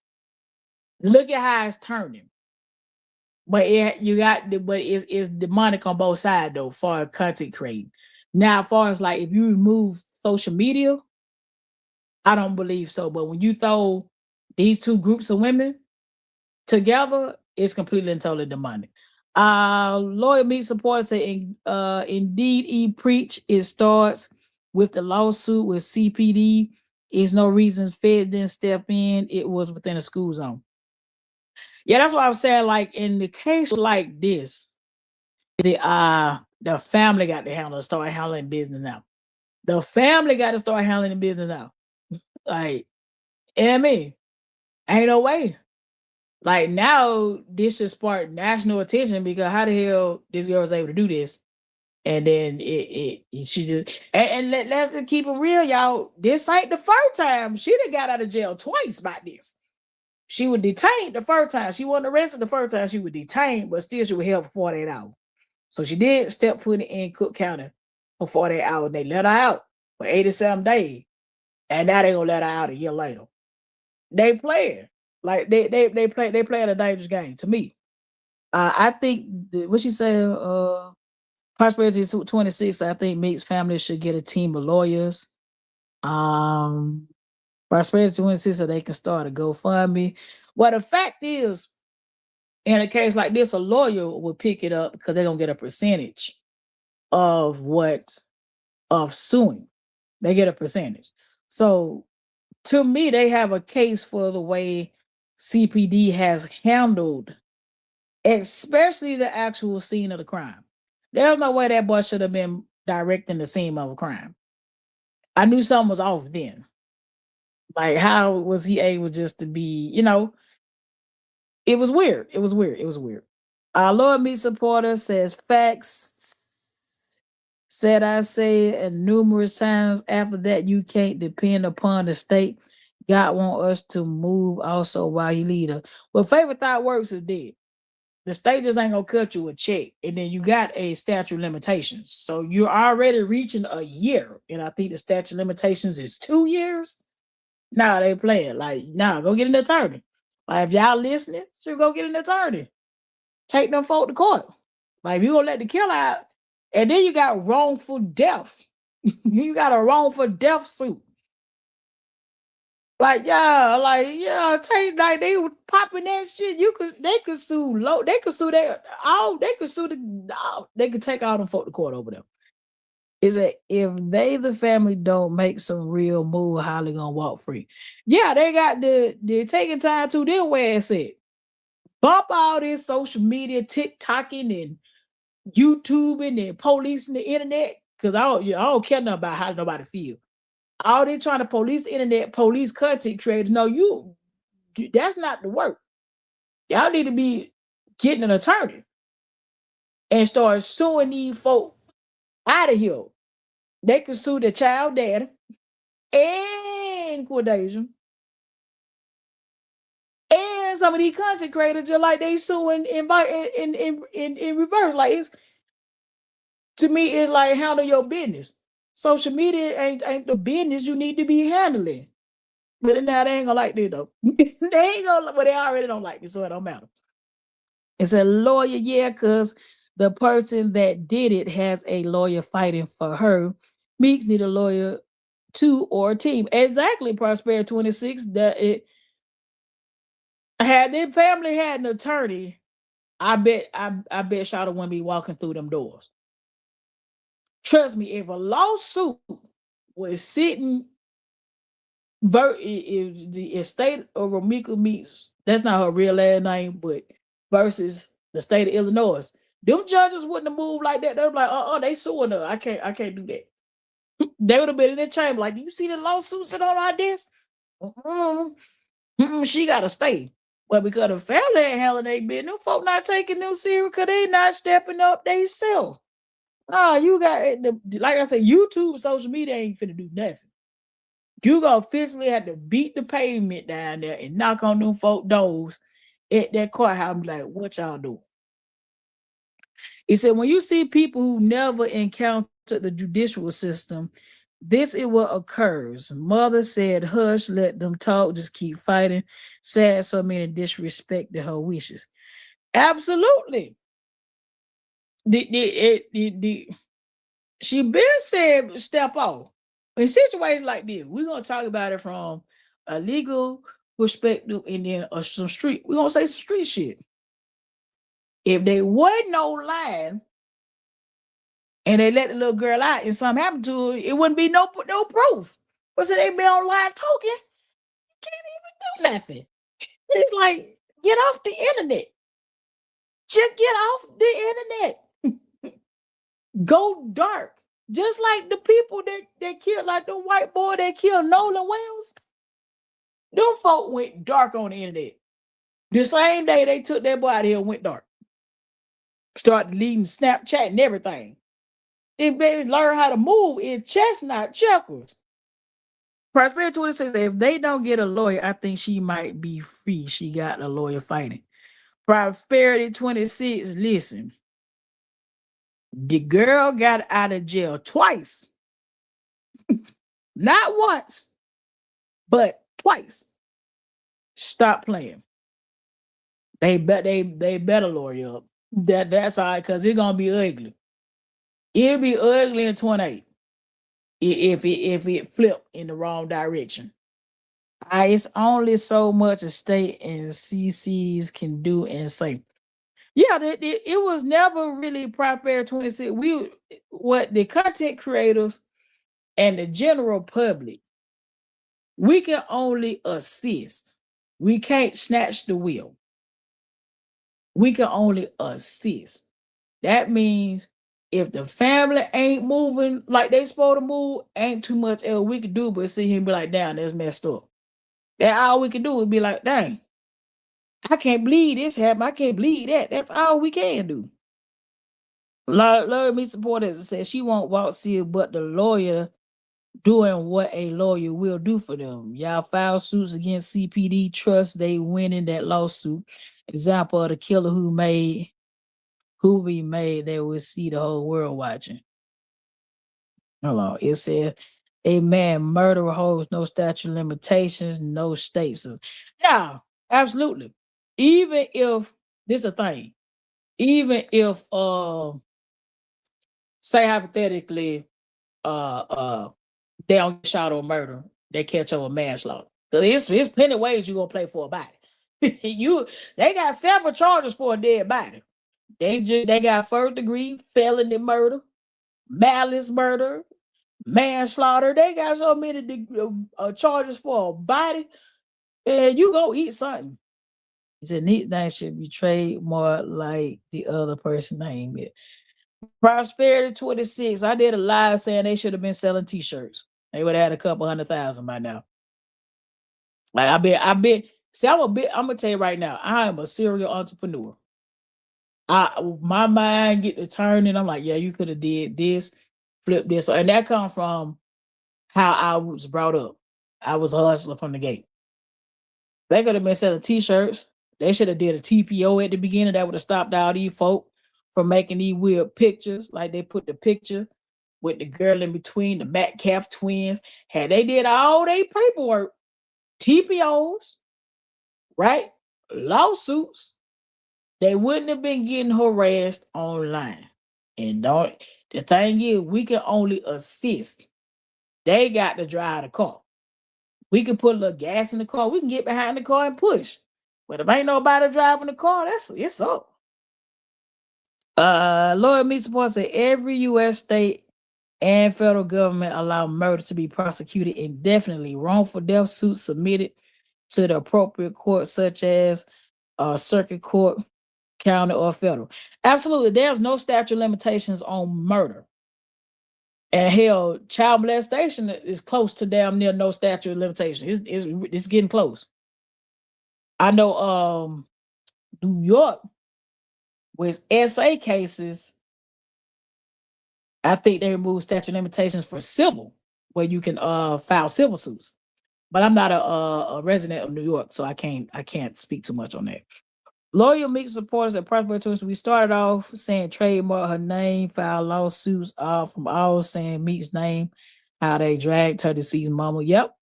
Look at how it's turning. But it's demonic on both sides though, for content creating. Now, as far as like if you remove social media, I don't believe so. But when you throw these two groups of women together, it's completely and totally demonic. Lawyer Meat supporter said, indeed, he preach. It starts with the lawsuit with CPD. Is no reason Feds didn't step in. It was within a school zone. Yeah, that's what I was saying. Like in the case like this, the family got to start handling business now. The family got to start handling the business now. Like, I mean, ain't no way. Like now, this should spark national attention because how the hell this girl was able to do this? And then she just let's just keep it real, y'all. This ain't the first time she done got out of jail twice by this. She was detained the first time. She wasn't arrested the first time. She was detained, but still she was held for 48 hours. So she did step foot in Cook County for 48 hours. They let her out for 87 days. And now they gonna let her out a year later. They playing. Like they playing a dangerous game to me. I think what she said, Prosperity 26, I think Meek's family should get a team of lawyers. Prosperity 26 so they can start a GoFundMe. Well, the fact is, in a case like this, a lawyer will pick it up because they're gonna get a percentage of suing. They get a percentage. So to me, they have a case for the way CPD has handled, especially the actual scene of the crime. There's no way that boy should have been directing the scene of a crime. I knew something was off then. Like, how was he able just to be, it was weird. It was weird. It was weird. Our Lord Meat supporter says facts. Said I say and numerous times after that, you can't depend upon the state. God want us to move also while he lead us. Well, favorite thought works is dead. The state just ain't gonna cut you a check, and then you got a statute of limitations. So you're already reaching a year, and I think the statute of limitations is 2 years. Nah, they playing like, nah, go get an attorney. Like if y'all listening, so go get an attorney. Take them folk to court. Like you gonna let the killer out, and then you got wrongful death. You got a wrongful death suit. Like take like they were popping that shit. They could sue low. They could sue they could take all them folk to court over there. Is that if they the family don't make some real move, how they gonna walk free? Yeah, they got the taking time to their way said. Bump all this social media, TikToking and YouTubing and policing the internet. Cause I don't care nothing about how nobody feel. All they trying to police the internet, police content creators. No, that's not the work. Y'all need to be getting an attorney and start suing these folk out of here. They can sue the child daddy and Quadasia and some of these content creators just like they suing in reverse. Like it's to me, it's like handle your business. Social media ain't the business you need to be handling. But now they ain't gonna like this though. They ain't gonna, but they already don't like it, so it don't matter. It's a lawyer, yeah, because the person that did it has a lawyer fighting for her. Meeks need a lawyer too or a team. Exactly, Prosperity 26. That it had their family had an attorney. I bet Shada wouldn't be walking through them doors. Trust me, if a lawsuit was sitting if the estate of Ramika Meeks, that's not her real last name, but versus the state of Illinois, them judges wouldn't have moved like that. They're like, they suing her. I can't do that. They would have been in the chamber like, do you see the lawsuits and all like this? She gotta stay. Well, because the family ain't hell they been, them folk not taking them serious because they not stepping up themselves. You got like I said, YouTube, social media ain't finna do nothing. You gonna physically have to beat the pavement down there and knock on them folk doors at that courthouse and be like, what y'all doing? He said, when you see people who never encountered the judicial system, this is what occurs. Mother said, hush, let them talk, just keep fighting. Sad so many disrespected her wishes. Absolutely. She been said step off. In situations like this, we're gonna talk about it from a legal perspective and then some street. We're gonna say some street shit. If they wasn't no line and they let the little girl out and something happened to her, it wouldn't be no proof. But so they be online talking, you can't even do nothing. It's like, get off the internet. Just get off the internet. Go dark. Just like the people that killed, like the white boy that killed Nolan Wells. Them folk went dark on the internet. The same day they took that boy out of here and went dark. Started leaving Snapchat and everything. They baby learn how to move in chestnut checkers. Prosperity 26 says, if they don't get a lawyer, I think she might be free. She got a lawyer fighting. Prosperity 26, listen. The girl got out of jail twice. Not once, but twice. Stop playing. They better lawyer up. That's all right, because it's gonna be ugly. It'll be ugly in 28 if it flip in the wrong direction. It's only so much a state and CCs can do and say. Yeah, it was never really Proper 26. What the content creators and the general public, we can only assist. We can't snatch the wheel. We can only assist. That means if the family ain't moving like they supposed to move, ain't too much else we can do but see him be like, damn, that's messed up. That all we can do is be like, dang, I can't believe this happened. I can't believe that. That's all we can do. Love me supporters said she won't walk see but the lawyer doing what a lawyer will do for them. Y'all file suits against CPD, trust they winning that lawsuit. Example of the killer who we made, they will see the whole world watching. Hold on. It said a man murderer holds no statute of limitations, no states. Now, absolutely. Even if this is a thing, even if say hypothetically they don't get shot or murder, they catch over manslaughter. So it's plenty of ways you're gonna play for a body. They got several charges for a dead body. They got first degree felony murder, malice murder, manslaughter. They got so many charges for a body, and you go eat something. He said neat thing should be trademarked like the other person named it. Prosperity 26. I did a live saying they should have been selling t-shirts. They would have had a couple 100,000 by now. Like I bet. See, I'm gonna tell you right now, I am a serial entrepreneur. My mind get to turning. I'm like, yeah, you could have did this, flip this, and that come from how I was brought up. I was a hustler from the gate. They could have been selling t-shirts. They should have did a TPO at the beginning. That would have stopped all these folk from making these weird pictures. Like they put the picture with the girl in between, the Metcalf twins. Had they did all their paperwork, TPOs, right? Lawsuits, they wouldn't have been getting harassed online. And the thing is, we can only assist. They got to drive the car. We can put a little gas in the car. We can get behind the car and push. But if ain't nobody driving the car, it's up. Lord Me Support said every U.S. state and federal government allow murder to be prosecuted indefinitely. Wrongful death suits submitted to the appropriate court, such as circuit court, county, or federal. Absolutely, there's no statute of limitations on murder. And hell, child molestation is close to damn near no statute of limitations. It's getting close. I know New York with SA cases, I think they removed statute of limitations for civil, where you can file civil suits. But I'm not a resident of New York, so I can't speak too much on that. Loyal Meek supporters at Prosperity, we started off saying trademark her name, file lawsuits from all saying Meek's name, how they dragged her deceased mama. Yep.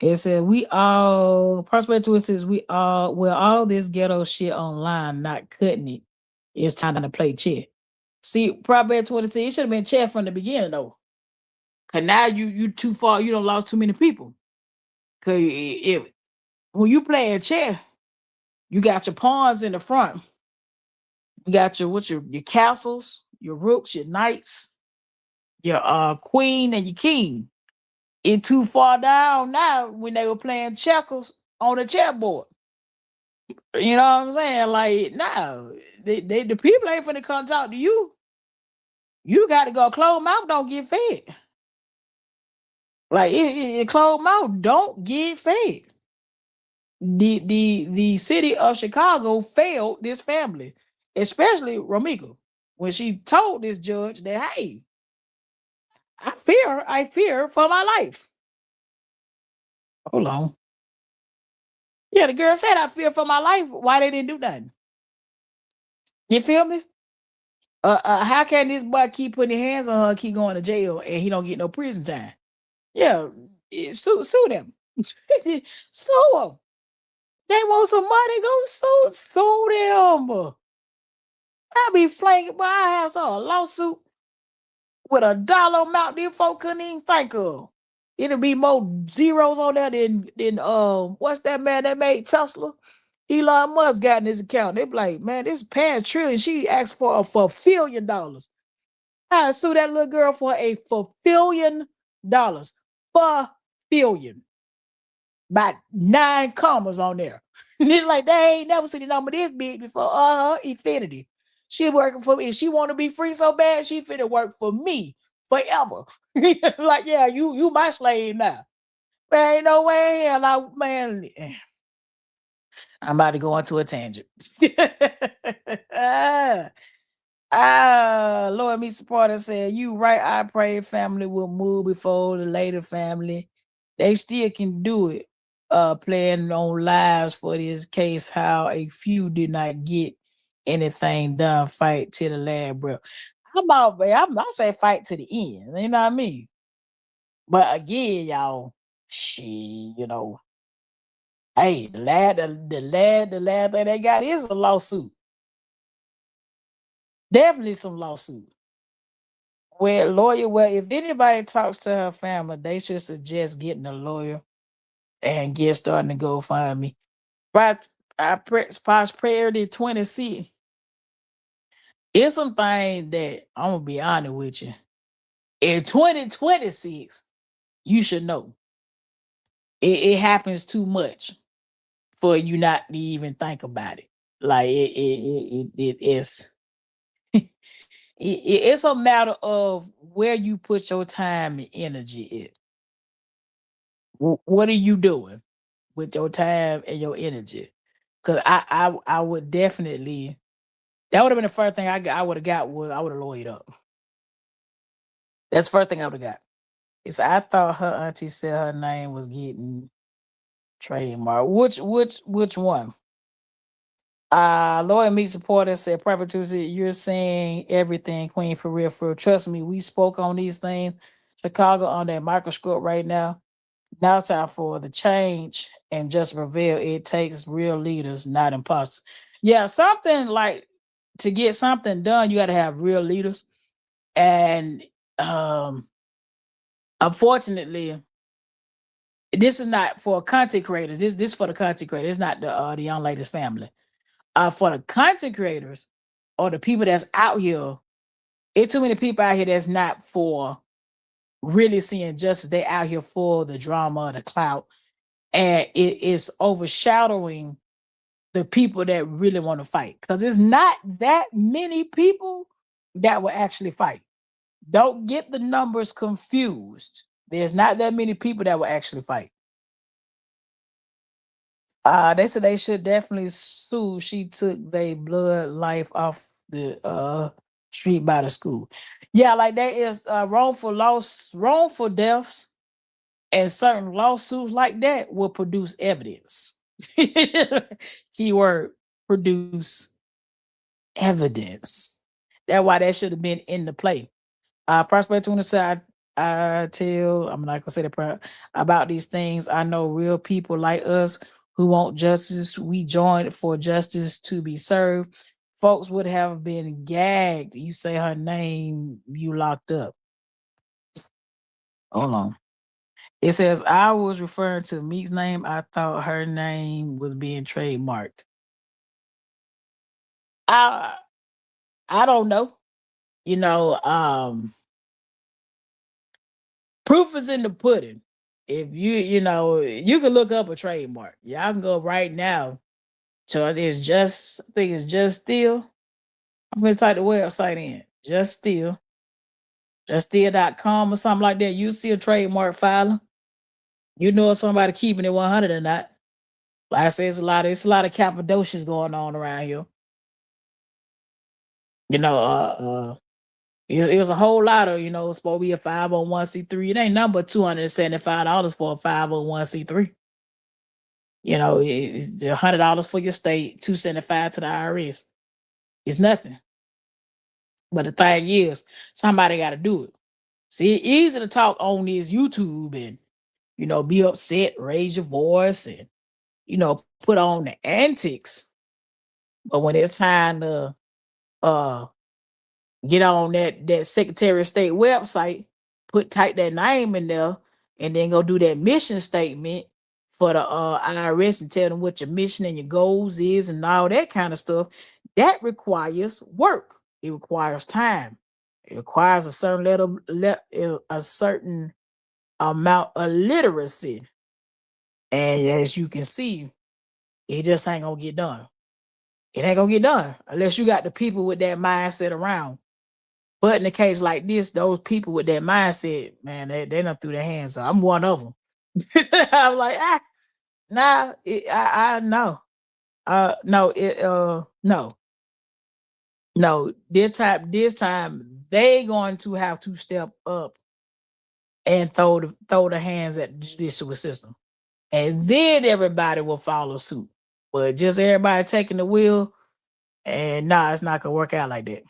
It said Prosperity says all this ghetto shit online, not cutting it. It's time to play chess. See, Prosperity 26, it should have been chess from the beginning though. Cause now you too far, you don't lost too many people. Cause when you play a chess, you got your pawns in the front. You got your castles, your rooks, your knights, your queen, and your king. It too far down now when they were playing checkers on the chessboard. You know what I'm saying? Like, no, the people ain't finna come talk to you. You got to go closed mouth, don't get fed. Like, closed mouth, don't get fed. the city of Chicago failed this family, especially Romika, when she told this judge that, hey, I fear for my life. Hold on. Yeah, the girl said I fear for my life. Why they didn't do nothing? You feel me? How can this boy keep putting his hands on her, keep going to jail, and he don't get no prison time? Yeah, sue them. Sue them. They want some money, go sue them. I be flanking, but I have a lawsuit with a dollar amount these folk couldn't even think of. It'll be more zeros on there than what's that man that made Tesla? Elon Musk got in his account. They be like, man, this past trillion. She asked for $1 billion. I sue that little girl for $1 billion. $1 billion. About 9 commas on there. And it's like, they ain't never seen a number this big before. Infinity. She working for me. If she want to be free so bad, she finna work for me forever. Like, yeah, you my slave now. There ain't no way in hell, man. I'm about to go into a tangent. Lord me supporter said, you right. I pray family will move before the later family. They still can do it. Playing on lives for this case, how a few did not get anything done. Fight to the last breath. I'm not saying fight to the end. You know what I mean? But again, y'all, hey, the lad that they got is a lawsuit. Definitely some lawsuit. Well, if anybody talks to her family, they should suggest getting a lawyer and get starting to go find me. Right, prosperity 26. It's some things that I'm gonna be honest with you. In 2026, you should know. It happens too much for you not to even think about it. Like it's a matter of where you put your time and energy in. What are you doing with your time and your energy? Because I would definitely, that would have been the first thing I would have got, was I would have lawyered up. That's the first thing I would have got. It's I thought her auntie said her name was getting trademark. Which one? Lawyer Meat Supporter said, Proper Tuesday, you're saying everything, Queen, for real, for real. Trust me, we spoke on these things. Chicago on that microscope right now. Now it's time for the change and just prevail. It takes real leaders, not imposters. Yeah, something like, to get something done, you got to have real leaders. And unfortunately, this is not for content creators. This is for the content creators. It's not the young lady's family. For the content creators or the people that's out here, it's too many people out here that's not for really seeing justice. They out here for the drama, the clout, and it is overshadowing the people that really want to fight. Because it's not that many people that will actually fight. Don't get the numbers confused. There's not that many people that will actually fight. They said they should definitely sue. She took their blood life off the street by the school. Yeah, like there is wrongful deaths, and certain lawsuits like that will produce evidence. Keyword, produce evidence. That's why that should have been in the play. Prospect 20 said, I'm not gonna say the prayer about these things. I know real people like us who want justice. We joined for justice to be served. Folks would have been gagged. You say her name, you locked up. Hold on. It says I was referring to Meek's name. I thought her name was being trademarked. I don't know. Proof is in the pudding. If you can look up a trademark. Y'all can go right now. So I think it's just still. I'm gonna type the website in. Juststill.com or something like that. You see a trademark filing. You know if somebody keeping it 100 or not. Like I said, it's a lot of Cappadocias going on around here. You know, it was a whole lot of, it's supposed to be a 501c3. It ain't nothing but $275 for a 501c3. It's $100 for your state, 275 to the IRS. It's nothing. But the thing is, somebody got to do it. See, it's easy to talk on this YouTube and, be upset, raise your voice, and, put on the antics. But when it's time to uh get on that Secretary of State website, type that name in there, and then go do that mission statement for the IRS and tell them what your mission and your goals is and all that kind of stuff. That requires work. It requires time. It requires a certain a certain amount of literacy. And as you can see, it just ain't gonna get done. It ain't gonna get done unless you got the people with that mindset around. But in a case like this, those people with that mindset, man, they not threw their hands up. I'm one of them. I'm like, I know. No, no. This time they going to have to step up and throw the hands at the judicial system, and then everybody will follow suit. But just everybody taking the wheel, and it's not gonna work out like that.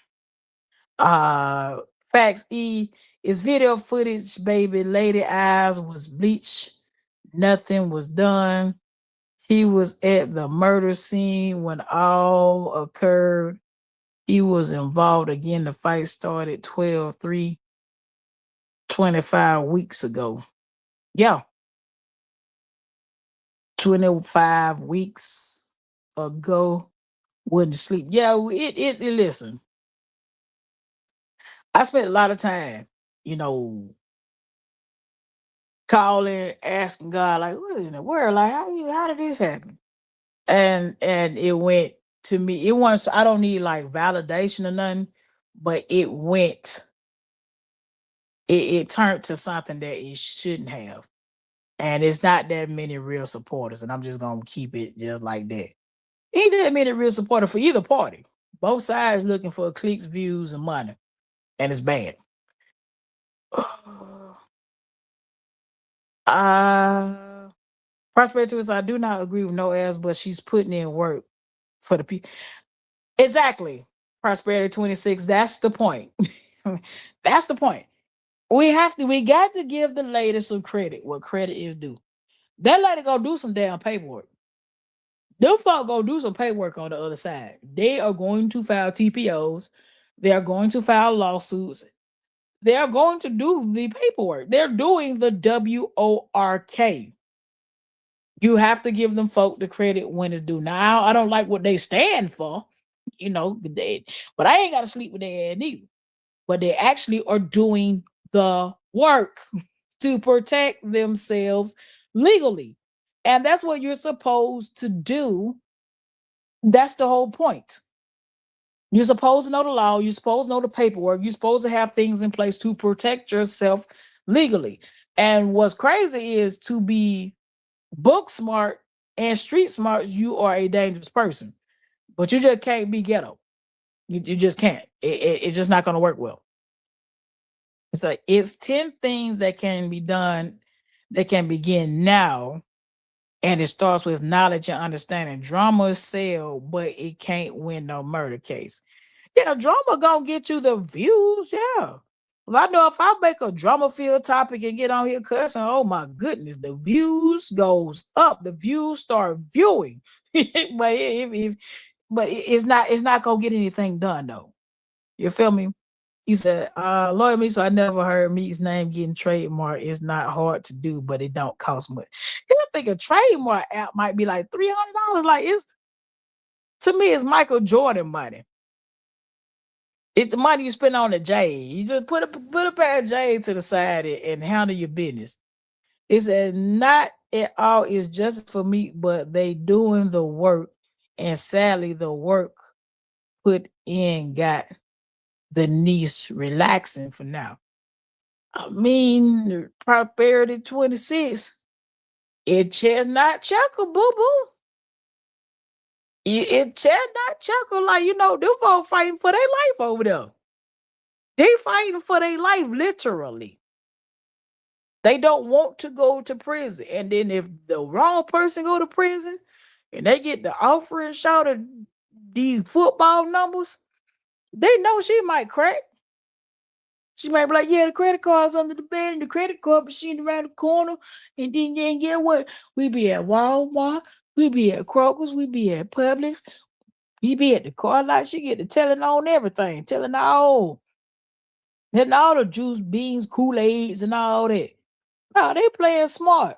Facts E is video footage, baby. Lady eyes was bleached. Nothing was done. He was at the murder scene when all occurred. He was involved again. The fight started 25 weeks ago. Yeah. 25 weeks ago. Wouldn't sleep. Yeah, listen. I spent a lot of time, calling, asking God, like, what in the world? Like, how did this happen? And it went to me. It was, I don't need like validation or nothing, but it turned to something that it shouldn't have. And it's not that many real supporters, and I'm just gonna keep it just like that. Ain't that many real supporters for either party. Both sides looking for clicks, views, and money, and it's bad. Prosperity is, I do not agree with no ass, but she's putting in work for the people. Exactly. Prosperity 26. That's the point. That's the point. We got to give the lady some credit. What credit is due. That lady go do some damn paperwork. Them folk go do some paperwork on the other side. They are going to file TPOs. They are going to file lawsuits. They are going to do the paperwork. They're doing the WORK. You have to give them folk the credit when it's due. Now, I don't like what they stand for, but I ain't got to sleep with their ass neither. But they actually are doing the work to protect themselves legally. And that's what you're supposed to do. That's the whole point. You're supposed to know the law. You're supposed to know the paperwork. You're supposed to have things in place to protect yourself legally. And what's crazy is to be book smart and street smart, you are a dangerous person. But you just can't be ghetto. You just can't. It's just not going to work well. So it's 10 things that can be done, that can begin now. And it starts with knowledge and understanding. Drama sell, but it can't win no murder case. Yeah, drama gonna get you the views. Yeah. Well, I know if I make a drama field topic and get on here cussing, oh my goodness, the views goes up. The views start viewing. but it's not gonna get anything done though. You feel me? He said, Lawyer Me, so I never heard Meek's name getting trademark. It's not hard to do, but it don't cost much. I think a trademark app might be like $300. Like, to me, it's Michael Jordan money. It's the money you spend on the J. You just put a pair of J to the side and handle your business. It said not at all is just for me, but they doing the work, and sadly the work put in got the niece relaxing for now. I mean, Prosperity 26. It chestnut chuckle, boo boo. It shall not chuckle like them folks fighting for their life over there. They fighting for their life literally. They don't want to go to prison. And then if the wrong person go to prison and they get the offering shot of these football numbers, they know she might crack. She might be like, yeah, the credit card's under the bed and the credit card machine around the corner. And then get what? We be at Walmart, we be at Kroger's, we be at Publix, we be at the car lot. She get to telling on everything, telling all the juice, beans, Kool-Aids, and all that. No, they playing smart.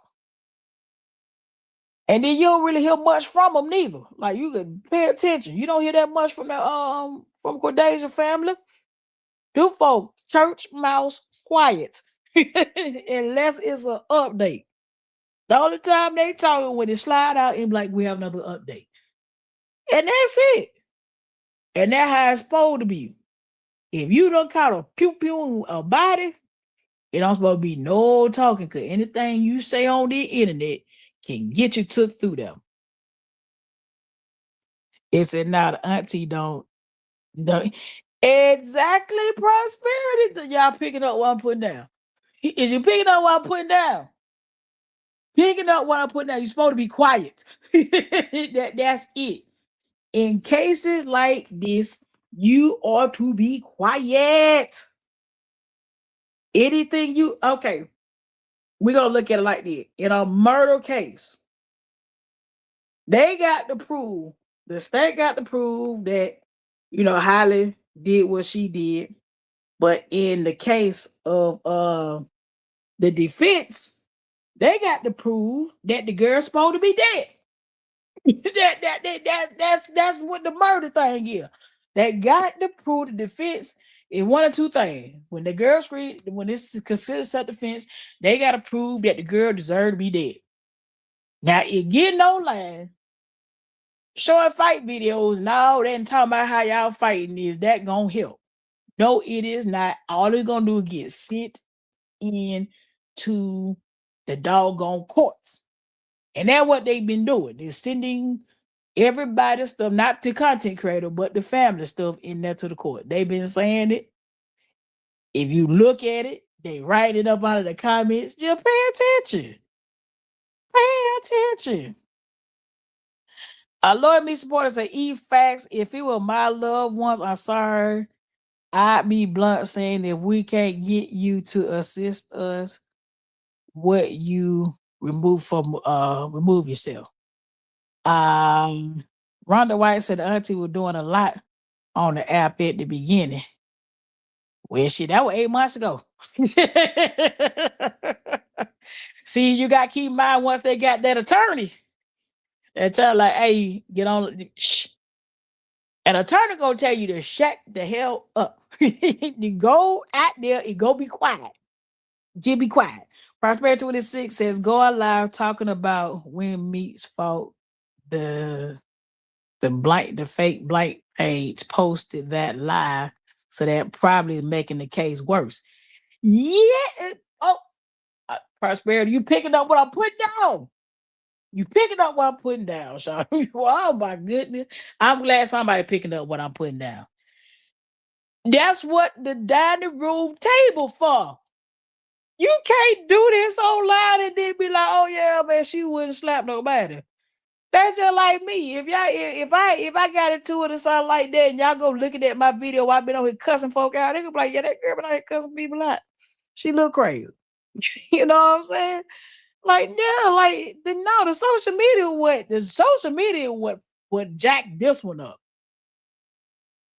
And then you don't really hear much from them neither. Like you can pay attention. You don't hear that much from the from Cordasia family. Them folk church mouse quiet. Unless it's an update. The only time they talking when they slide out and be like, we have another update. And that's it. And that's how it's supposed to be. If you don't caught a pew a body, it don't supposed to be no talking, because anything you say on the internet can get you took through them. It said now the auntie don't exactly prosperity. Y'all picking up what I'm putting down. Is you picking up what I'm putting down? Picking up what I'm putting down. You're supposed to be quiet. That's it. In cases like this, you ought to be quiet. Anything okay. We're gonna look at it like this. In a murder case, they got to prove, the state got to prove that, Holly did what she did. But in the case of the defense, they got to prove that the girl's supposed to be dead. That's what the murder thing is. They got to prove the defense in one or two things. When the girl screamed, when this is considered self-defense, they got to prove that the girl deserved to be dead. Now, it getting online, showing fight videos and all that and talking about how y'all fighting, is that gonna help? No, it is not. All it's gonna do is get sent in to the doggone courts. And that's what they've been doing. They're sending everybody's stuff, not the content creator, but the family stuff in there to the court. They've been saying it. If you look at it, they write it up out of the comments. Just pay attention. Pay attention. Lord Me supporters say, facts. If it were my loved ones, I'm sorry. I'd be blunt saying, if we can't get you to assist us, what you remove yourself. Rhonda White said the auntie was doing a lot on the app at the beginning. Well, shit, that was 8 months ago. See, you got to keep in mind, once they got that attorney, they tell like, hey, get on. Shh. An attorney gonna tell you to shut the hell up. You go out there and go be quiet. Just be quiet. Prosperity 26 says, go out live talking about when Meats fought the fake blank page posted that live, so that probably making the case worse. Yeah. Prosperity, you picking up what I'm putting down. You picking up what I'm putting down, Sean. Oh my goodness. I'm glad somebody picking up what I'm putting down. That's what the dining room table for. You can't do this online and then be like, oh yeah, man, she wouldn't slap nobody. That's just like me. If I got into it or something like that, and y'all go looking at my video while I've been on here cussing folk out, they gonna be like, yeah, that girl been out here cussing people out. She look crazy. You know what I'm saying? Like, yeah, like the social media what jacked this one up.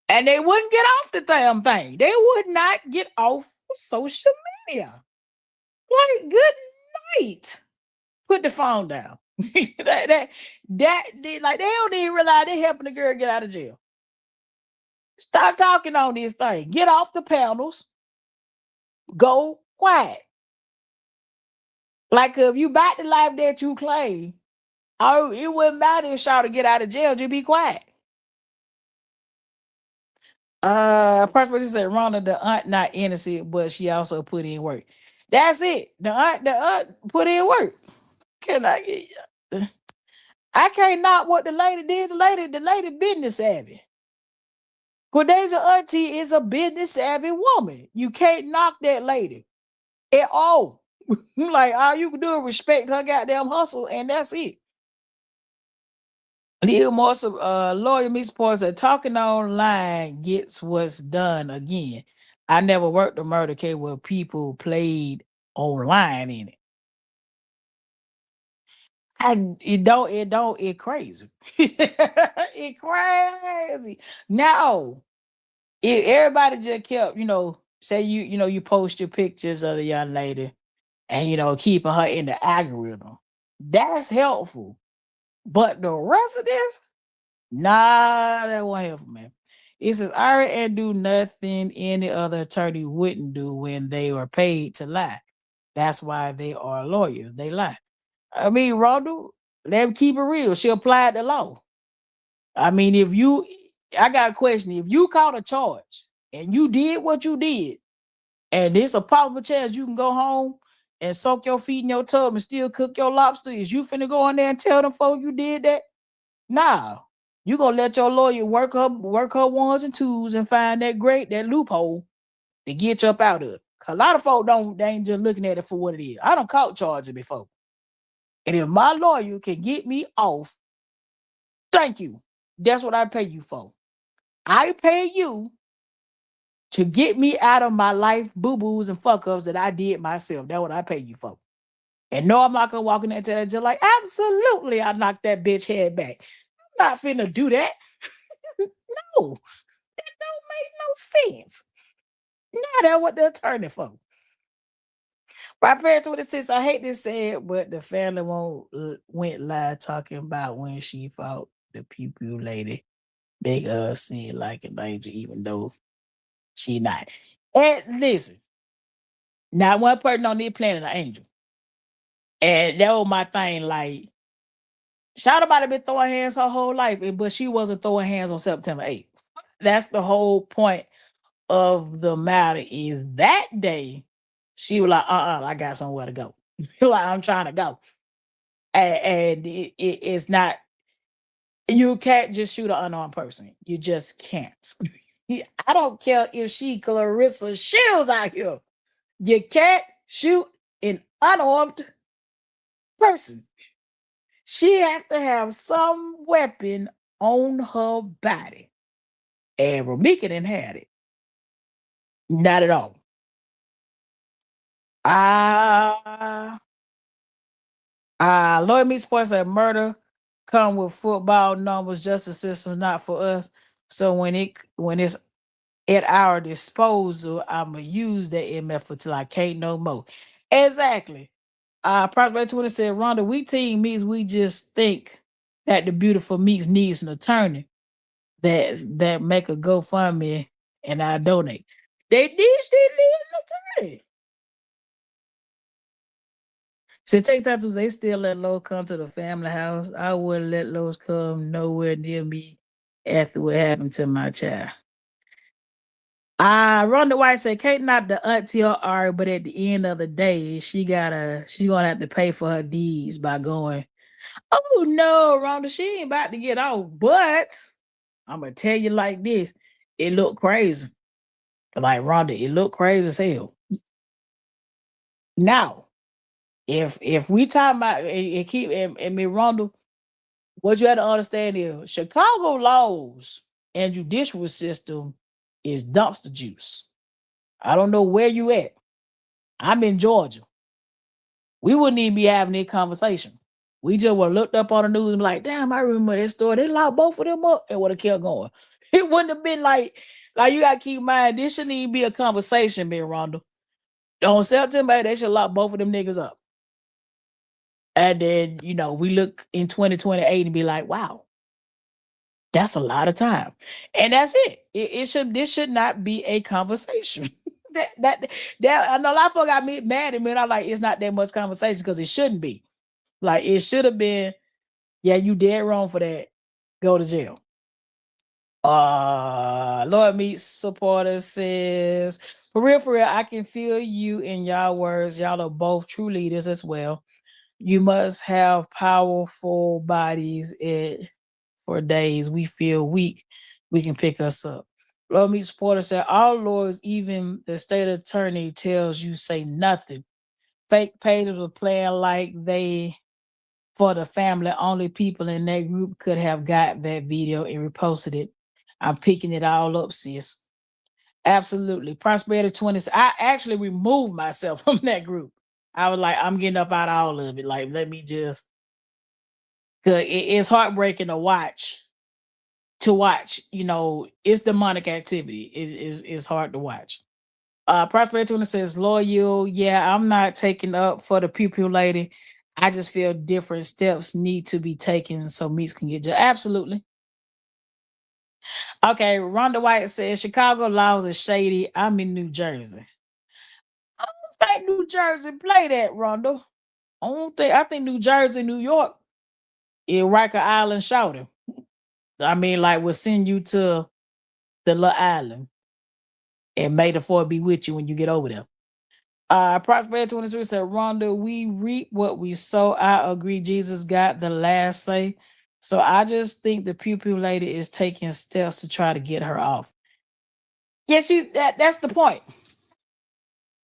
And they wouldn't get off the damn thing. They would not get off of social media. Like, good night. Put the phone down. They don't even realize they're helping the girl get out of jail. Stop talking on this thing. Get off the panels. Go quiet. Like, if you bought the life that you claim, it wouldn't matter if y'all to get out of jail. Just be quiet. Prosperity said, Rhonda, the aunt not innocent, but she also put in work. That's it. The aunt put in work. Can I get you? I can't knock what the lady did. The lady business savvy. Cordeja auntie is a business savvy woman. You can't knock that lady at all. Like all you can do is respect her goddamn hustle, and that's it. Leo Morse, lawyer Miss Points said talking online gets what's done again. I never worked a murder case where people played online in it. It crazy. It crazy. Now, if everybody just kept, say you post your pictures of the young lady and keeping her in the algorithm, that's helpful. But the rest of this, nah, that won't help, man. It says Ira and do nothing any other attorney wouldn't do when they were paid to lie. That's why they are lawyers. They lie. I mean, Rhonda, let them keep it real. She applied the law. I mean, I got a question. If you caught a charge and you did what you did, and there's a possible chance you can go home and soak your feet in your tub and still cook your lobster, is you finna go in there and tell them folks you did that? Nah. You gonna let your lawyer work her ones and twos and find that loophole to get you up out of it. A lot of folks they ain't just looking at it for what it is. I don't caught charges before. And if my lawyer can get me off, thank you. That's what I pay you for. I pay you to get me out of my life boo-boos and fuck-ups that I did myself. That's what I pay you for. And no, I'm not gonna walk in there and tell that just like, absolutely, I knocked that bitch head back. I'm not finna do that. No, that don't make no sense. Nah, that's what the attorney for. My parents 26, I hate this said, but the family went live talking about when she fought the pew lady. Make her seem like an angel, even though she not. And listen, not one person on this planet an angel. And that was my thing. Like, Shout might have been throwing hands her whole life, but she wasn't throwing hands on September 8th. That's the whole point of the matter is that day, she was like, I got somewhere to go. Like, I'm trying to go. And it's not, you can't just shoot an unarmed person. You just can't. I don't care if she Clarissa Shields out here. You can't shoot an unarmed person. She has to have some weapon on her body. And Ramika didn't have it. Not at all. Lloyd Meets Sports said murder come with football numbers, justice system not for us. So when it's at our disposal, I'ma use that MF until I can't no more. Exactly. Prospect 20 said, Rhonda, we team meets, we just think that the beautiful meets needs an attorney that make a GoFundMe and I donate. They did still need an attorney. So take tattoos, they still let Lowe's come to the family house. I wouldn't let Lowe's come nowhere near me after what happened to my child. Rhonda White said, Kate not the auntie or Ari, but at the end of the day, she's gonna have to pay for her deeds by going, oh no, Rhonda, she ain't about to get off. But I'm gonna tell you like this, it looked crazy. Like Rhonda, it looked crazy as hell. Now, if we talking about and keep and me Rhonda, what you have to understand is Chicago laws and judicial system is dumpster juice. I don't know where you at. I'm in Georgia. We wouldn't even be having this conversation. We just would have looked up on the news and be like, damn, I remember that story. They locked both of them up and would have kept going. It wouldn't have been like you gotta keep in mind, this shouldn't even be a conversation, man, Rhonda. On September, they should lock both of them niggas up. And then, we look in 2028 and be like, wow, that's a lot of time. And that's it. This should not be a conversation. that I know a lot of folks got me mad at me, and I'm like, it's not that much conversation because it shouldn't be. Like, it should have been, yeah, you dead wrong for that. Go to jail. Lord Meat supporter says, for real, I can feel you in y'all words. Y'all are both true leaders as well. You must have powerful bodies. For days we feel weak, we can pick us up. Lord Meet Supporter said, all lawyers, even the state attorney tells you say nothing. Fake pages were playing like they for the family. Only people in that group could have got that video and reposted it. I'm picking it all up, sis. Absolutely. Prosperity 20. I actually removed myself from that group. I was like, I'm getting up out of all of it. Like, let me just, cause it's heartbreaking to watch. It's demonic activity. It's hard to watch. Prosperity 20 says, loyal. Yeah, I'm not taking up for the pew lady. I just feel different steps need to be taken so meats can get judged. Absolutely. Okay, Rhonda White says Chicago laws are shady. I'm in New Jersey. I don't think New Jersey play that, Rhonda. I think New Jersey, New York, in Riker Island shouting. I mean, like we'll send you to the little island and may the Lord be with you when you get over there. Prosperity 23 said, Rhonda, we reap what we sow. I agree. Jesus got the last say. So I just think the pew lady is taking steps to try to get her off. Yes, that's the point.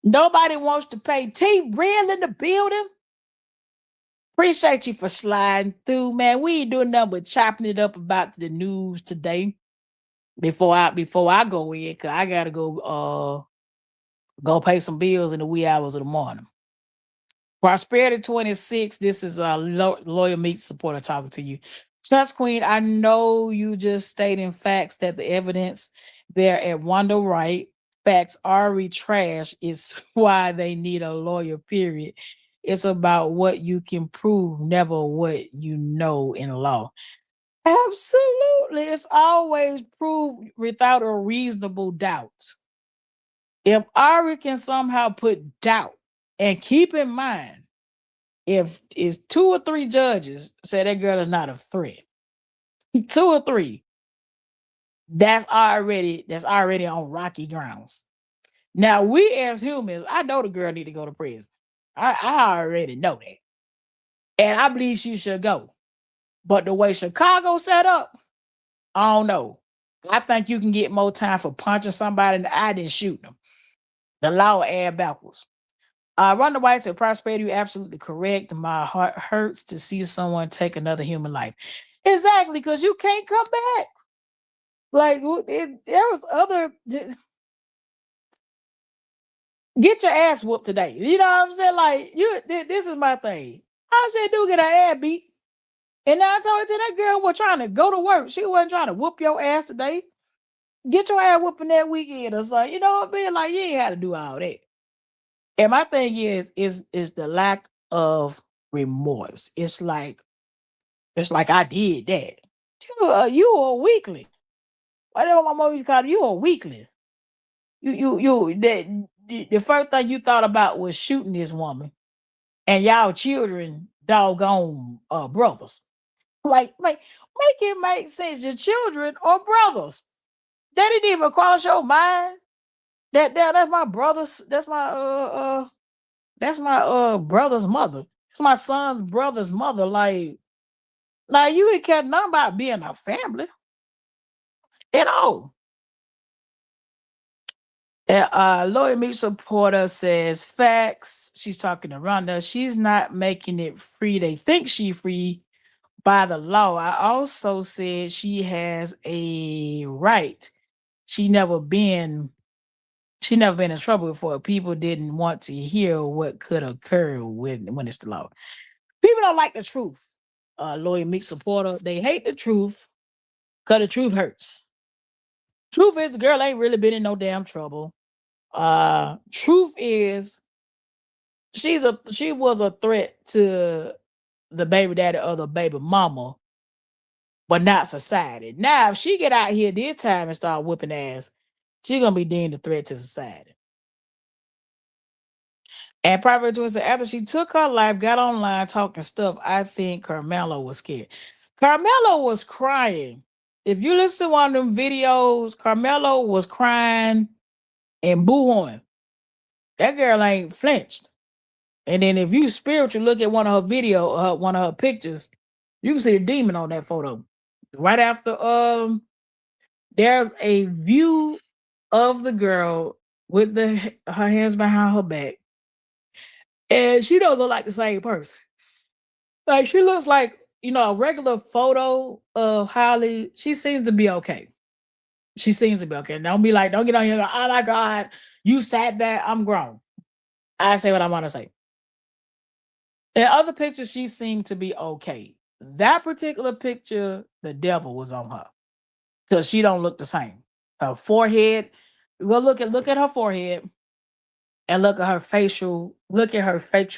Nobody wants to pay. T real in the building. Appreciate you for sliding through, man. We ain't doing nothing but chopping it up about the news today. Before I go in, cause I gotta go pay some bills in the wee hours of the morning. Prosperity 26. This is a loyal meat supporter talking to you. Trust Queen, I know you just stating facts that the evidence there at Wonder Right. Facts are trash. Is why they need a lawyer, period. It's about what you can prove, never what you know in law. Absolutely. It's always proved without a reasonable doubt. If Ari can somehow put doubt, and keep in mind, if it's 2 or 3 judges say that girl is not a threat, 2 or 3, that's already on rocky grounds. Now, we as humans, I know the girl need to go to prison. I already know that. And I believe she should go. But the way Chicago set up, I don't know. I think you can get more time for punching somebody in the eye than shooting them. The law will add backwards. Rhonda White said, Prosperity, you're absolutely correct. My heart hurts to see someone take another human life. Exactly, because you can't come back. Like, there was other... Get your ass whooped today. You know what I'm saying? Like, this is my thing. How should do get her ass beat? And now I told you that girl was trying to go to work. She wasn't trying to whoop your ass today. Get your ass whooping that weekend or something. You know what I mean? Like, you ain't had to do all that. And my thing is the lack of remorse. It's like I did that. You a weakling. Whatever my mom used to call you a weakling. The first thing you thought about was shooting this woman, and y'all children doggone brothers. Like make it make sense. Your children are brothers. That didn't even cross your mind. That's my brother's. That's my brother's mother. It's my son's brother's mother. Like, now you ain't care nothing about being a family at all. Lawyer Meat Supporter says facts. She's talking to Rhonda. She's not making it free. They think she free by the law. I also said she has a right. She never been in trouble before. People didn't want to hear what could occur when it's the law. People don't like the truth. Lawyer Meat Supporter, they hate the truth because the truth hurts. Truth is, the girl ain't really been in no damn trouble. Truth is, she was a threat to the baby daddy or the baby mama, but not society. Now, if she get out here this time and start whooping ass, she gonna be deemed a threat to society. And Private Twin said, after she took her life, got online talking stuff, I think Carmelo was scared. Carmelo was crying. If you listen to one of them videos, Carmelo was crying and boo-hooing. That girl ain't flinched. And then if you spiritual, look at one of her one of her pictures, you can see the demon on that photo. Right after there's a view of the girl with her hands behind her back. And she don't look like the same person. Like she looks like, a regular photo of Holly. She seems to be okay. She seems to be okay. Don't be like, don't get on here and go, oh my God, you sat there. I'm grown. I say what I want to say. In other pictures, she seemed to be okay. That particular picture, the devil was on her. Because she don't look the same. Her forehead, well, look at her forehead and look at her facial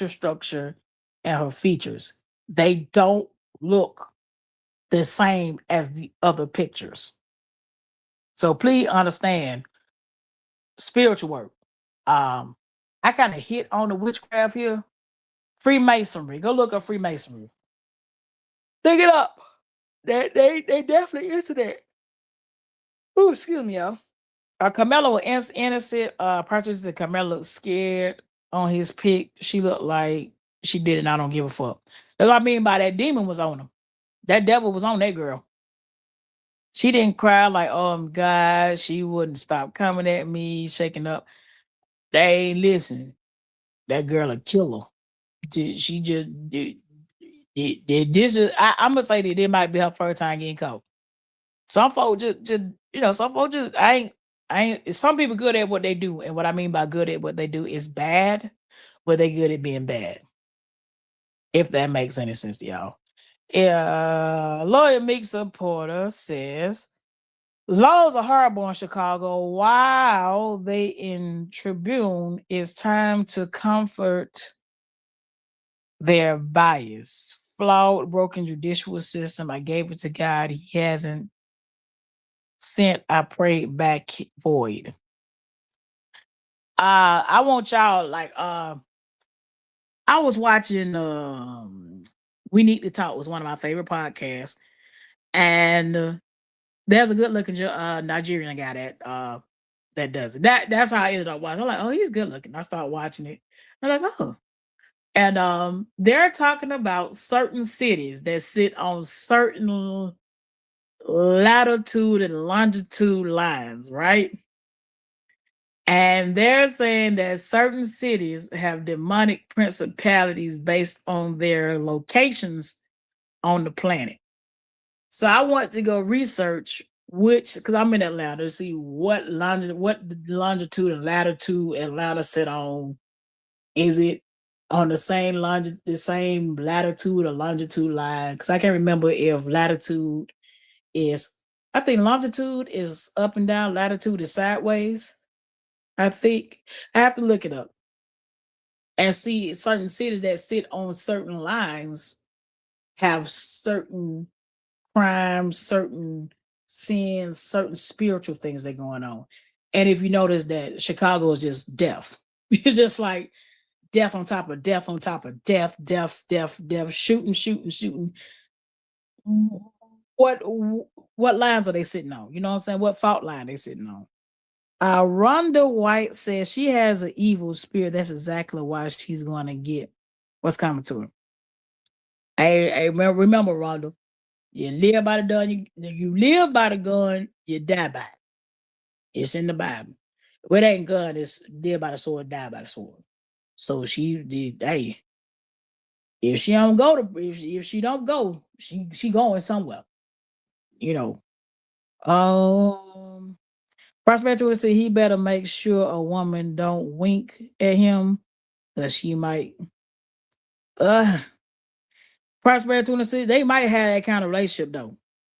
structure and her features. They don't look the same as the other pictures. So please understand spiritual work. I kind of hit on the witchcraft here. Freemasonry. Go look up Freemasonry. Look it up. They definitely into that. Oh, excuse me, y'all. Carmelo was innocent. Partridge said Carmelo looked scared on his pic. She looked like she did it. And I don't give a fuck. That's what I mean by that demon was on him. That devil was on that girl. She didn't cry like, oh my God, she wouldn't stop coming at me, shaking up. They ain't listen. That girl a killer. She just did. This is, I'm gonna say that it might be her first time getting caught. Some folks some folks just I ain't some people good at what they do, and what I mean by good at what they do is bad, but they good at being bad. If that makes any sense to y'all. Yeah, lawyer Meeksa Porter says laws are horrible in Chicago. While they in Tribune, it's time to comfort their bias. Flawed, broken judicial system. I gave it to God. He hasn't sent. I prayed back void. I want y'all I was watching We Need to Talk was one of my favorite podcasts, and there's a good looking Nigerian guy that does it. That's how I ended up watching. I'm like, oh, he's good looking. I start watching it. I'm like, oh. And they're talking about certain cities that sit on certain latitude and longitude lines, right? And they're saying that certain cities have demonic principalities based on their locations on the planet. So I want to go research because I'm in Atlanta, to see what longitude and latitude Atlanta sit on. Is it on the same latitude or longitude line? Because I can't remember if latitude is, I think longitude is up and down, latitude is sideways. I think I have to look it up and see certain cities that sit on certain lines have certain crimes, certain sins, certain spiritual things that are going on. And if you notice that Chicago is just death, it's just like death on top of death on top of death, shooting. What lines are they sitting on? You know what I'm saying? What fault line they sitting on? Rhonda White says she has an evil spirit. That's exactly why she's going to get what's coming to her. I remember, Rhonda. You live by the gun. You live by the gun. You die by it. It's in the Bible. If it ain't gun, it's live by the sword, die by the sword. So she did. Hey, if she don't go if she don't go, she going somewhere. You know. Prosperity would say he better make sure a woman don't wink at him, because she might. Prosperity would say they might have that kind of relationship though.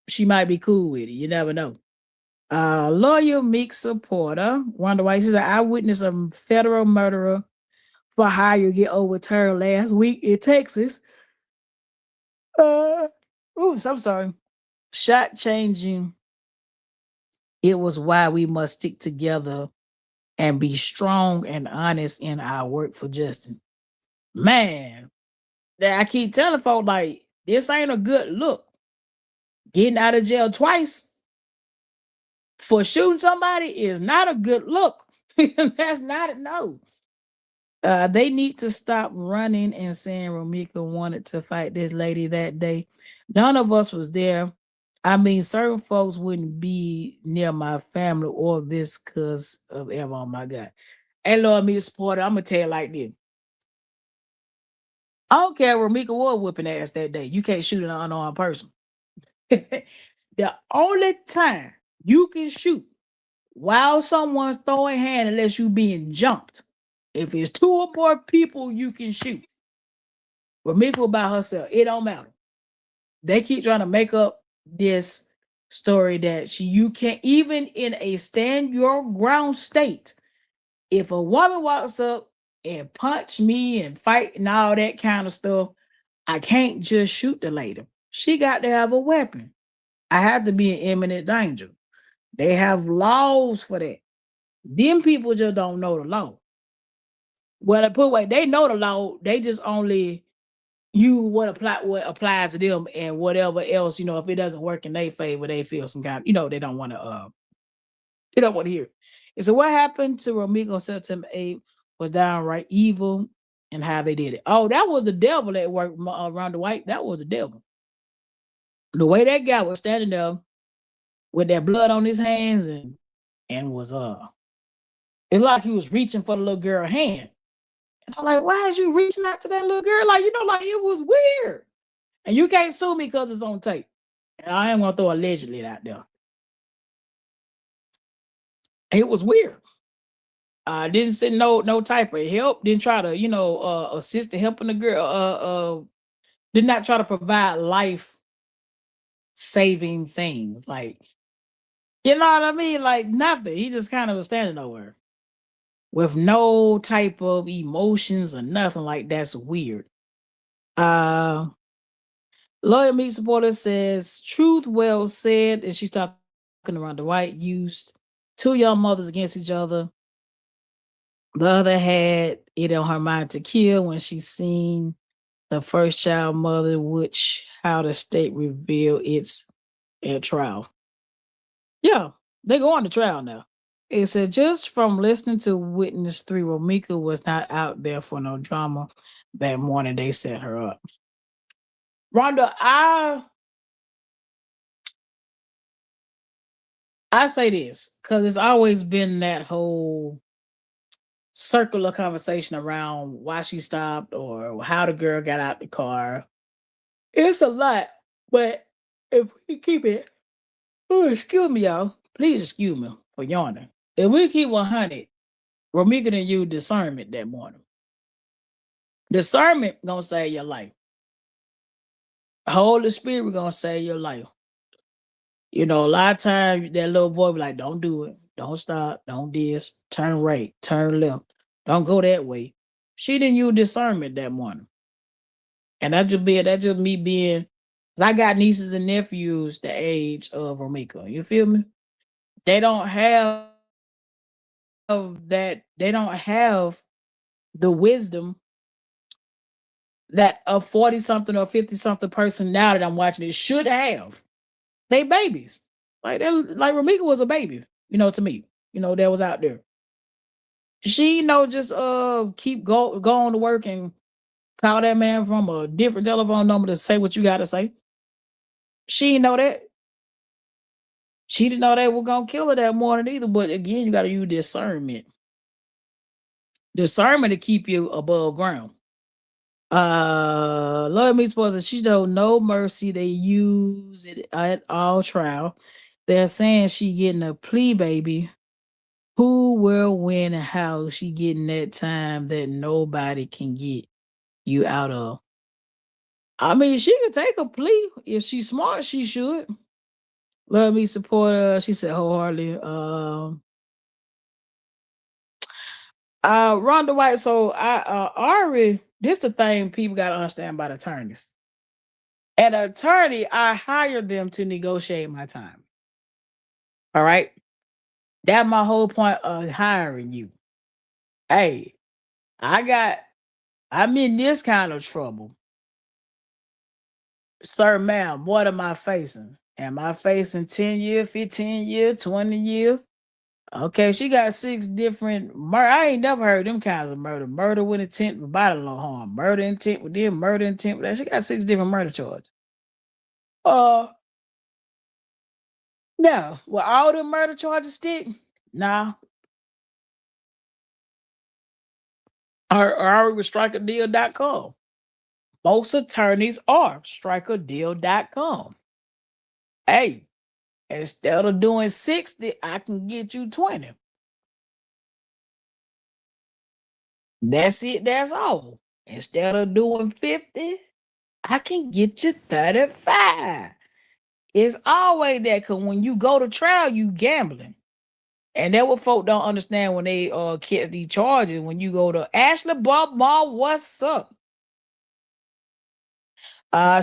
She might be cool with it. You never know. Lawyer Meek supporter Wonder White says I witnessed a federal murderer for hire get overturned last week in Texas. I'm sorry. Shot changing. It was why we must stick together and be strong and honest in our work for justice. Man, I keep telling folks like this ain't a good look. Getting out of jail twice for shooting somebody is not a good look. That's not no. They need to stop running and saying Romika wanted to fight this lady that day. None of us was there. I mean, certain folks wouldn't be near my family or this because of ever. Oh my God. Hey, Lord, me supporter. I'm gonna tell you like this. I don't care Romika was whooping ass that day. You can't shoot an unarmed person. The only time you can shoot while someone's throwing hand unless you being jumped. If it's two or more people, you can shoot. Ramika by herself, it don't matter. They keep trying to make up this story that you can't even in a stand your ground state. If a woman walks up and punch me and fight and all that kind of stuff, I can't just shoot the lady. She got to have a weapon. I have to be in imminent danger. They have laws for that. Them people just don't know the law. Well, I put away, they know the law. They just only you what applies to them and whatever else, if it doesn't work in their favor, they feel some kind, they don't want to hear it. And so what happened to Romiko on September 8th was downright evil and how they did it. Oh, that was the devil at work around the white. That was the devil. The way that guy was standing there with that blood on his hands and was it's like he was reaching for the little girl's hand. And I'm like, why is you reaching out to that little girl? Like, it was weird. And you can't sue me because it's on tape. And I am gonna throw allegedly out there. It was weird. Didn't send no type of help. Didn't try to, assist in helping the girl. Did not try to provide life saving things. Like, you know what I mean? Like nothing. He just kind of was standing over with no type of emotions or nothing like that's weird. Loyal Meat Supporter says, truth well said. And she's talking around the white used two young mothers against each other. The other had it on her mind to kill when she seen the first child mother, which how the state revealed its at trial. Yeah, they go on the trial now. It said just from listening to witness 3, Romika was not out there for no drama that morning. They set her up. Rhonda, I say this because it's always been that whole circular conversation around why she stopped or how the girl got out the car. It's a lot, but if we keep it, oh, excuse me, y'all. Please excuse me for yawning. If we keep 100, Romika didn't use discernment that morning. Discernment gonna save your life. Holy Spirit gonna save your life. A lot of times that little boy be like, don't do it. Don't stop. Don't this. Turn right. Turn left. Don't go that way. She didn't use discernment that morning. And that just me being, I got nieces and nephews the age of Romika. You feel me? They don't have that. They don't have the wisdom that a 40 something or 50 something person now that I'm watching it should have. They babies. Like Ramika was a baby, to me. That was out there. She just keep going to work and call that man from a different telephone number to say what you gotta say. She didn't know that. She didn't know they were gonna kill her that morning either. But again, you gotta use discernment. Discernment to keep you above ground. Love me supposed she showed no mercy. They use it at all trial. They're saying she getting a plea baby. Who will win and how she getting that time that nobody can get you out of? I mean, she could take a plea. If she's smart, she should. Love me support her. She said wholeheartedly. Rhonda White, so Ari, this the thing people gotta understand about attorneys. An attorney, I hired them to negotiate my time. All right. That's my whole point of hiring you. Hey, I'm in this kind of trouble. Sir, ma'am, what am I facing? Am I facing 10 years, 15 years, 20 years? Okay, she got 6 different murder. I ain't never heard them kinds of murder. Murder with intent with bodily harm. Murder intent with them. Murder intent with that. She got 6 different murder charges. Uh, no. Will all the murder charges stick? Nah. Or are we with strikerdeal.com? Most attorneys are strikerdeal.com. Hey, instead of doing 60, I can get you 20. That's it. That's all. Instead of doing 50, I can get you 35. It's always that because when you go to trial, you gambling. And that what folk don't understand when they catch these charges. When you go to Ashley Bob Mall, what's up?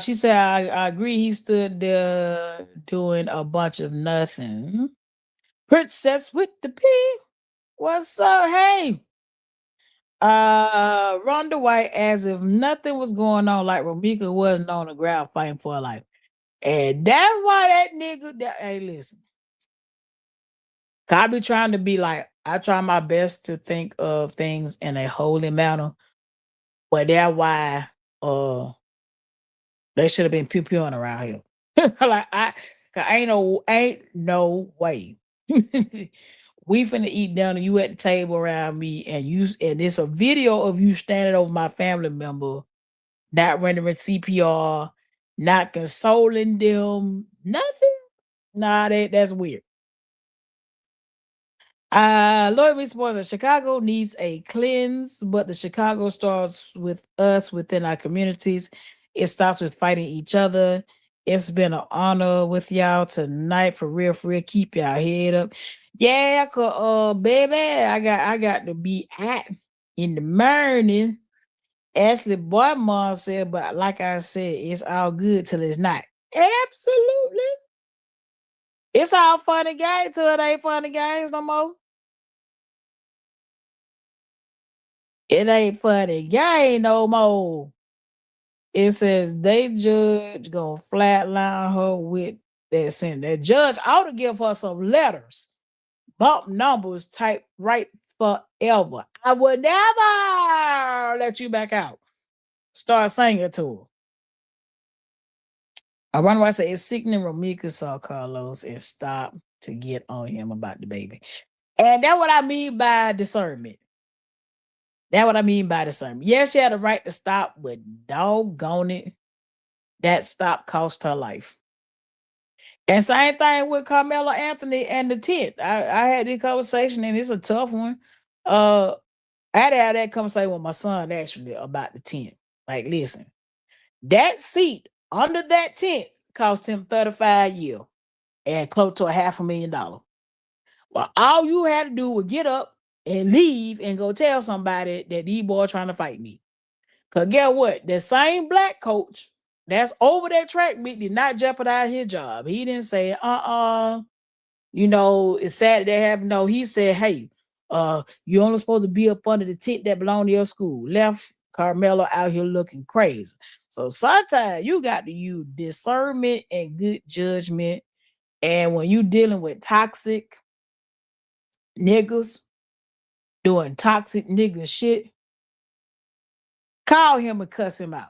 She said, I agree he stood there doing a bunch of nothing. Princess with the P. What's up? Hey. Rhonda White, as if nothing was going on, like Ramika wasn't on the ground fighting for her life. And that's why that nigga, hey, listen. I be trying to be like, I try my best to think of things in a holy manner, but that's why they should have been pew pewing around here. Like ain't no way. We finna eat down and you at the table around me and it's a video of you standing over my family member, not rendering CPR, not consoling them, nothing. Nah, that's weird. Lloyd B. Sports says Chicago needs a cleanse, but the Chicago starts with us within our communities. It starts with fighting each other. It's been an honor with y'all tonight. For real, for real. Keep y'all head up. Yeah, baby, I got to be at in the morning. Ashley Boymon said, but like I said, it's all good till it's not. Absolutely. It's all fun and games till it ain't fun and games no more. It ain't funny. Gang no more. It says they judge gonna flatline her with that sin. That judge ought to give her some letters, bump numbers, type right forever. I would never let you back out. Start singing to her. I wonder why I say it's sickening. Ramika saw Carlos and stopped to get on him about the baby. And that's what I mean by discernment. That's what I mean by discernment. Yes, she had a right to stop, but doggone it, that stop cost her life. And same thing with Carmelo Anthony and the tent. I had this conversation, and it's a tough one. I had to have that conversation with my son actually about the tent. Like, listen, that seat under that tent cost him 35 years and close to $500,000. Well, all you had to do was get up and leave and go tell somebody that these boys trying to fight me. Cause guess what? The same black coach that's over that track meet did not jeopardize his job. He didn't say, it's sad that they have no. He said, hey, you only supposed to be up under the tent that belong to your school. Left Carmelo out here looking crazy. So sometimes you got to use discernment and good judgment. And when you dealing with toxic niggas doing toxic nigga shit, call him and cuss him out.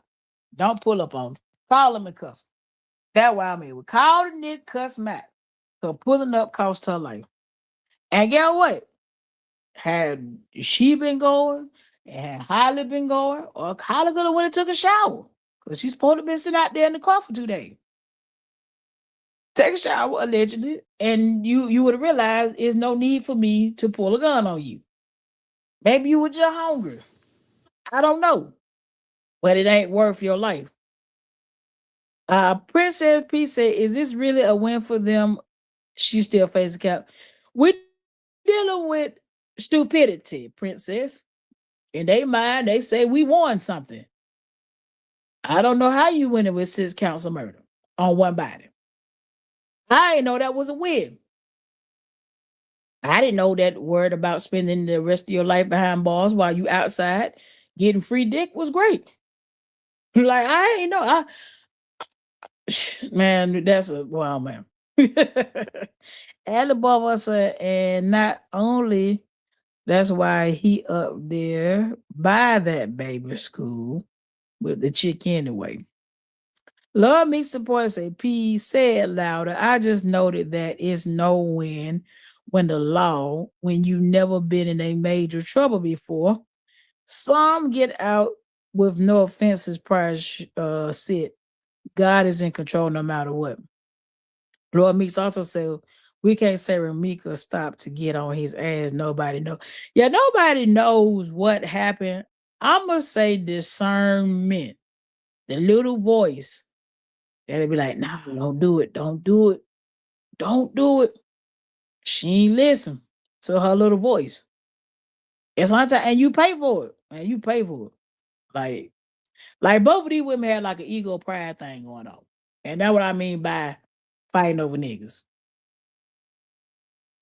Don't pull up on him. Call him and cuss him. That's why I mean. We call the nigga, cuss him out. So pulling up cost her life. And guess what? Had she been going and had Holly been going, or Holly could have went and took a shower. Because she's supposed to have been sitting out there in the car for 2 days. Take a shower, allegedly, and you would have realized there's no need for me to pull a gun on you. Maybe you were just hungry. I don't know. But it ain't worth your life. Princess P said, is this really a win for them? She still faces cap. We're dealing with stupidity, Princess. In their mind, they say we won something. I don't know how you went in with 6 counts of murder on one body. I didn't know that was a win. I didn't know that word about spending the rest of your life behind bars while you outside getting free dick was great. Like, I ain't know. Man, that's a wow, man. Alabama said, and not only that's why he up there by that baby school with the chick anyway. Love me support say P said louder. I just noted that it's no win when the law, when you never been in a major trouble before. Some get out with no offenses prior sit. God is in control no matter what. Lord Meeks also said we can't say Ramika stopped to get on his ass. Nobody know. Yeah, nobody knows what happened. I'ma say discernment. The little voice that'll be like, nah, don't do it, don't do it, don't do it. She ain't listen to her little voice. It's not time, and you pay for it. Man, you pay for it. Like both of these women had like an ego pride thing going on. And that's what I mean by fighting over niggas.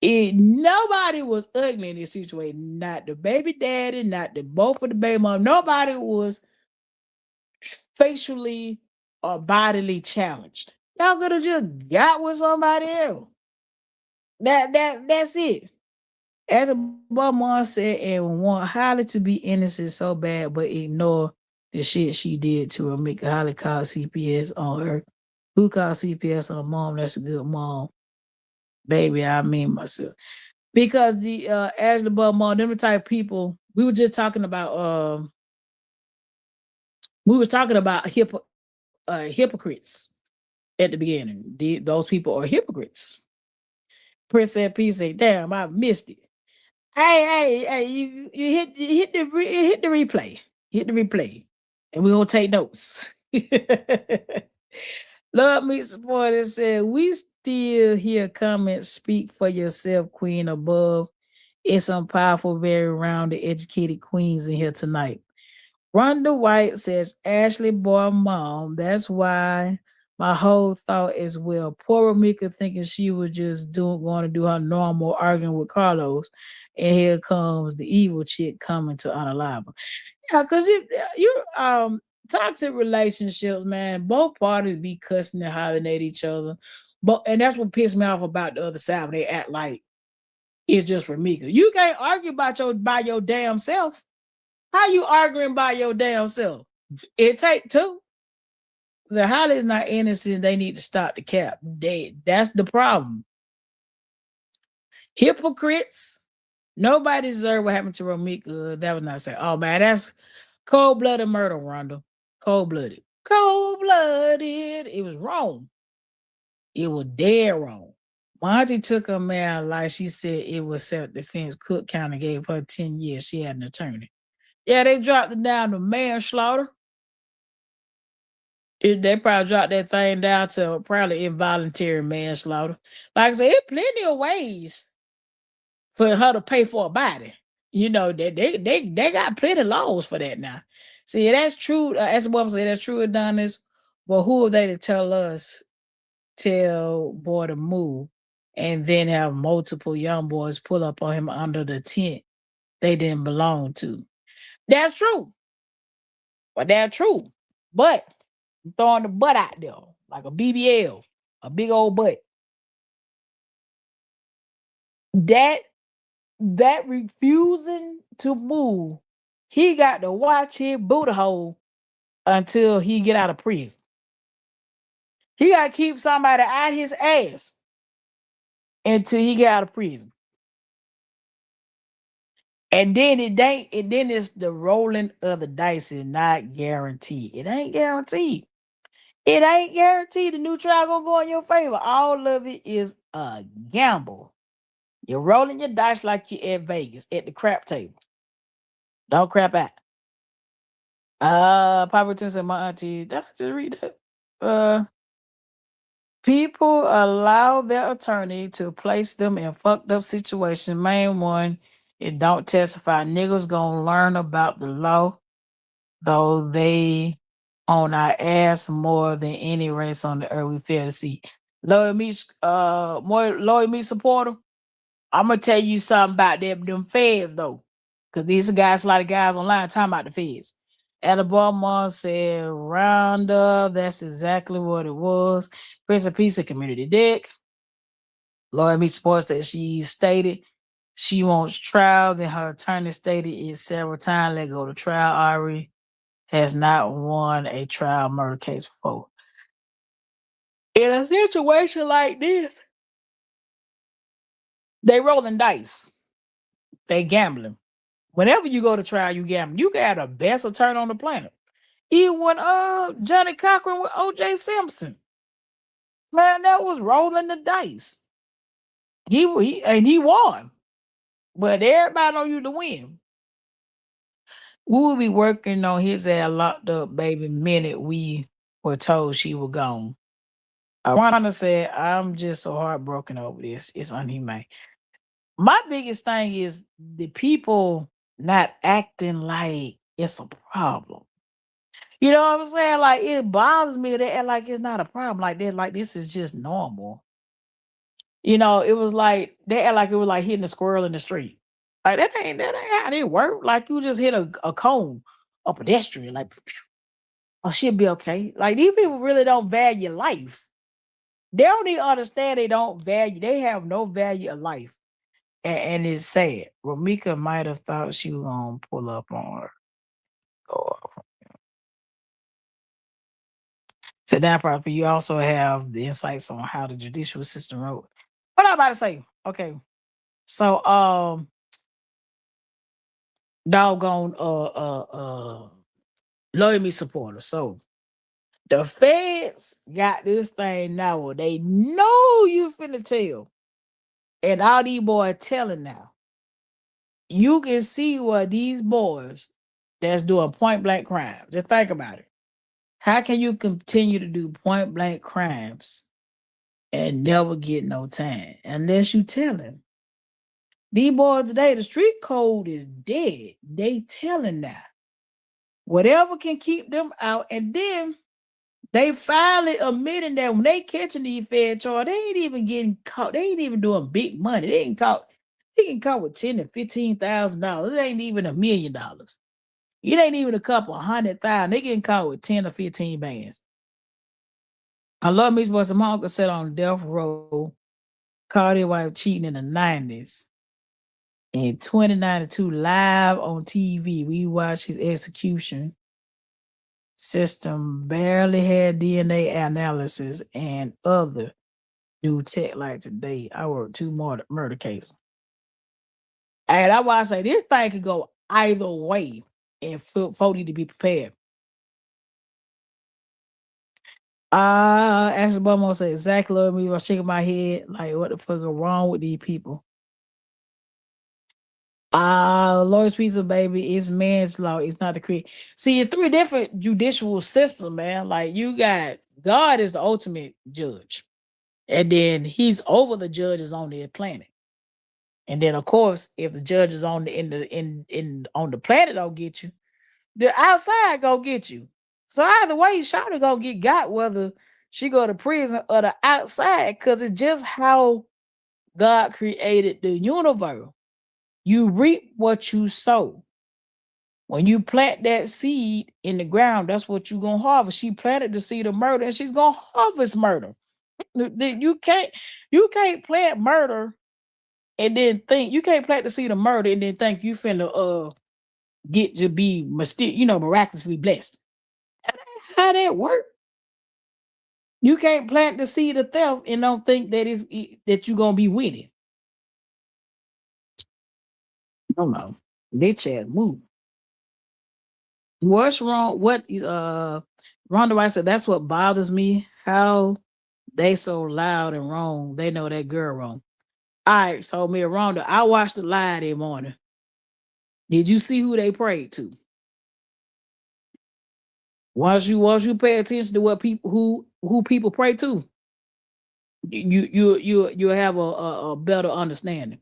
Nobody was ugly in this situation. Not the baby daddy, not the both of the baby mom. Nobody was facially or bodily challenged. Y'all could have just got with somebody else. That's it. As the mom said, and want Holly to be innocent so bad, but ignore the shit she did to her. Make Holly call CPS on her. Who called CPS on her mom? That's a good mom. Baby, I mean myself. Because the Ashley Bud mom, them the type of people we were just talking about. We was talking about hypocrites at the beginning. Those people are hypocrites. Princess P say, "Damn, I missed it." Hey, you hit the replay. Hit the replay. And we're gonna take notes. Love me support and said, we still hear comments, speak for yourself, Queen above. It's some powerful, very rounded, educated queens in here tonight. Rhonda White says, Ashley boy mom, that's why my whole thought as well. Poor Mika thinking she was just going to do her normal arguing with Carlos. And here comes the evil chick coming to unalive. Yeah, because you toxic relationships, man, both parties be cussing and hollering at each other. And that's what pissed me off about the other side when they act like it's just for Mika. You can't argue by your damn self. How you arguing by your damn self? It take two. The Holly's not innocent. They need to stop the cap. That's the problem. Hypocrites. Nobody deserve what happened to Ramika. That was not saying, oh man, that's cold-blooded murder, Rhonda. Cold-blooded. Cold-blooded. It was wrong. It was dead wrong. My auntie took her man like she said it was self-defense. Cook County gave her 10 years. She had an attorney. Yeah, they dropped it down to manslaughter. They probably dropped that thing down to probably involuntary manslaughter. Like I said, it's plenty of ways for her to pay for a body. You know, they got plenty of laws for that now. See, that's true. As the woman said, that's true, Eddonis. Well, who are they to tell boy to move and then have multiple young boys pull up on him under the tent they didn't belong to? That's true. But that's true. But I'm throwing the butt out there like a BBL, a big old butt. That refusing to move, he got to watch his booty hole until he get out of prison. He got to keep somebody out his ass until he get out of prison. And then it's the rolling of the dice is not guaranteed. It ain't guaranteed. It ain't guaranteed the new trial gonna go in your favor. All of it is a gamble. You're rolling your dice like you're at Vegas at the crap table. Don't crap out. Papa Tim said, my auntie, did I just read that? People allow their attorney to place them in fucked up situations. Main one is don't testify. Niggas gonna learn about the law, though they on our ass more than any race on the earth we fail to see. Loyal me, more loyal me supporter. I'm gonna tell you something about them feds though, because these guys, a lot of guys online talking about the feds. Alabama said, Roundup, that's exactly what it was. Prince of Peace and Community Dick. Lord Me Sports that she stated she wants trial. Then her attorney stated it several times. Let go to trial. Ari has not won a trial murder case before. In a situation like this, they rolling dice. They gambling. Whenever you go to trial, you gambling. You got the best attorney on the planet. Even when Johnny Cochran with O.J. Simpson, man, that was rolling the dice. He won, but everybody know you to win. We will be working on his ass locked up, baby, minute we were told she was gone. Rhonda said, I'm just so heartbroken over this. It's unhumane. My biggest thing is the people not acting like it's a problem. You know what I'm saying? Like it bothers me that act like it's not a problem. Like that, like this is just normal. You know, it was like they act like it was like hitting a squirrel in the street. Like that ain't how they work. Like you just hit a cone, a pedestrian, like oh she'll be okay. Like these people really don't value life. They don't even understand they don't value, they have no value of life. And it's sad. Ramika might have thought she was gonna pull up on her. Go off. So now probably you also have the insights on how the judicial system wrote. What I'm about to say? Okay. So doggone Loyal Me supporter. So the feds got this thing now where they know you finna tell. And all these boys telling now. You can see what these boys that's doing point blank crime. Just think about it. How can you continue to do point blank crimes and never get no time unless you tell them? These boys today, the street code is dead. They telling now. Whatever can keep them out. And then they finally admitting that when they catching these fed charge, they ain't even getting caught. They ain't even doing big money. They ain't caught. They can caught with $10,000 to $15,000. It ain't even $1 million. It ain't even a couple 100,000. They getting caught with 10 or 15 bands. I love me, but some uncle said on death row, caught his wife cheating in the 90s. In 2092, live on TV, we watched his execution. System barely had DNA analysis and other new tech like today. I worked 2 murder cases. And that's why I say this thing could go either way and folk need to be prepared. Actually, Bomo said exactly what me. I was shaking my head like, what the fuck is wrong with these people? Lord's Pizza, baby, it's manslaughter. It's not the create. See, it's 3 different judicial systems, man. Like you got God is the ultimate judge, and then He's over the judges on the planet. And then, of course, if the judges on the on the planet don't get you, the outside gonna get you. So either way, Shawty gonna get got whether she go to prison or the outside, because it's just how God created the universe. You reap what you sow. When you plant that seed in the ground, that's what you're gonna harvest. She planted the seed of murder, and she's gonna harvest murder. You can't plant murder and then think you can't plant the seed of murder and then think you finna get to be miraculously blessed. That ain't how that work. You can't plant the seed of theft and don't think that you're gonna be winning. No, they chat move. What's wrong? What is Rhonda White said that's what bothers me. How they so loud and wrong. They know that girl wrong. All right, so me and Rhonda, I watched the live that morning. Did you see who they prayed to? Once you pay attention to what people who people pray to, you have a better understanding.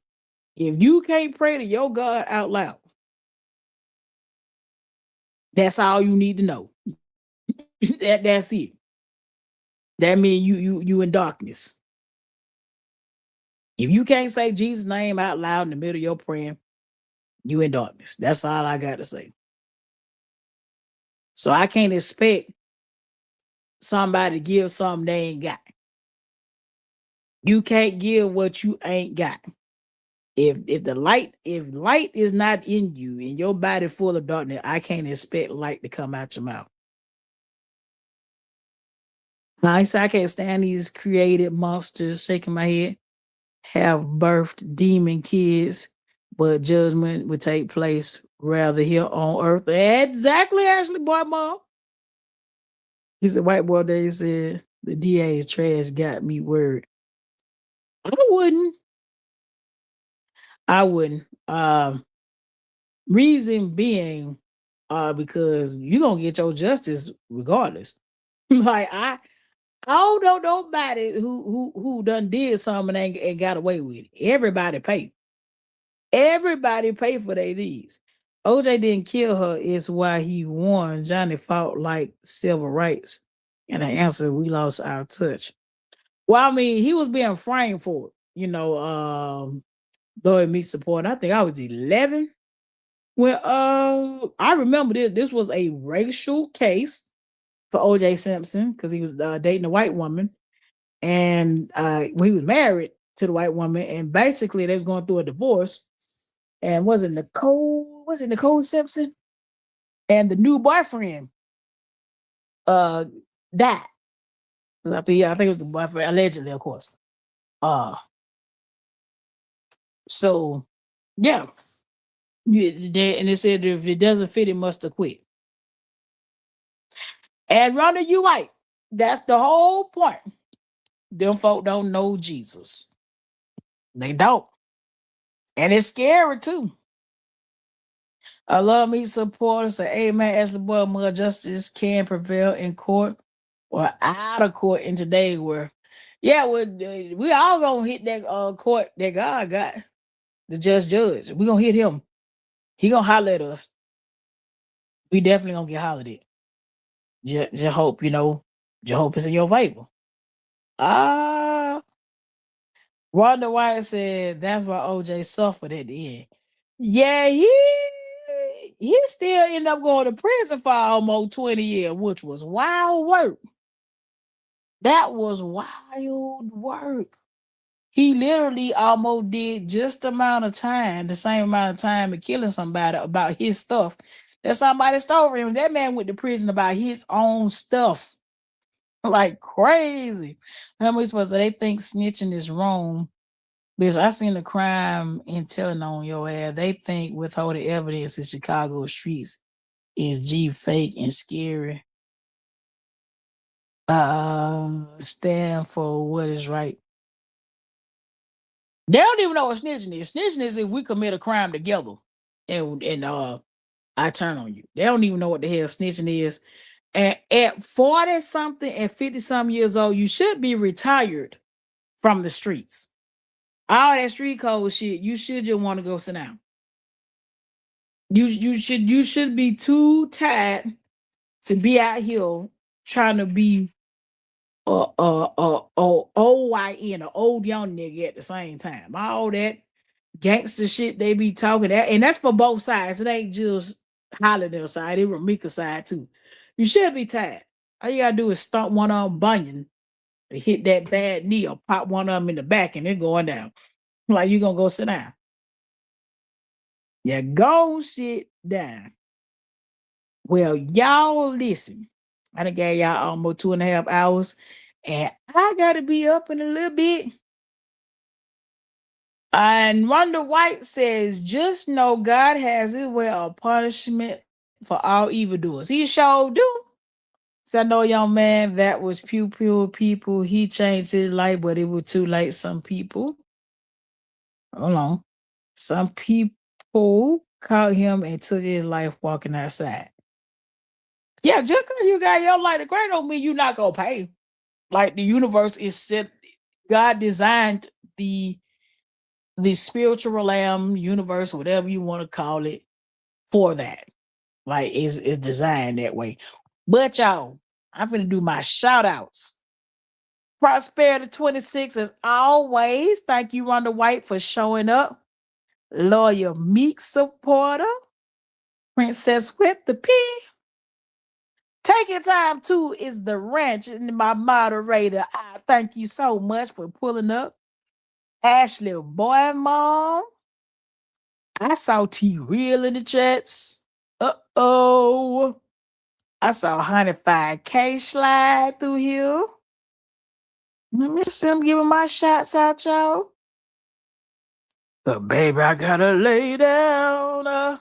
If you can't pray to your God out loud, that's all you need to know. That's it. That means you in darkness. If you can't say Jesus' name out loud in the middle of your prayer, you in darkness. That's all I got to say. So I can't expect somebody to give something they ain't got. You can't give what you ain't got. If light is not in you and your body full of darkness, I can't expect light to come out your mouth. I say I can't stand these created monsters shaking my head, have birthed demon kids, but judgment would take place rather here on earth. Exactly, Ashley, boy, mom. He's a white boy. They said the DA is trash. Got me worried. I wouldn't. I wouldn't. Reason being, because you're gonna get your justice regardless. Like I don't know nobody who done did something and got away with it. Everybody pay. Everybody pay for their deeds. OJ didn't kill her, is why he won. Johnny fought like civil rights. And the answer, we lost our touch. Well, I mean, he was being framed for it. Though it meets support. I think I was 11. Well, I remember this was a racial case for OJ Simpson because he was dating a white woman. And he was married to the white woman. And basically, they was going through a divorce. And was it Nicole Simpson? And the new boyfriend died. I think it was the boyfriend, allegedly, of course. So yeah. And they said if it doesn't fit, it must have quit. And Ronda, you right. That's the whole point. Them folk don't know Jesus. They don't. And it's scary too. I love me supporters. Say, amen. As the boy, more justice can prevail in court or out of court in today where, yeah, we all gonna hit that court that God got, the judge. We gonna hit him. He gonna holler at us. We definitely gonna get hollered at. Just hope, just hope it's in your favor. Wanda White said that's why OJ suffered at the end. Yeah, he still ended up going to prison for almost 20 years, which was wild work. That was wild work. He literally almost did just the same amount of time of killing somebody about his stuff that somebody stole from him. That man went to prison about his own stuff. Like crazy. How we supposed to they think snitching is wrong? Because I seen the crime in telling on your ass. They think withholding evidence in Chicago streets is G fake and scary. Stand for what is right. They don't even know what snitching is. Snitching is if we commit a crime together and I turn on you. They don't even know what the hell snitching is. And at 40 something and 50 some years old, you should be retired from the streets. All that street code shit, you should just want to go sit down. You should be too tired to be out here trying to be OYN, an old young nigga at the same time. All that gangster shit they be talking at, and that's for both sides. It ain't just Holiday side, it Ramika side too. You should be tired. All you gotta do is stomp one on Bunyan and hit that bad knee or pop one of them in the back and it going down. Like you gonna go sit down. Yeah, go sit down. Well, y'all listen. I done gave y'all almost 2.5 hours, and I gotta be up in a little bit. And Wanda White says, just know God has his way of punishment for all evildoers. He sure do. So I know, young man, that was pew people. He changed his life, but it was too late. Some people, hold on. Some people caught him and took his life walking outside. Yeah, just because you got your light of grace don't mean you're not gonna pay. Like the universe is set. God designed the spiritual realm, universe, whatever you want to call it, for that. Like it's designed that way. But y'all, I'm gonna do my shout outs. Prosperity 26 as always. Thank you, Rhonda White, for showing up. Loyal Meek supporter. Princess with the P. Taking time too is the ranch and my moderator. I thank you so much for pulling up. Ashley, boy, mom. I saw T Real in the chats. Uh-oh. I saw 105K slide through here. Let me see him giving my shots out, y'all. But baby, I gotta lay down.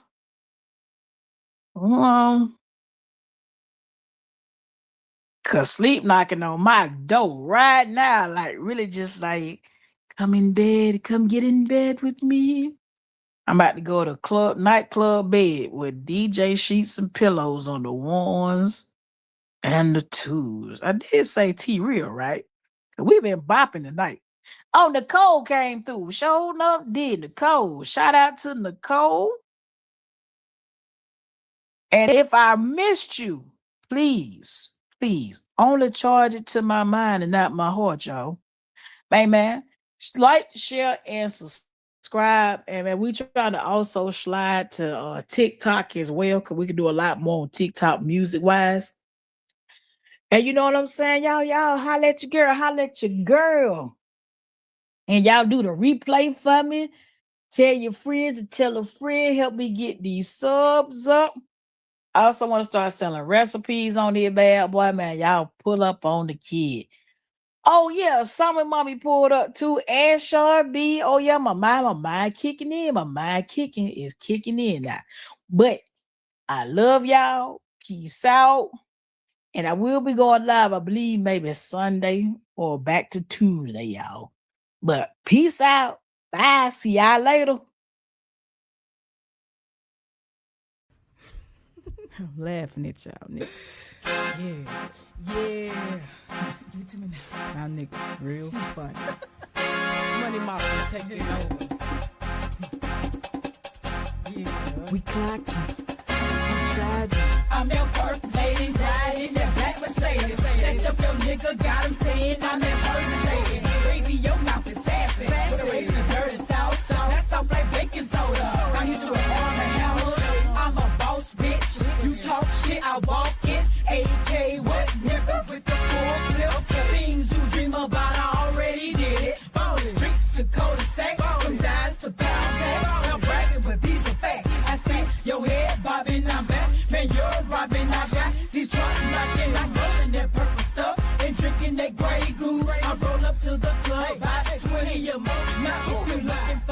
Cause sleep knocking on my door right now. Like really just like, come in bed, come get in bed with me. I'm about to go to nightclub bed with DJ sheets and pillows on the ones and the twos. I did say T Real, right? We've been bopping tonight. Oh, Nicole came through. Showed up, did Nicole. Shout out to Nicole. And if I missed you, please, only charge it to my mind and not my heart, y'all. Man, like, share, and subscribe. And man, we trying to also slide to TikTok as well, because we can do a lot more on TikTok music-wise. And you know what I'm saying? Y'all holla at your girl. And y'all do the replay for me. Tell your friends to tell a friend. Help me get these subs up. I also want to start selling recipes on there, bad boy, man. Y'all pull up on the kid. Oh, yeah. Summer Mommy pulled up too. And Shar B. Oh, yeah. My mind kicking in. My mind is kicking in now. But I love y'all. Peace out. And I will be going live, I believe, maybe Sunday or back to Tuesday, y'all. But peace out. Bye. See y'all later. I'm laughing at y'all niggas. Yeah. Give it to me now. Y'all niggas real funny. Money Mafia taking over. Yeah. We clocking. I'm your perfect lady, riding that black Mercedes. Set up your nigga, got him saying I'm impersonating. Baby, your mouth is sassy. Put away the dirty sauce. That soft like baking soda. I hit you with all the hammers. I'm a boss, bitch. You talk shit, I walk it. AK, what nigga with the full clip? Things you dream about, I already did it. From the streets to cul-de-sacs, from dimes to pound bags. I'm bragging, but these are facts. I see your head bobbing, I'm back. Man, you're robbing, I got these trucks knocking. I'm rolling that purple stuff and drinking that Grey Goose. I roll up to the club, buy 20 a month. Now, if you're looking for